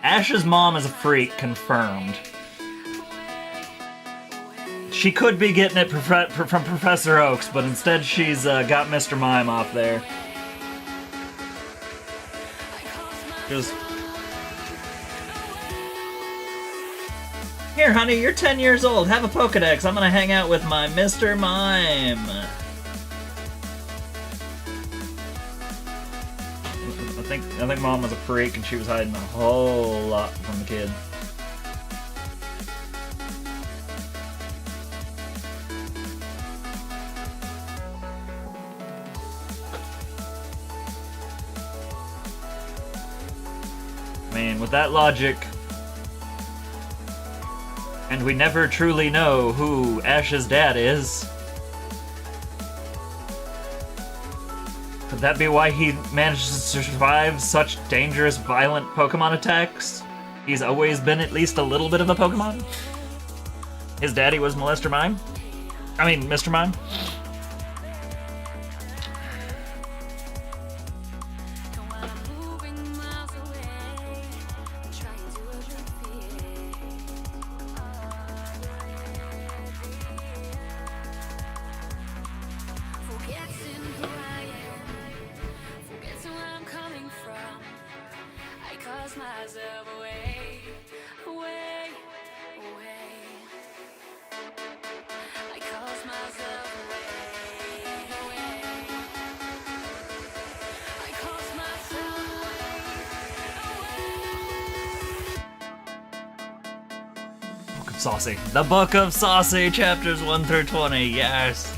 Ash's mom is a freak, confirmed. She could be getting it from Professor Oaks, but instead she's got Mr. Mime off there. Just... Here, honey, you're 10 years old. Have a Pokedex. I'm gonna hang out with my Mr. Mime. I think Mom was a freak and she was hiding a whole lot from the kid. I mean, with that logic, and we never truly know who Ash's dad is. Could that be why he managed to survive such dangerous, violent Pokemon attacks? He's always been at least a little bit of a Pokemon? His daddy was Mr. Mime? Mr. Mime? Saucy. The Book of Saucy, chapters 1 through 20, yes!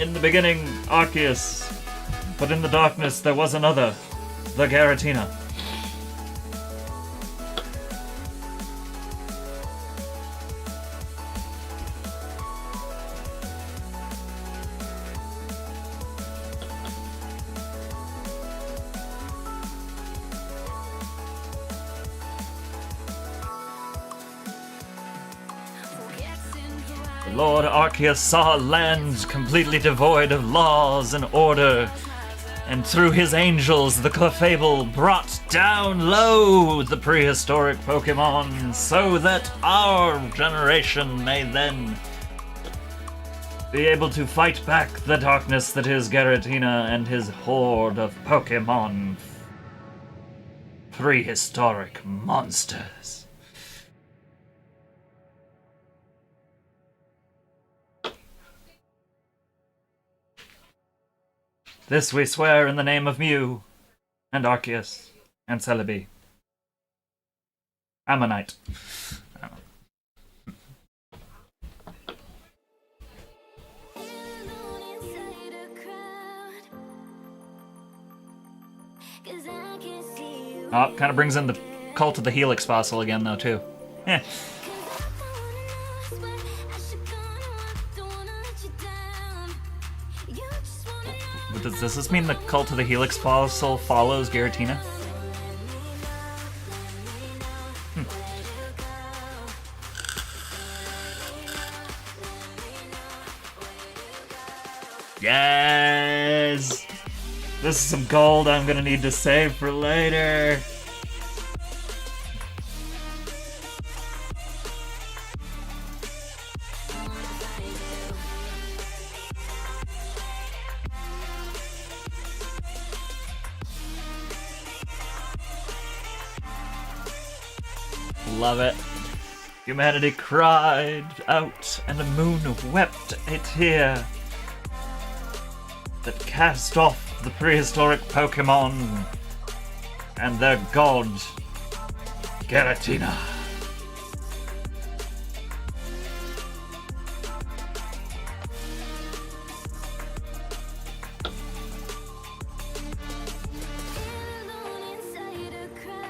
In the beginning, Arceus, but in the darkness there was another, the Giratina. Lord Arceus saw a land completely devoid of laws and order, and through his angels the Clefable brought down low the prehistoric Pokemon so that our generation may then be able to fight back the darkness that is Giratina and his horde of Pokemon prehistoric monsters. This we swear in the name of Mew, and Arceus, and Celebi. Ammonite. Oh, kind of brings in the Cult of the Helix fossil again, though, too. Eh. Does this mean the Cult of the Helix fossil follows Giratina? Yes! This is some gold I'm gonna need to save for later. Love it. Humanity cried out, and the moon wept a tear that cast off the prehistoric Pokemon and their god, Giratina. Alone inside a crowd,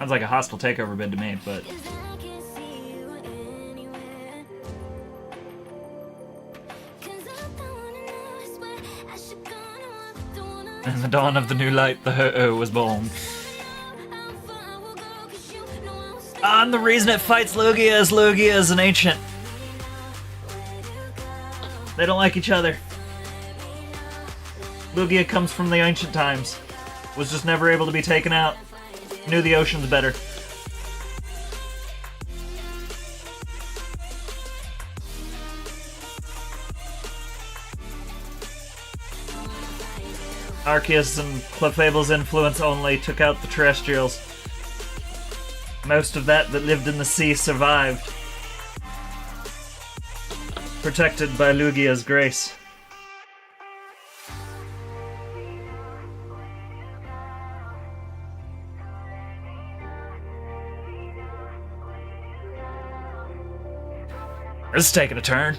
Sounds like a hostile takeover bid to me, but 'cause I can't see you anywhere. 'Cause I don't wanna know, I swear I should go on, don't wanna in the dawn of the new light, the Ho-Oh was born. how far I will go, 'cause you know I'll stay And the reason it fights Lugia is an ancient. They don't like each other. Lugia comes from the ancient times. Was just never able to be taken out. Knew the oceans better. Arceus and Clefable's influence only took out the terrestrials. Most of that lived in the sea survived. Protected by Lugia's grace. This is taking a turn.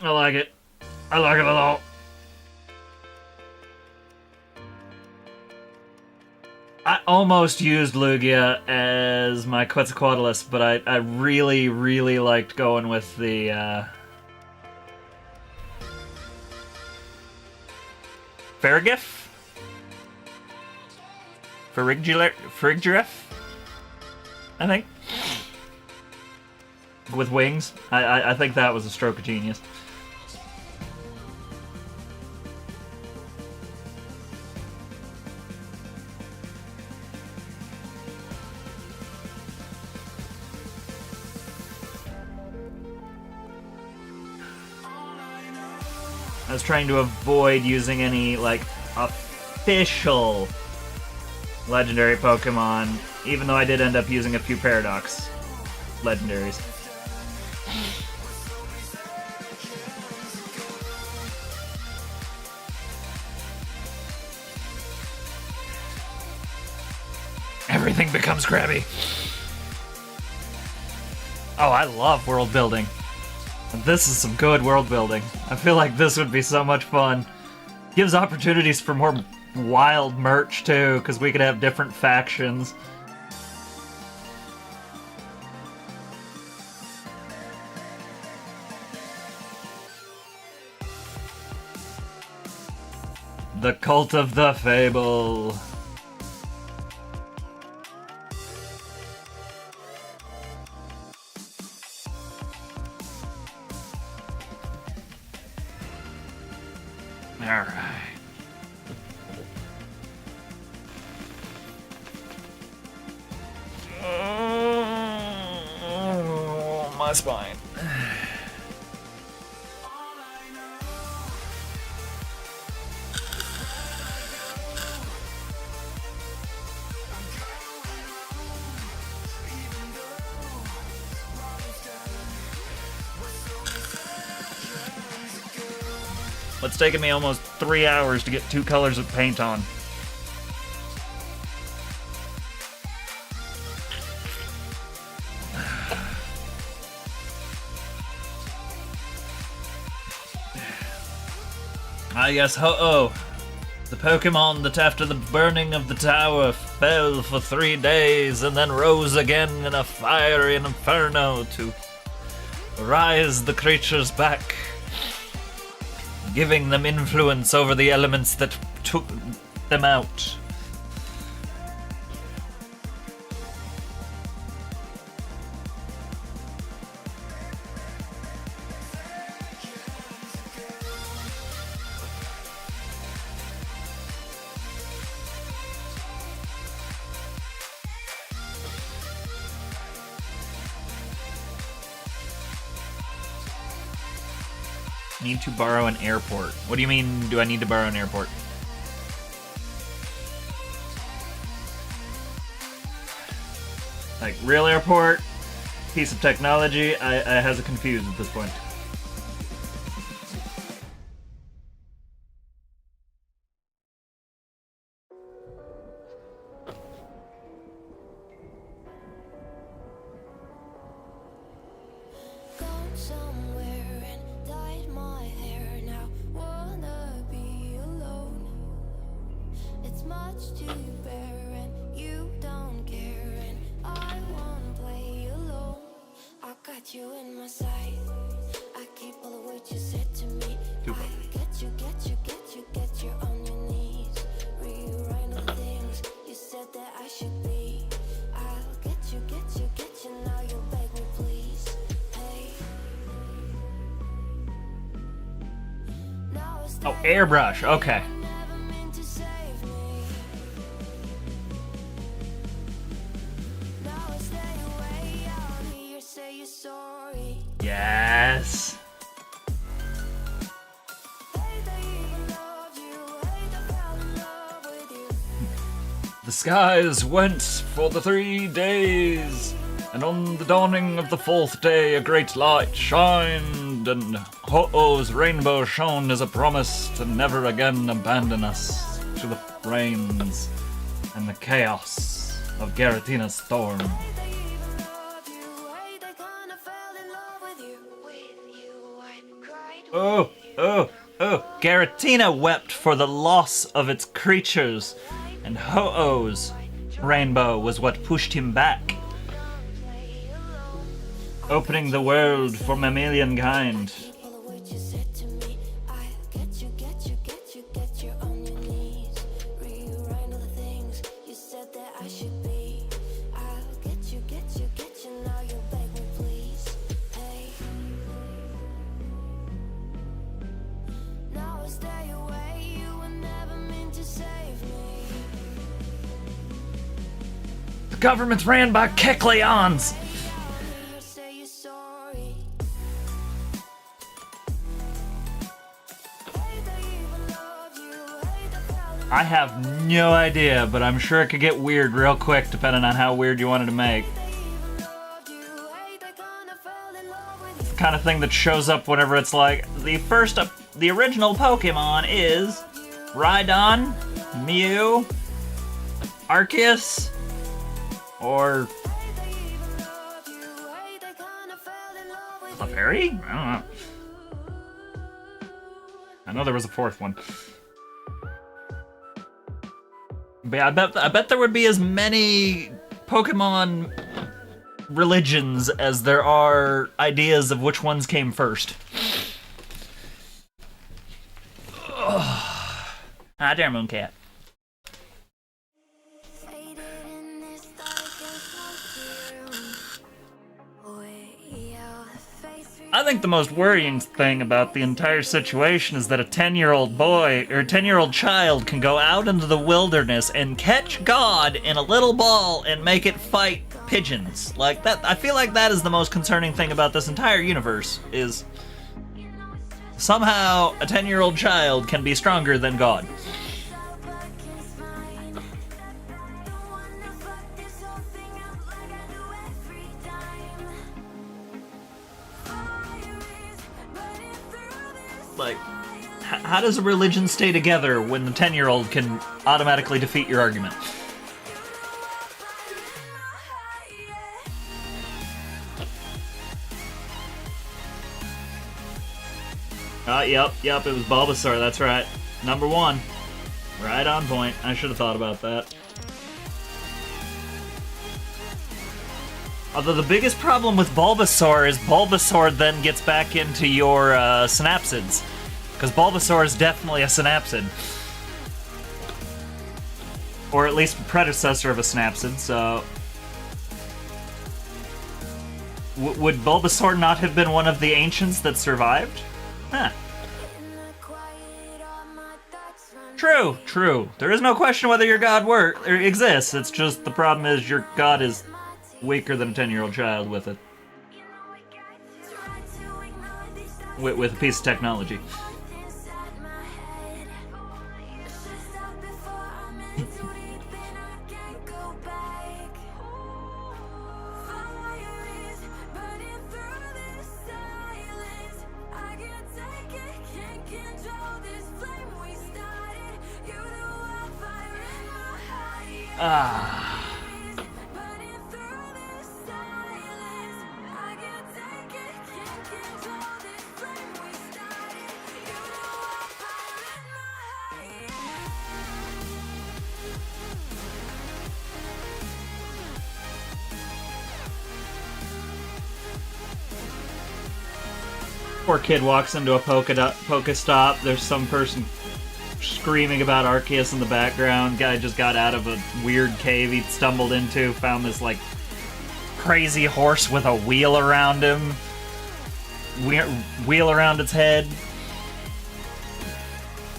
I like it. I like it a lot. I almost used Lugia as my Quetzalcoatlus, but I really, really liked going with the Farigiraf? Farigiraf? I think. With wings. I think that was a stroke of genius. I was trying to avoid using any, like, official legendary Pokemon, even though I did end up using a few Paradox legendaries. Everything becomes crabby. Oh, I love world building. This is some good world building. I feel like this would be so much fun. Gives opportunities for more wild merch too, because we could have different factions. The Cult of the Fable. Alright. Oh, my spine. It's taken me almost 3 hours to get 2 colors of paint on. Ah yes, Ho-Oh! The Pokemon that after the burning of the tower fell for 3 days and then rose again in a fiery inferno to rise the creatures back, giving them influence over the elements that took them out. Need to borrow an airport. What do you mean, do I need to borrow an airport? Like, real airport? Piece of technology? I has it confused at this point. Gone somewhere and dyed my hair now. Wanna be alone. It's much to bear and you don't care and I wanna play alone. I got you in my sight. I keep all of what you said to me. I get you on your knees. Rewrite all the things you said that I should be. I'll get you, now you beg me please. Hey. Now it's Oh, airbrush, okay. never meant to save me. Now I stay away out here, say you're sorry. Yes. Hate I even loved you, hate I fell in love with you. The skies went for the 3 days, and on the dawning of the 4th day a great light shined, and Ho'o's rainbow shone as a promise to never again abandon us to the rains and the chaos of Garatina's storm. Hate I even loved you, hate I kinda fell in love with you. With you I cried. Oh, Garatina wept for the loss of its creatures, and Ho'o's rainbow was what pushed him back, opening the world for mammalian kind. All of what you said to me. I get you on your knees. Rewrite all the things you said that I should be. I'll get you, now you beg me please. Hey. Now I stay away, you were never meant to save me. The government's ran by Kecleons! You say you're sorry. Hate I even loved you, hate I fell in I have no idea, but I'm sure it could get weird real quick depending on how weird you wanted to make. loved you, hate I kinda fell in love with you. Kind of thing that shows up whenever it's like, the original Pokemon is Rhydon, Mew, Arceus, or Clefairy? I don't know. I know there was a 4th one. But yeah, I bet there would be as many Pokemon religions as there are ideas of which ones came first. Hi there, Mooncat. Faded in this darkest way out of face. I think the most worrying thing about the entire situation is that a 10-year-old boy or a 10-year-old child can go out into the wilderness and catch God in a little ball and make it fight pigeons. Like that, I feel like that is the most concerning thing about this entire universe is somehow a 10-year-old child can be stronger than God. Like, how does a religion stay together when the 10-year-old can automatically defeat your argument? Yep, it was Bulbasaur, that's right. Number 1. Right on point. I should have thought about that. Although the biggest problem with Bulbasaur is Bulbasaur then gets back into your synapsids. Because Bulbasaur is definitely a synapsid. Or at least predecessor of a synapsid, so... would Bulbasaur not have been one of the ancients that survived? Huh. True, true. There is no question whether your god exists. It's just the problem is your god is weaker than a 10-year-old child with it. With a piece of technology. Poor kid walks into a Pokestop. There's some person screaming about Arceus in the background. Guy just got out of a weird cave he stumbled into. Found this, like, crazy horse with a wheel around him. Wheel around its head.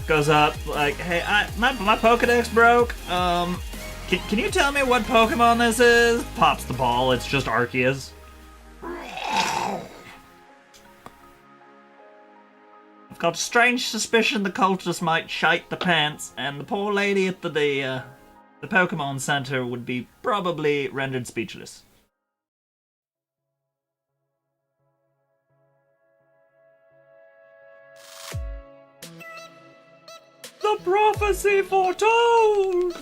Goes up, like, hey, my Pokedex broke. Can you tell me what Pokemon this is? Pops the ball. It's just Arceus. I've got a strange suspicion the cultists might shite the pants, and the poor lady at the Pokemon Center would be probably rendered speechless. The prophecy foretold!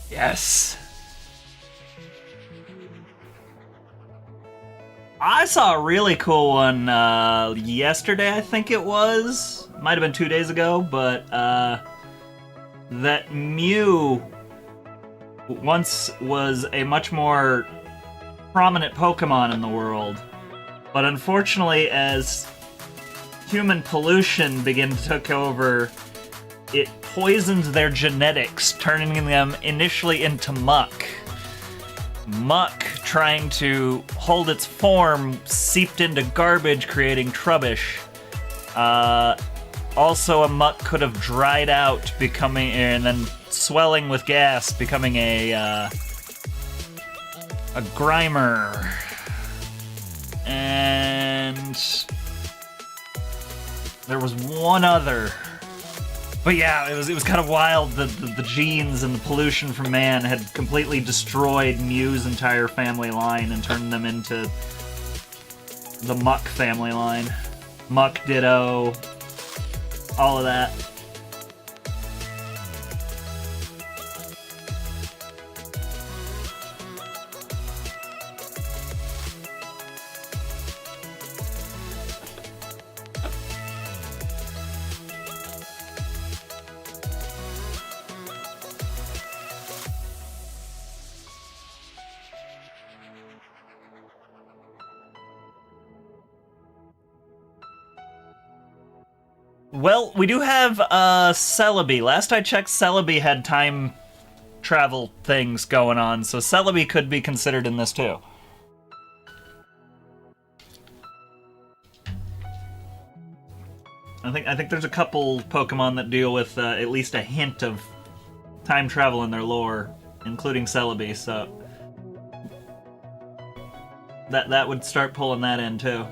Yes. I saw a really cool one yesterday, I think it was. Might have been 2 days ago, but that Mew once was a much more prominent Pokemon in the world. But unfortunately, as human pollution began to take over, it poisoned their genetics, turning them initially into muck. Muck, trying to hold its form, seeped into garbage, creating trubbish. Also, a muck could have dried out, becoming, and then swelling with gas, becoming a Grimer. And there was one other. But yeah, it was kind of wild that the genes and the pollution from man had completely destroyed Mew's entire family line and turned them into the Muck family line. Muck, Ditto, all of that. Well, we do have Celebi. Last I checked, Celebi had time travel things going on, so Celebi could be considered in this too. I think there's a couple Pokemon that deal with at least a hint of time travel in their lore, including Celebi, so that would start pulling that in too.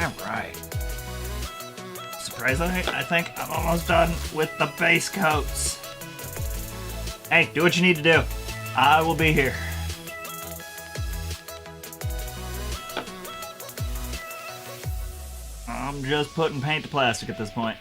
Alright. Surprisingly, I think I'm almost done with the base coats. Hey, do what you need to do. I will be here. I'm just putting paint to plastic at this point.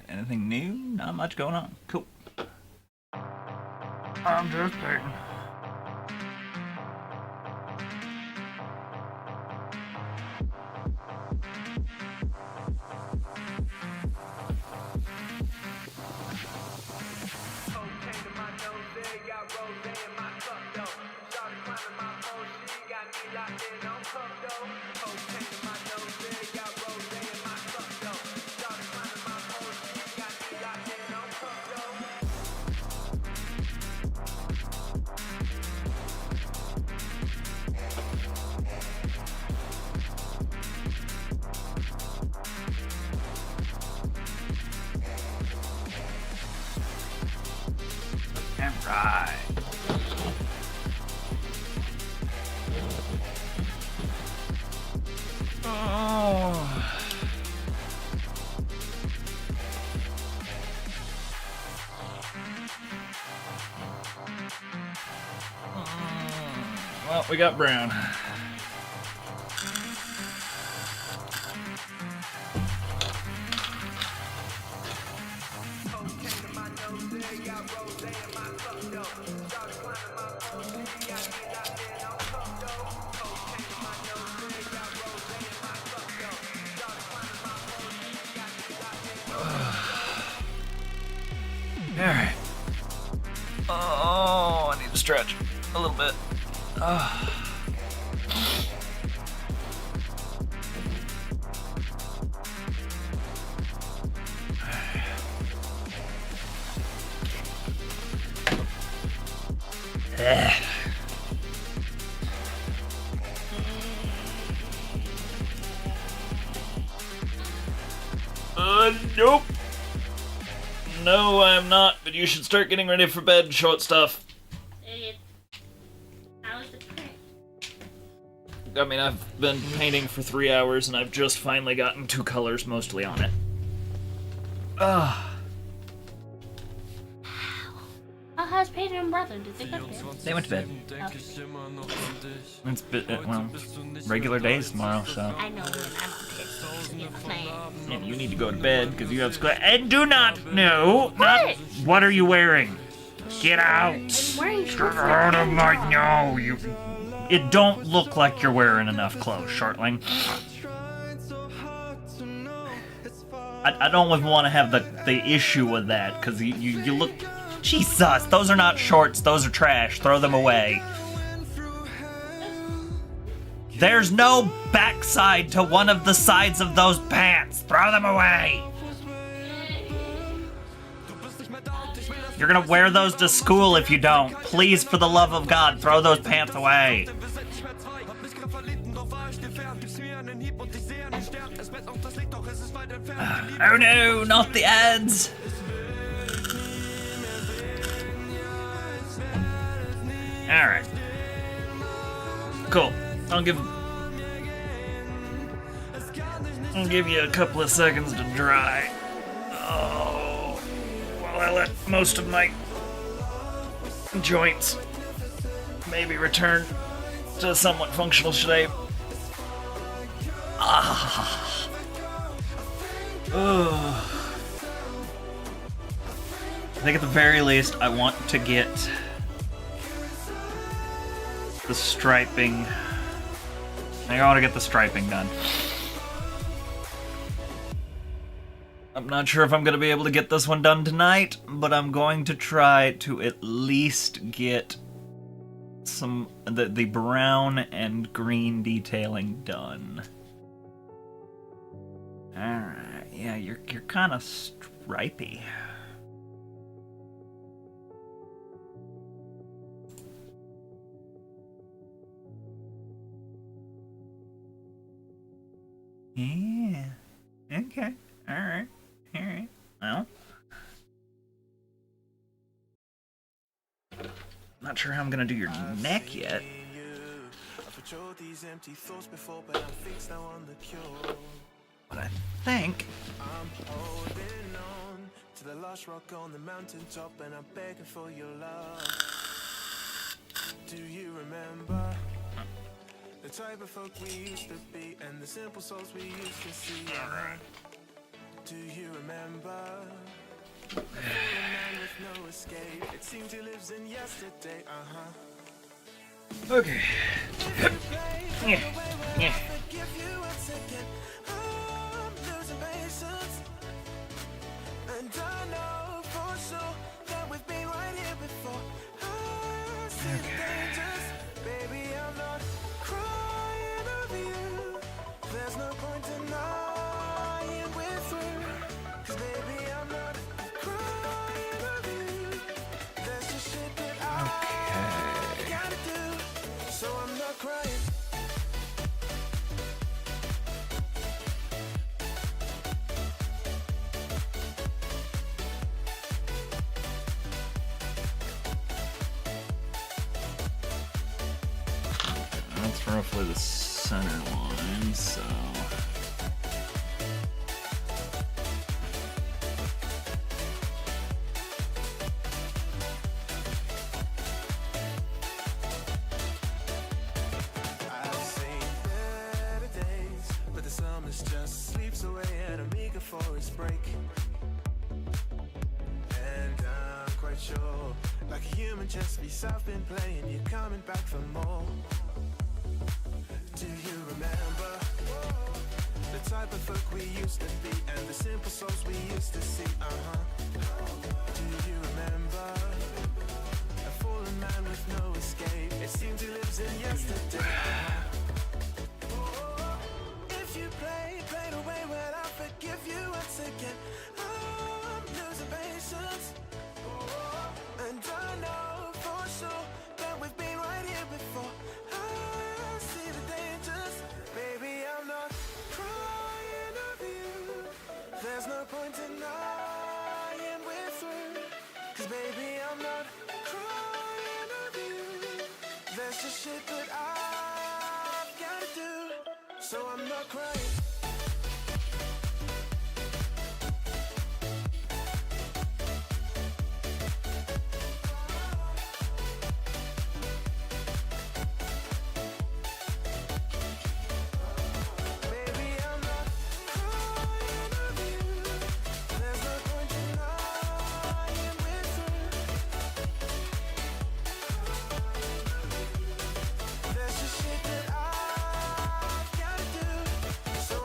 Anything new? Not much going on. Cool. I'm just painting. Right. Oh. Well, we got brown. Alright. Oh, I need to stretch a little bit. Nope. No, I'm not, but you should start getting ready for bed, short stuff. How was the print? I mean, I've been painting for 3 hours, and I've just finally gotten 2 colors mostly on it. Oh, how's Peter and brother? Did they go to bed? They went to bed. It's well, regular days tomorrow, so. I know when I'm pissed. Yeah, playing. And you need to go to bed because you have school. And do not, no, What? not. What are you wearing? Get out! I'm wearing shorts. Get out of my no! You. It don't look like you're wearing enough clothes, Shortling. I don't even want to have the issue with that because you look. Jesus, those are not shorts. Those are trash. Throw them away. There's no backside to one of the sides of those pants. Throw them away. You're gonna wear those to school if you don't. Please, for the love of God, throw those pants away. Oh no, not the ads. Alright. Cool. I'll give you a couple of seconds to dry. Oh, while I let most of my joints maybe return to somewhat functional shape. Ah. Oh. I think at the very least I want to get the striping. I think I want to get the striping done. I'm not sure if I'm going to be able to get this one done tonight, but I'm going to try to at least get some the brown and green detailing done. All right, yeah, you're kind of stripy. Yeah. Okay. All right. All right. Well, not sure how I'm gonna do your neck yet. I've patrolled these empty thoughts before, but I'm fixed now on the cure. But I think I'm holding on to the last rock on the mountaintop, and I'm begging for your love. Do you remember the type of folk we used to be, and the simple souls we used to see? Do you remember a man with no escape? It seems he lives in yesterday. okay. If you play the Yeah. way where Yeah. I forgive you once again, I'm losing patience. And I know for sure that we've been right here before. I see the dangers, baby, I'm not crying over you. There's no point denying we're through. 'Cause baby, I'm not crying over you. There's just shit that I gotta do, so I'm not crying. That's roughly the center line, so. I've seen better days, but the summer's just sleeps away at a meager forest break. And I'm quite sure, like a human chess piece I've been playing, you're coming back for more. Do you remember the type of folk we used to be, and the simple souls we used to see? Do you remember a fallen man with no escape? It seems he lives in yesterday. If you play the way where I forgive you once again, I'm losing patience. And I know for sure that we've been right here before. I see the dangers, baby, I'm not crying over you. There's no point denying we're through. 'Cause baby, I'm not crying over you. There's just shit that I've gotta do, so I'm not crying. Baby, I'm not crying over you. There's no point denying we're through. There's just shit that I've gotta do, so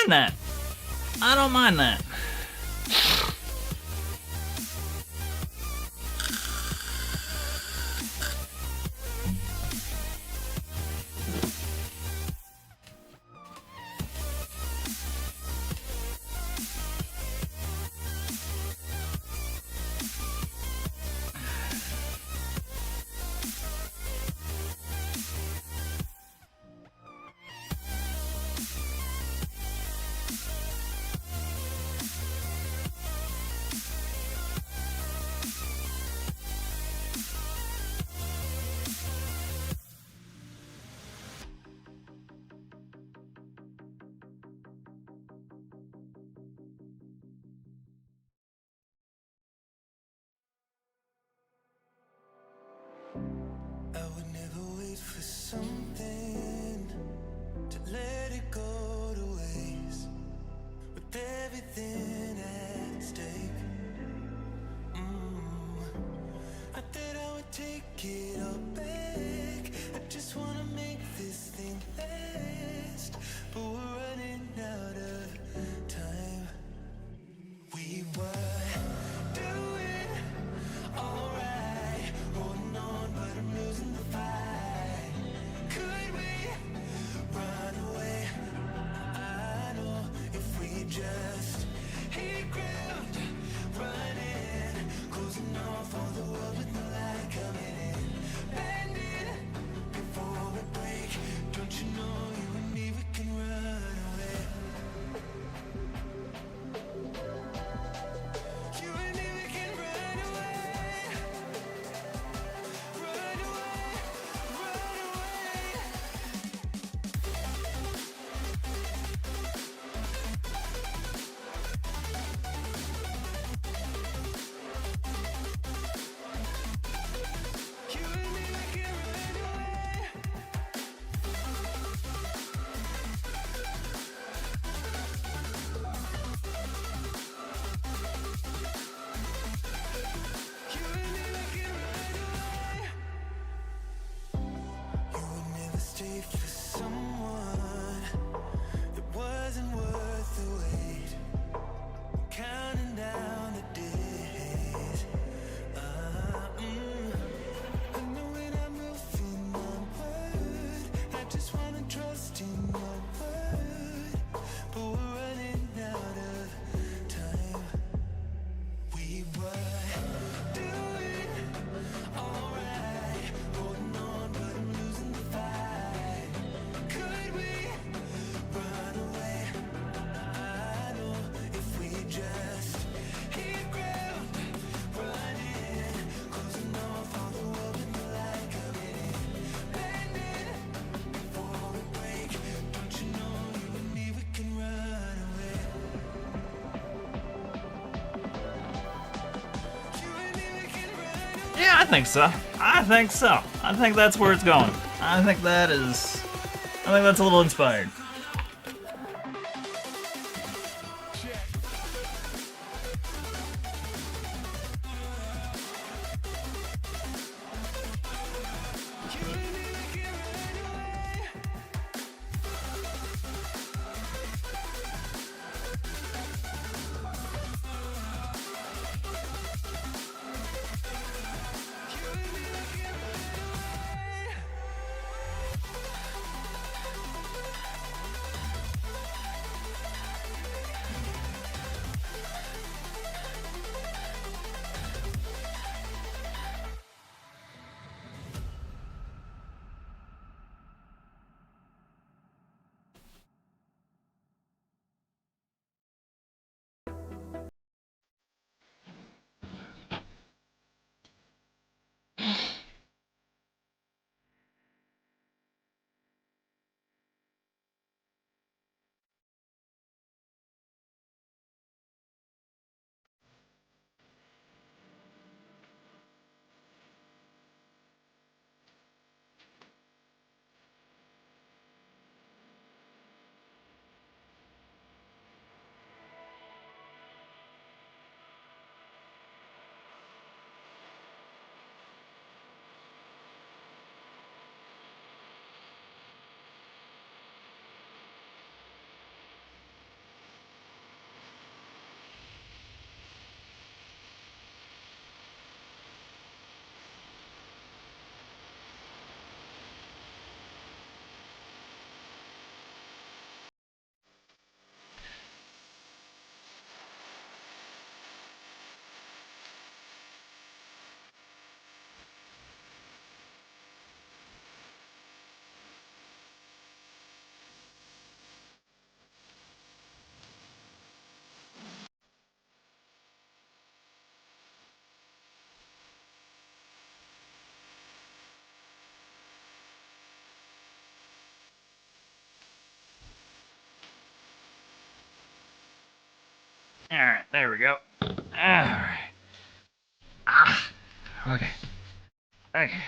mind that. I don't mind that. I would never wait for something to let it go to waste. With everything at stake, I thought I would take it all back. I just wanna make this thing last, but we're running out of time. We were doing alright, holding on, but I'm losing the fight. Could we run away? I know if we just hit ground, running, closing off all the world with no light coming in, bending before we break. Don't you know you and me, we can run away. You and me, we can run away. Run away, run away. You and me, we can run away. You and me, we can run away. You would never stay for someone that wasn't worth the wait. Counting down the days. I know when I'm moving onward, I just wanna trust in your word, but we're running out of time. We were doing alright, holding on, but I'm losing the fight. Could we run away? I know if we just hit ground, running, closing off all the world with the light coming in, bending before we break. Don't you know you and me, we can run away. You and me, we can run away. Yeah, I think so. I think so. I think that's where it's going. I think that's a little inspired. Alright, there we go. Alright. Ah. Okay. Okay.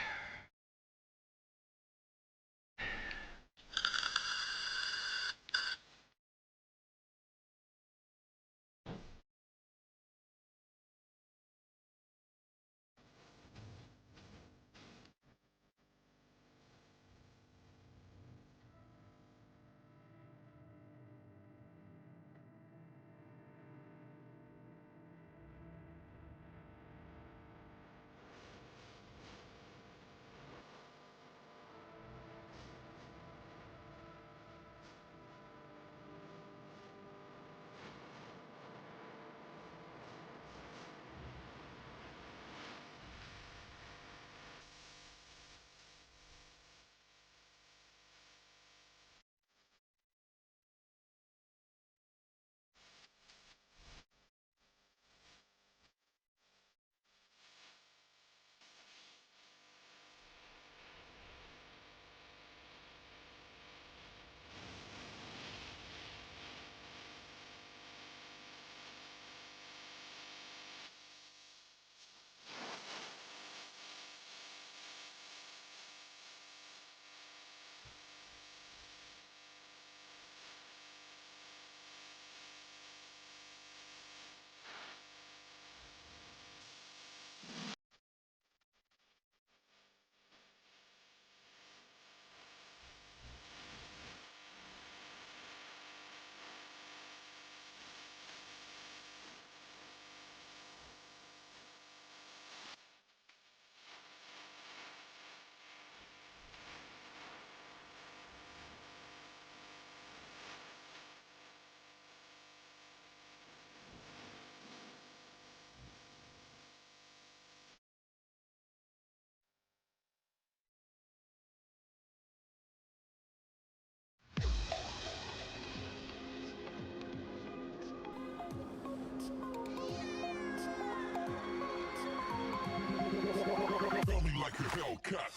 Coming like a Hellcat.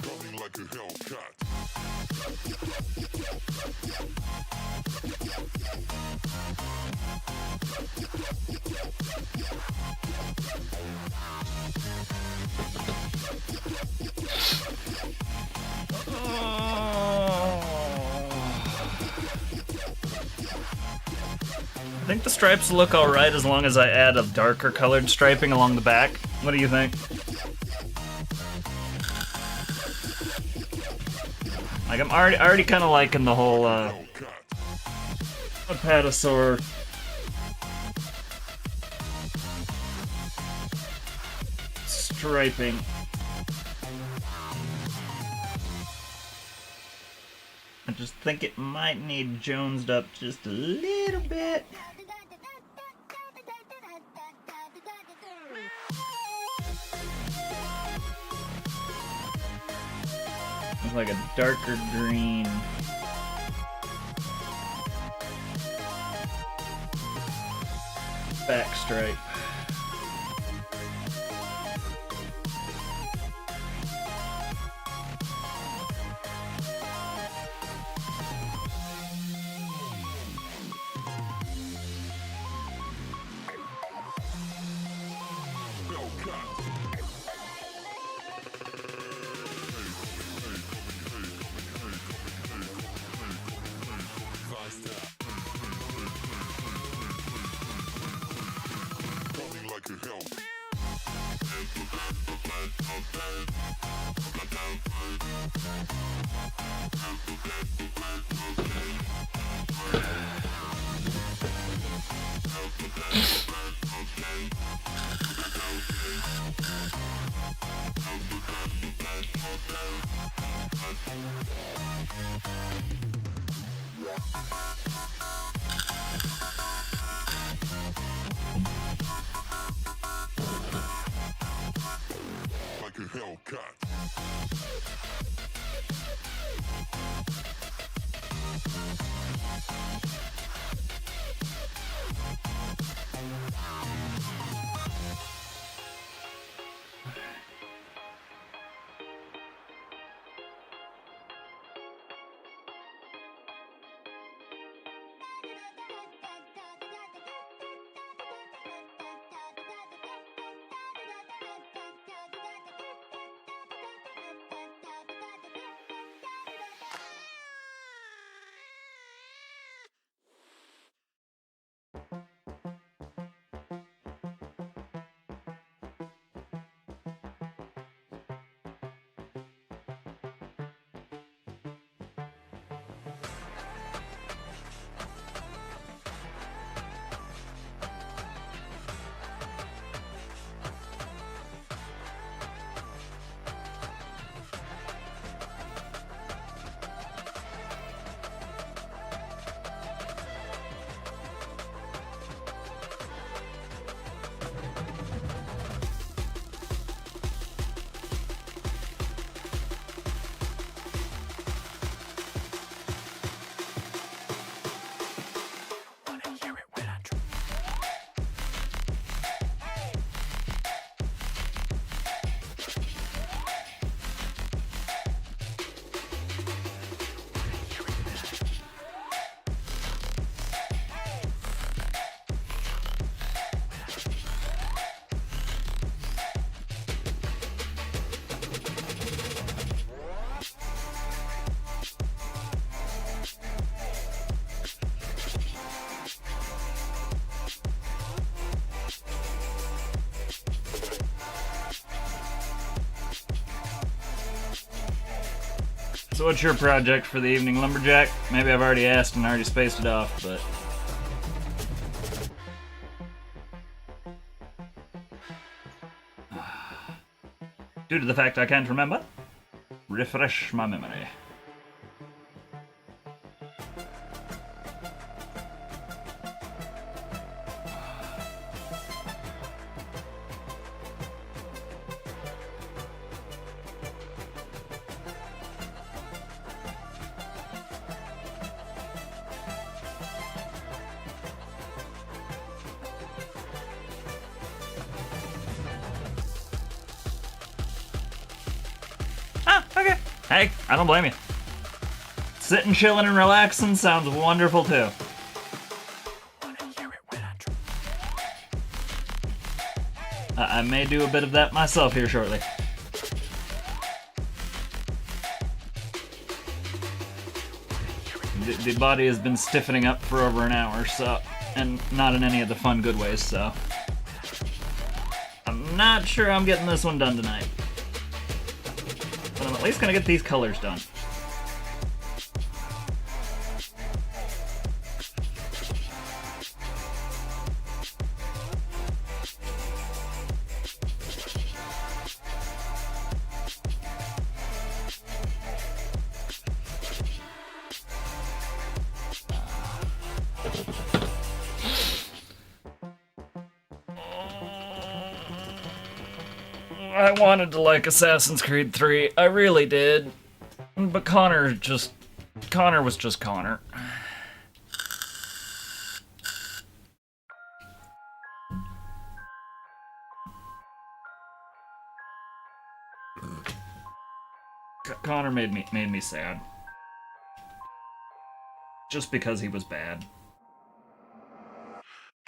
Coming like a Hellcat. I think the stripes look alright as long as I add a darker colored striping along the back. What do you think? Like, I'm already kind of liking the whole, Apatosaur striping. I just think it might need jonesed up just a little bit. It's like a darker green. Back stripe. Coming like a Hellcat. So what's your project for the evening, Lumberjack? Maybe I've already asked and already spaced it off, but... Due to the fact I can't remember, refresh my memory. Okay. Hey, I don't blame you. Sitting, chilling, and relaxing sounds wonderful too. I may do a bit of that myself here shortly. The body has been stiffening up for over an hour, so, and not in any of the fun, good ways, so. I'm not sure I'm getting this one done tonight. But I'm at least gonna get these colors done. I wanted to like Assassin's Creed 3, I really did. But Connor was just Connor. Connor made me sad. Just because he was bad.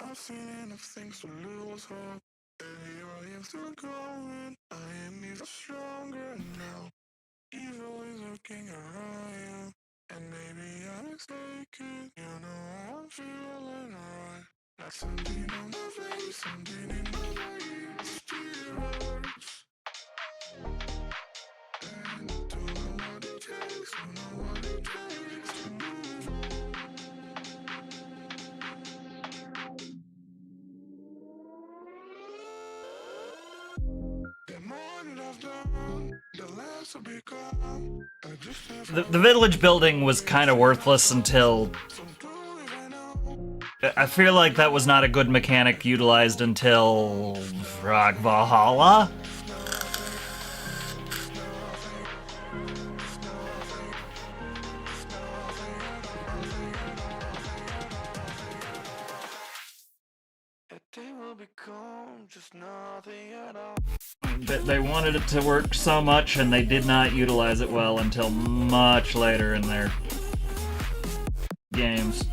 I've seen enough things to lose hope. And here I am still going. I am even stronger now. Evil is lurking around. And maybe I'm mistaken. You know I'm feeling right. Like something on my face, something in my veins. Still hurts. And I don't know what it takes. Don't know what it takes to move on. The more that I've done, the less I've become. I just have The village building was kind of worthless until... I feel like that was not a good mechanic utilized until... Rock Valhalla? they will become just nothing at all. They wanted it to work so much and they did not utilize it well until much later in their games.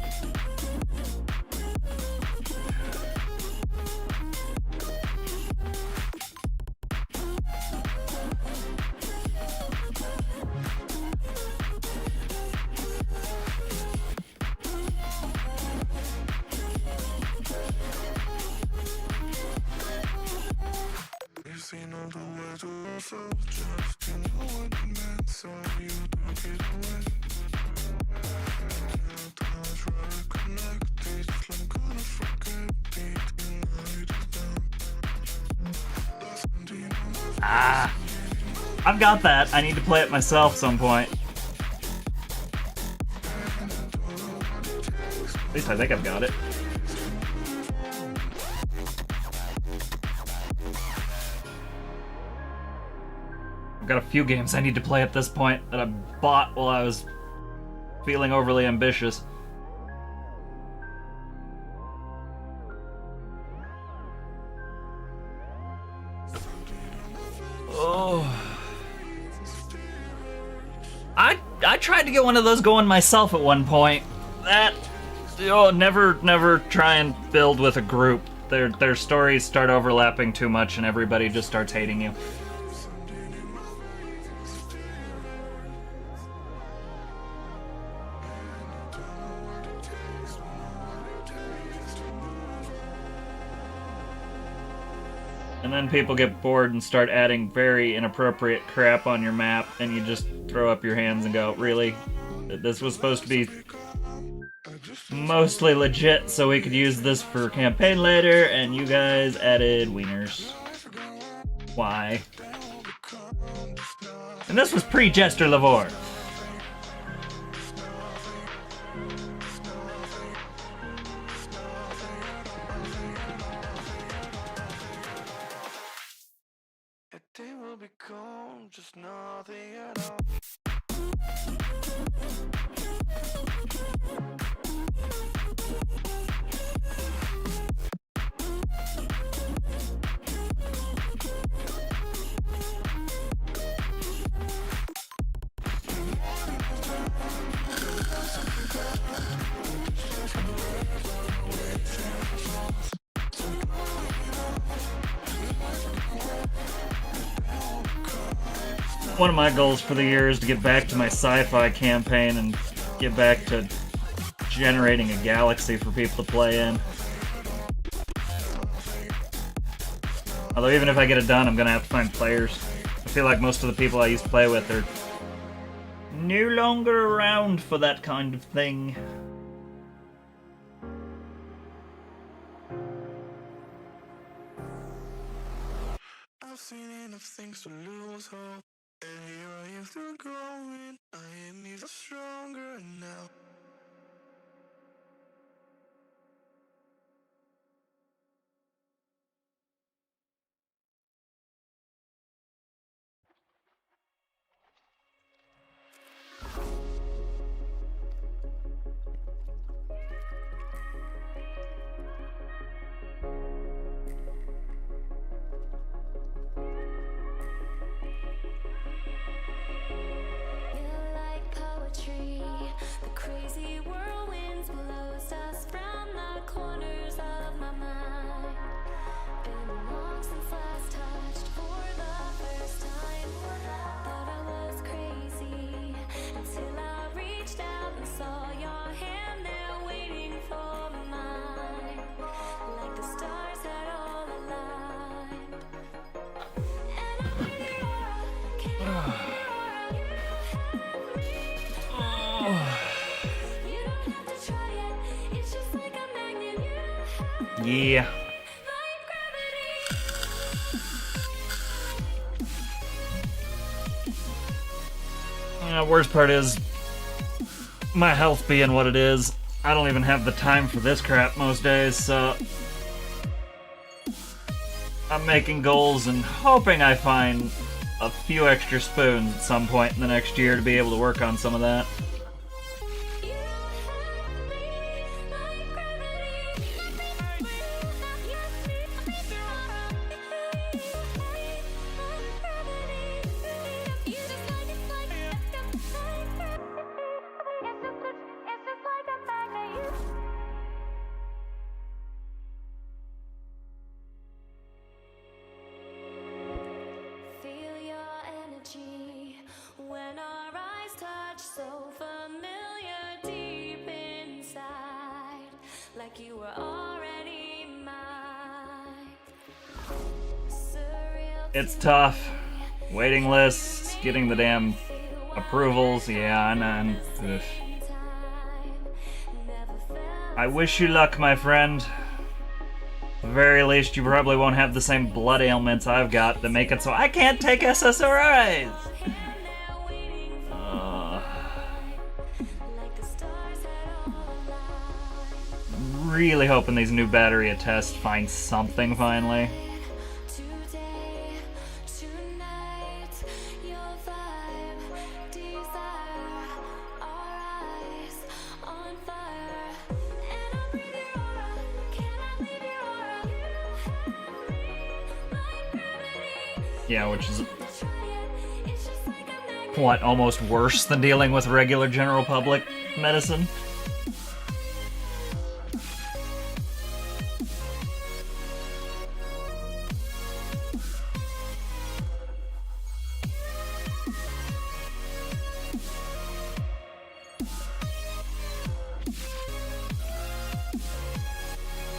You've seen all the words of yourself, just to know what it meant, so you took it away. I was really connected, just like gonna forget it tonight is done. There's something on my face. Ah! I've got that. I need to play it myself some point. At least I think I've got it. I've got a few games I need to play at this point that I bought while I was feeling overly ambitious. Oh. I tried to get one of those going myself at one point. That never try and build with a group. Their stories start overlapping too much and everybody just starts hating you. And then people get bored and start adding very inappropriate crap on your map, and you just throw up your hands and go, really? This was supposed to be mostly legit, so we could use this for campaign later, and you guys added wieners. Why? And this was pre-Jester Lavore. A day will become just nothing at all. One of my goals for the year is to get back to my sci-fi campaign and get back to generating a galaxy for people to play in. Although even if I get it done, I'm gonna have to find players. I feel like most of the people I used to play with are no longer around for that kind of thing. I've seen enough things to lose hope. And here I am still growing. I am even stronger now. Feel like poetry. The crazy whirlwinds blows us from the corners of my mind. Been long since last touched for the first time. Thought I was crazy until I reached out and saw your hand there waiting for mine. Like the stars had all aligned. And I breathe your aura, can't breathe your aura. You don't have to try it, it's just like a magnet. You have Yeah. like gravity. Worst part is, my health being what it is, I don't even have the time for this crap most days, so I'm making goals and hoping I find a few extra spoons at some point in the next year to be able to work on some of that. You have me like gravity. You just like it's just like a magnet. Feel your energy when our eyes touch, so familiar deep inside, like you were already mine. Surreal. It's tough. Waiting lists, getting the damn approvals, yeah, and ugh. I wish you luck, my friend. At the very least, you probably won't have the same blood ailments I've got that make it so I can't take SSRIs. Really hoping these new battery tests find something finally. Today, tonight, your vibe, desire, our eyes on fire. And I breathe your aura, can I leave your aura? You have me like gravity. Yeah, which is, Try it, it's just like a magnet. what, almost worse than dealing with regular general public medicine?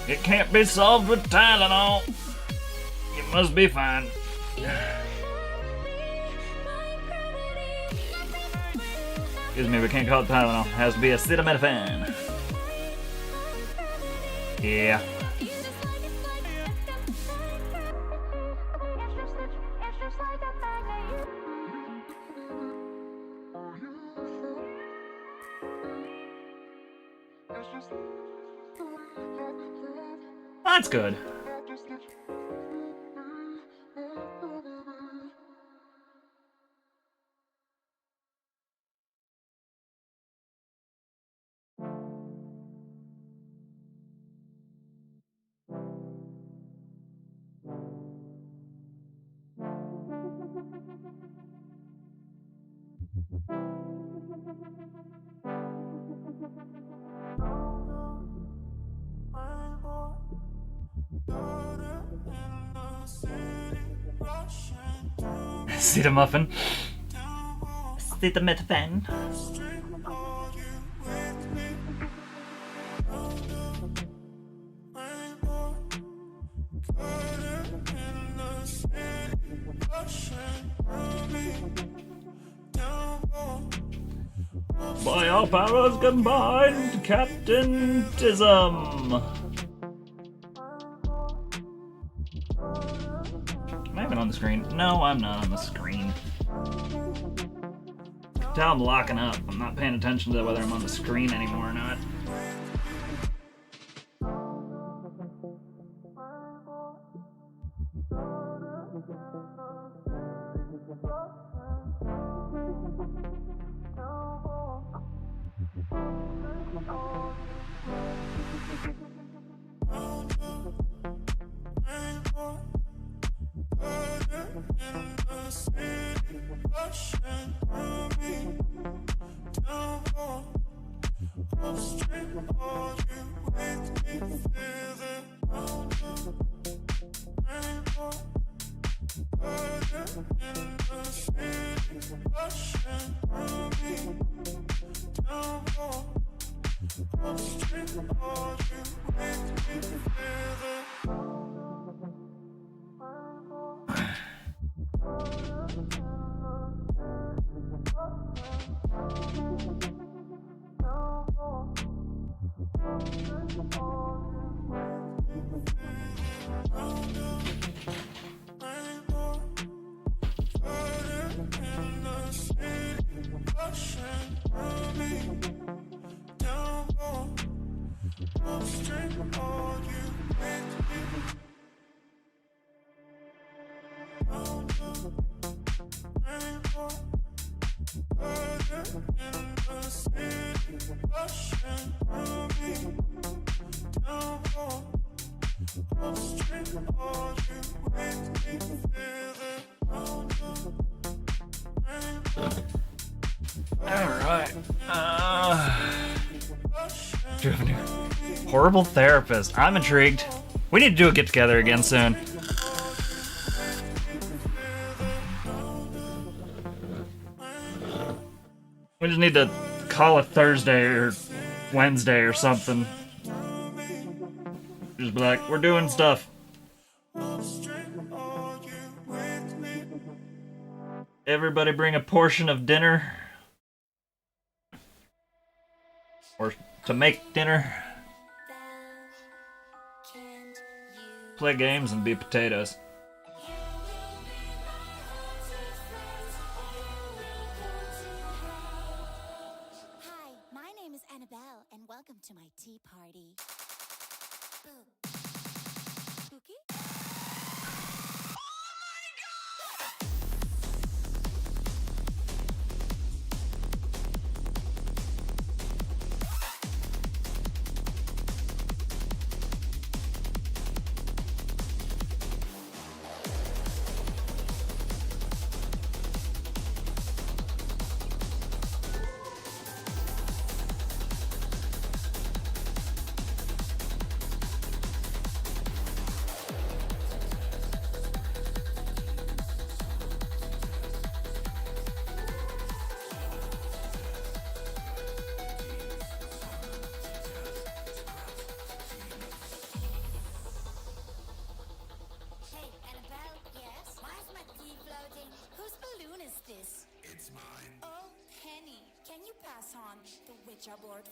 It can't be solved with Tylenol. You Must be fine. Excuse me, we can't call it Tylenol. It has to be acetaminophen. Yeah. That's good. Acetamuffin. Acetaminophen. By our powers combined, Captain-tism. Am I even on the screen? No, I'm not on the screen. Tell I'm locking up. I'm not paying attention to whether I'm on the screen anymore or not. Alright. Do you have a new horrible therapist? I'm intrigued. We need to do a get together again soon. We just need to call it Thursday or Wednesday or something. Just be like, we're doing stuff. Everybody bring a portion of dinner. Or to make dinner. Play games and be potatoes. Hi, my name is Annabelle, and welcome to my tea party. Spooky?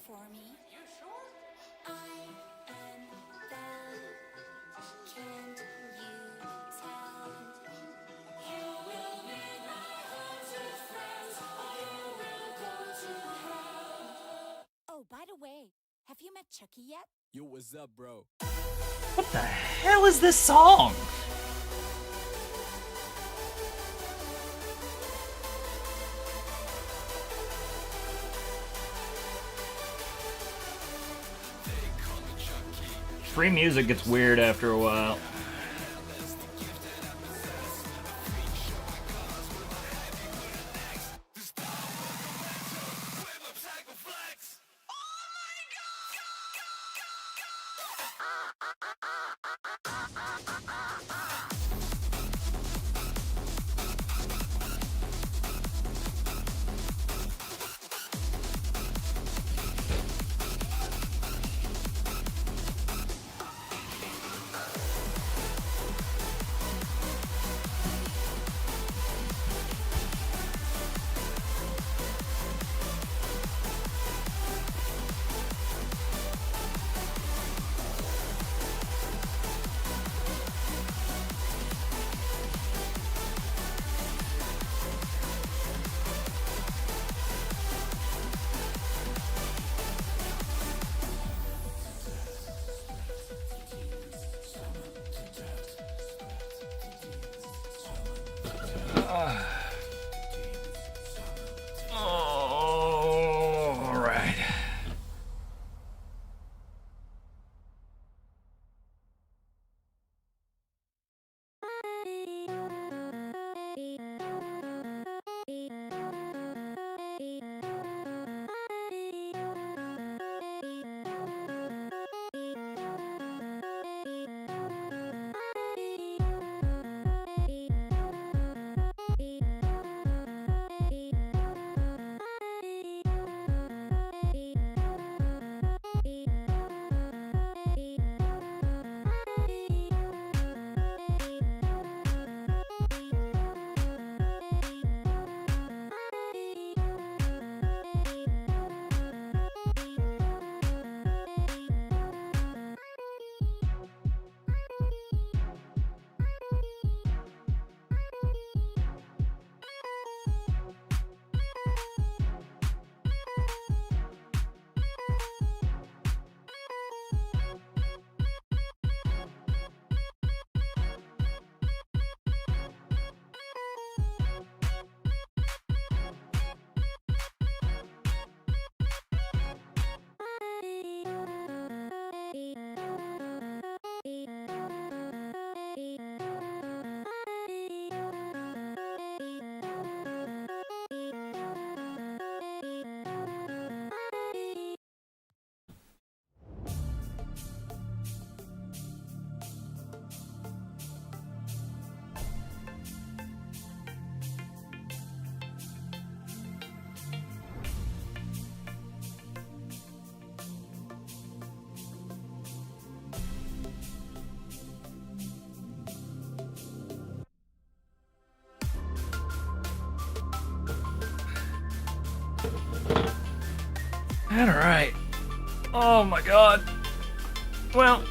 for me? You sure? I am Belle. Can't you tell? You will meet my haunted friends, or you will go to hell. Oh, by the way, have you met Chucky yet? Yo, what's up, bro? What the hell is this song? Free music gets weird after a while. All right. All right. Oh my god. Well,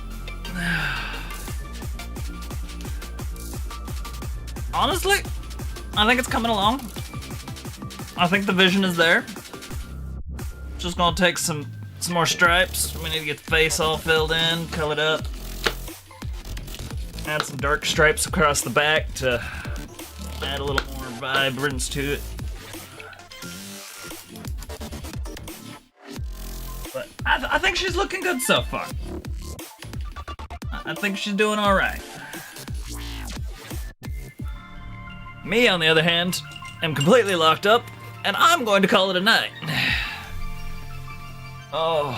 honestly, I think it's coming along. I think the vision is there. Just gonna take some more stripes. We need to get the face all filled in, colored up. Add some dark stripes across the back to add a little more vibrance to it. But I think she's looking good so far. I think she's doing all right. Me, on the other hand, am completely locked up, and I'm going to call it a night. Oh.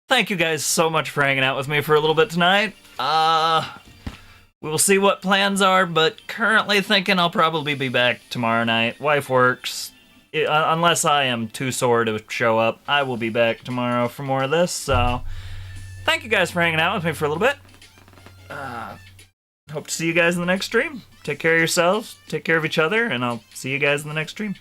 Thank you guys so much for hanging out with me for a little bit tonight. We will see what plans are, but currently thinking I'll probably be back tomorrow night. Wife works. Unless I am too sore to show up, I will be back tomorrow for more of this, so thank you guys for hanging out with me for a little bit. Hope to see you guys in the next stream. Take care of yourselves, take care of each other, and I'll see you guys in the next stream.